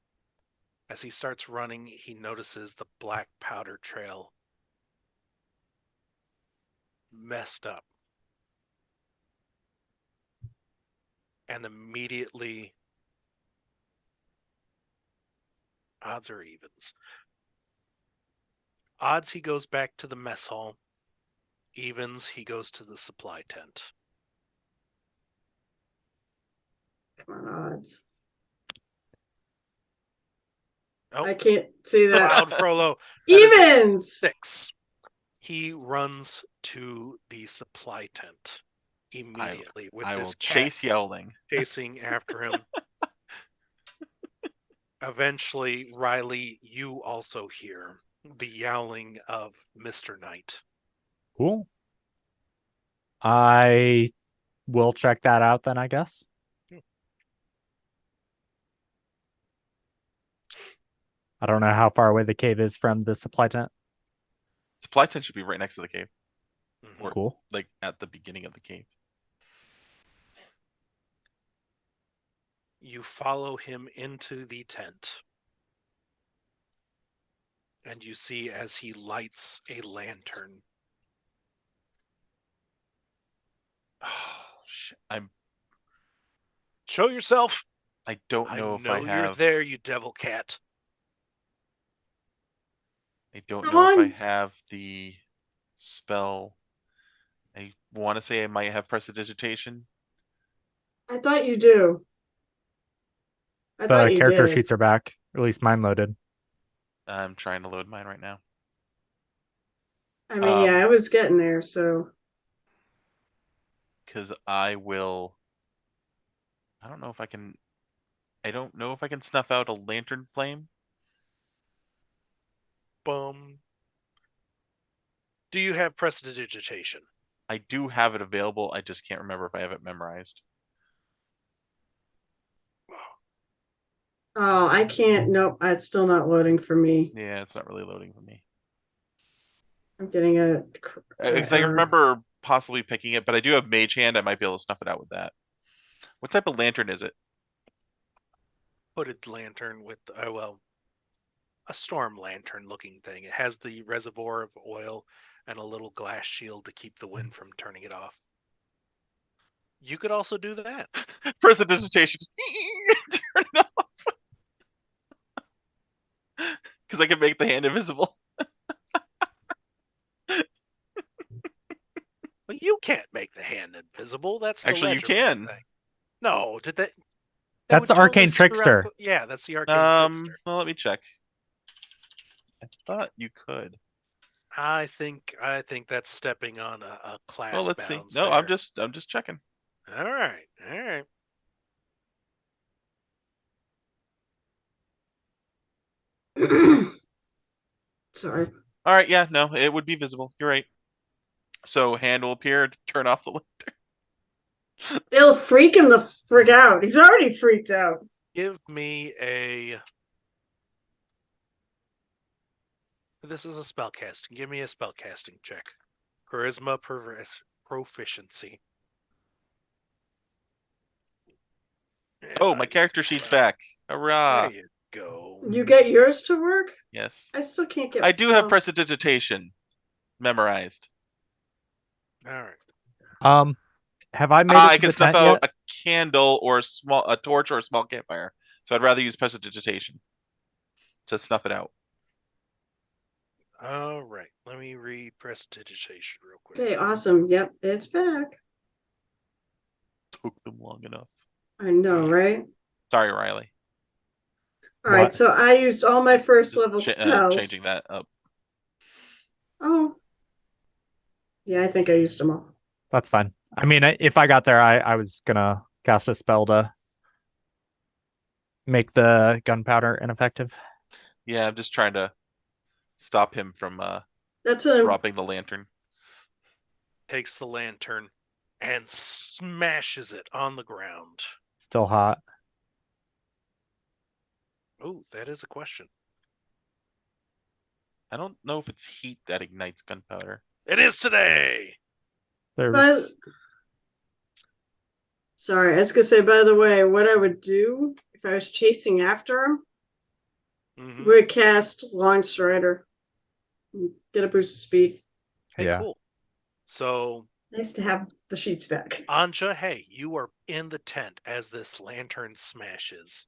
As he starts running, he notices the black powder trail messed up. And immediately, odds or evens. Odds, he goes back to the mess hall. Evens, he goes to the supply tent. Come on, odds. Oh, I can't see that. Cloud Frollo. That is a Evens! 6. He runs to the supply tent immediately with I this will cat chase yowling. chasing after him. Eventually, Riley, you also hear the yowling of Mr. Knight. Cool. I will check that out then, I guess. I don't know how far away the cave is from the supply tent. Supply tent should be right next to the cave, or Cool. like at the beginning of the cave. You follow him into the tent. And you see as he lights a lantern. Oh shit! Show yourself. I don't know if I have. You're there, you devil cat. I don't Come know if I on. have the spell. I want to say I might have prestidigitation. I thought you do. I The thought you character did. sheets are back. Or at least mine loaded. I'm trying to load mine right now. I mean, yeah, I was getting there, so. Because I will. I don't know if I can. I don't know if I can snuff out a lantern flame. Bum. Do you have prestidigitation? I do have it available. I just can't remember if I have it memorized. Oh, I can't. Nope, it's still not loading for me. Yeah, it's not really loading for me. I'm getting a. Because I remember possibly picking it, but I do have Mage Hand. I might be able to snuff it out with that. What type of lantern is it? Hooded lantern with a storm lantern looking thing. It has the reservoir of oil and a little glass shield to keep the wind from turning it off. You could also do that. Prestidigitation. Turn it off. Because I can make the hand invisible. Well, you can't make the hand invisible. That's the Actually, you Ledger can. thing. No, did that? That's the would do arcane this throughout trickster. Yeah, that's the arcane trickster. Well, let me check. I thought you could. I think that's stepping on a class Well, let's see. bounds No, there. I'm just checking. All right. Sorry. All right, yeah, no, it would be visible. You're right. So hand will appear to turn off the lantern. It'll freak him the frig out. He's already freaked out. Give me a. This is a spellcasting. Give me a spellcasting check. Charisma proficiency. Oh, my character sheet's back. Hurrah! There you go. You get yours to work? Yes. I still can't get. I do have well, prestidigitation memorized. All right. Have I made it I to can the snuff tent out yet? a candle or a torch or a small campfire. So I'd rather use prestidigitation to snuff it out. All right. Let me read prestidigitation real quick. Okay, awesome. Yep, it's back. Took them long enough. I know, right? Sorry, Riley. All right, What? so I used all my first Just level spells. changing that up. Oh. Yeah, I think I used them all. That's fine. I mean, if I got there, I was gonna cast a spell to make the gunpowder ineffective. Yeah, I'm just trying to stop him from That's a dropping the lantern. Takes the lantern and smashes it on the ground. Still hot. Oh, that is a question. I don't know if it's heat that ignites gunpowder. It is today. There's sorry, I was gonna say, by the way, what I would do if I was chasing after him Mhm. would cast Long Strider. Get a boost of speed. Hey, Yeah. cool. So, Nice to have the sheets back. Anja, hey, you are in the tent as this lantern smashes.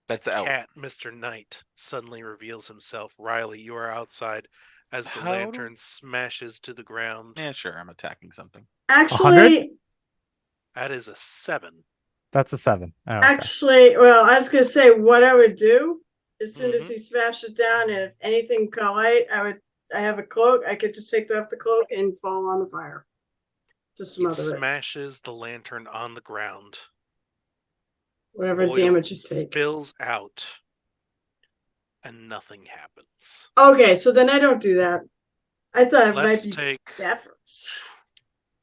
That's out. Cat, Mr. Knight, suddenly reveals himself. Riley, you are outside as the How do- lantern smashes to the ground. Yeah, sure. I'm attacking something. Actually, That is a 7. That's a 7. Oh, okay. actually, well, I was gonna say what I would do as soon as Mhm. he smashed it down, and if anything caught light, I have a cloak. I could just take off the cloak and fall on the fire to It smother it. smashes the lantern on the ground. Whatever Oil damage you take. spills out, and nothing happens. Okay, so then I don't do that. I thought it Let's might be take. that first.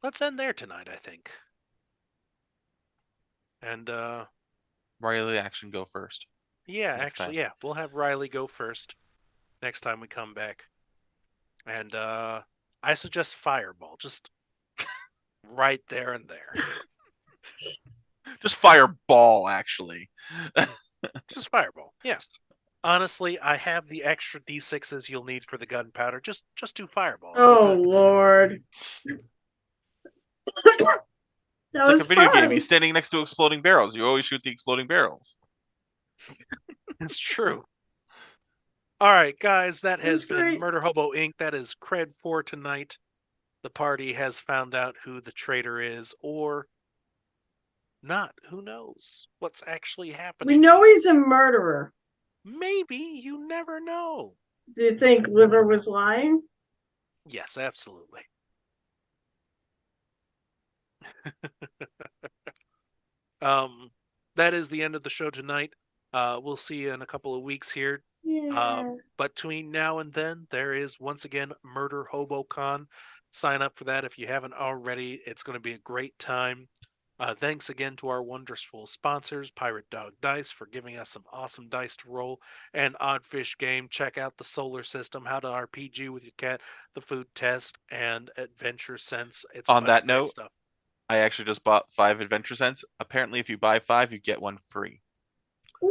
Let's end there tonight, I think. And Riley action go first. yeah, Next actually, time. yeah, we'll have Riley go first next time we come back. And I suggest fireball, just right there and there. Just fireball, actually. Just fireball. Yeah. Honestly, I have the extra D6s you'll need for the gunpowder. Just do fireball. Oh Lord. That It's was like a video fun. game. He's standing next to exploding barrels. You always shoot the exploding barrels. It's true. All right, guys, that It was has been great. Murder Hobo Inc. That is CRED for tonight. The party has found out who the traitor is, or not. Who knows what's actually happening? We know he's a murderer. Maybe, you never know. Do you think Liver was lying? Yes, absolutely. That is the end of the show tonight. We'll see you in a couple of weeks here. Yeah. But between now and then, there is once again Murder Hobo Con. Sign up for that if you haven't already. It's going to be a great time. Thanks again to our wonderful sponsors, Pirate Dog Dice, for giving us some awesome dice to roll, and Oddfish Game. Check out the Solar System, How to RPG with Your Cat, the Food Test, and Adventure Sense. It's a On bunch that of great note, stuff. I actually just bought 5 adventure cents. Apparently, if you buy 5, you get 1 free.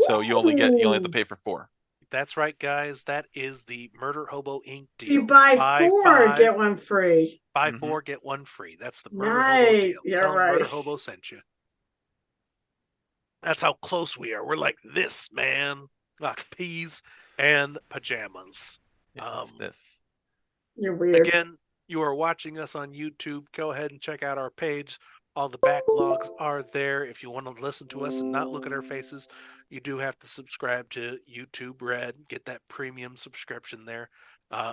So you only have to pay for 4. That's right, guys. That is the Murder Hobo Inc. deal. If you buy 4, 5, get 1 free. Buy Mhm. 4, get 1 free. That's the Murder Hobo Nice. deal. You're Tell 'em Murder right. Hobo sent you. That's how close we are. We're like this, man. Like peas and pajamas. Yeah, it's this. You're weird. Again, you are watching us on YouTube. Go ahead and check out our page. All the backlogs are there. If you want to listen to us and not look at our faces, you do have to subscribe to YouTube Red. Get that premium subscription there.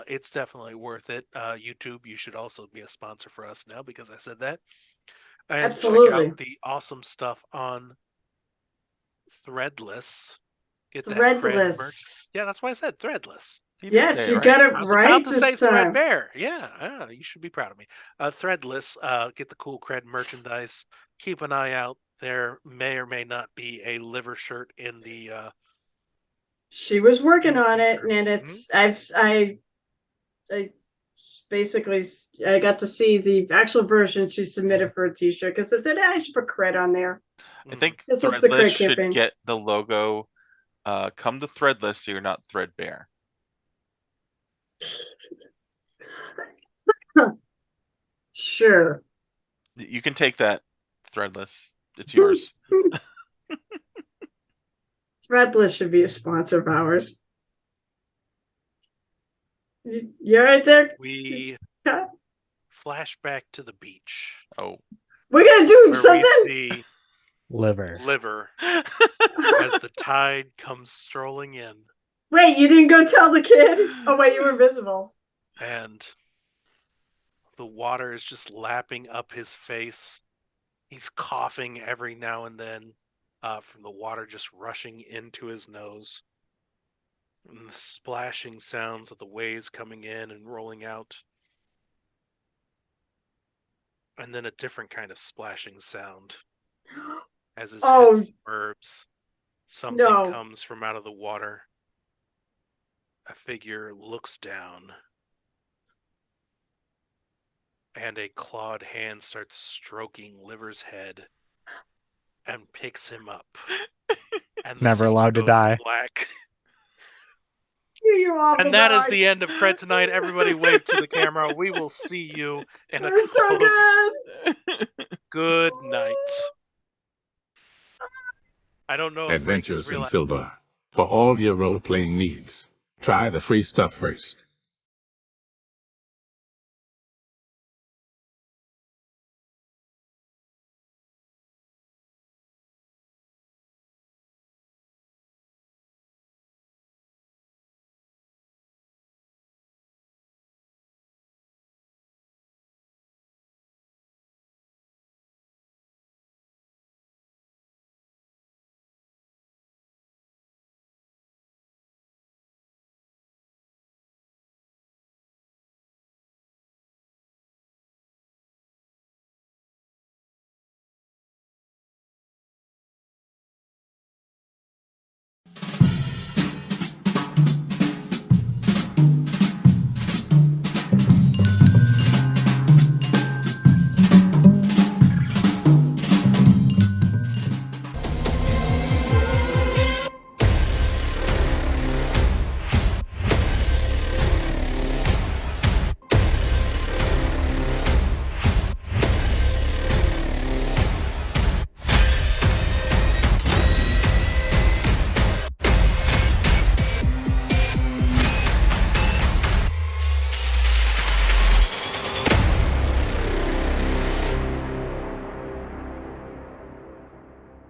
It's definitely worth it. YouTube, you should also be a sponsor for us now because I said that. And check Absolutely. out the awesome stuff on Threadless. Get that Cred merch. Threadless. Yeah, that's why I said Threadless. He did Yes, say it you right. got I it was right about to this say time. Threadbare. Yeah, you should be proud of me. Threadless, get the cool Cred merchandise. Keep an eye out. There may or may not be a liver shirt in the. She was working In the on it, future. and it's I basically I got to see the actual version she submitted for a T-shirt because I said I should put Cred on there. I think This is the Threadless Cred should campaign. get the logo. Come to Threadless so you're not threadbare. Sure. You can take that, Threadless. It's yours. Threadless should be a sponsor of ours. You're right there. We Kat? flashback to the beach Oh. We're gonna do where something. we see Liver. liver as the tide comes strolling in, Wait, you didn't go tell the kid? Oh wait, you were visible. and the water is just lapping up his face. He's coughing every now and then from the water just rushing into his nose. And the splashing sounds of the waves coming in and rolling out. And then a different kind of splashing sound as his Oh. head swerves. Something No. comes from out of the water. A figure looks down. And a clawed hand starts stroking Liver's head and picks him up. And the Never scene allowed to goes die. black. You awful And that is dog. the end of Cred tonight. Everybody wave to the camera. We will see you in a You're so couple of good. good night. I don't know if Frank is Adventures in real. Filbar. For all your role-playing needs, try the free stuff first.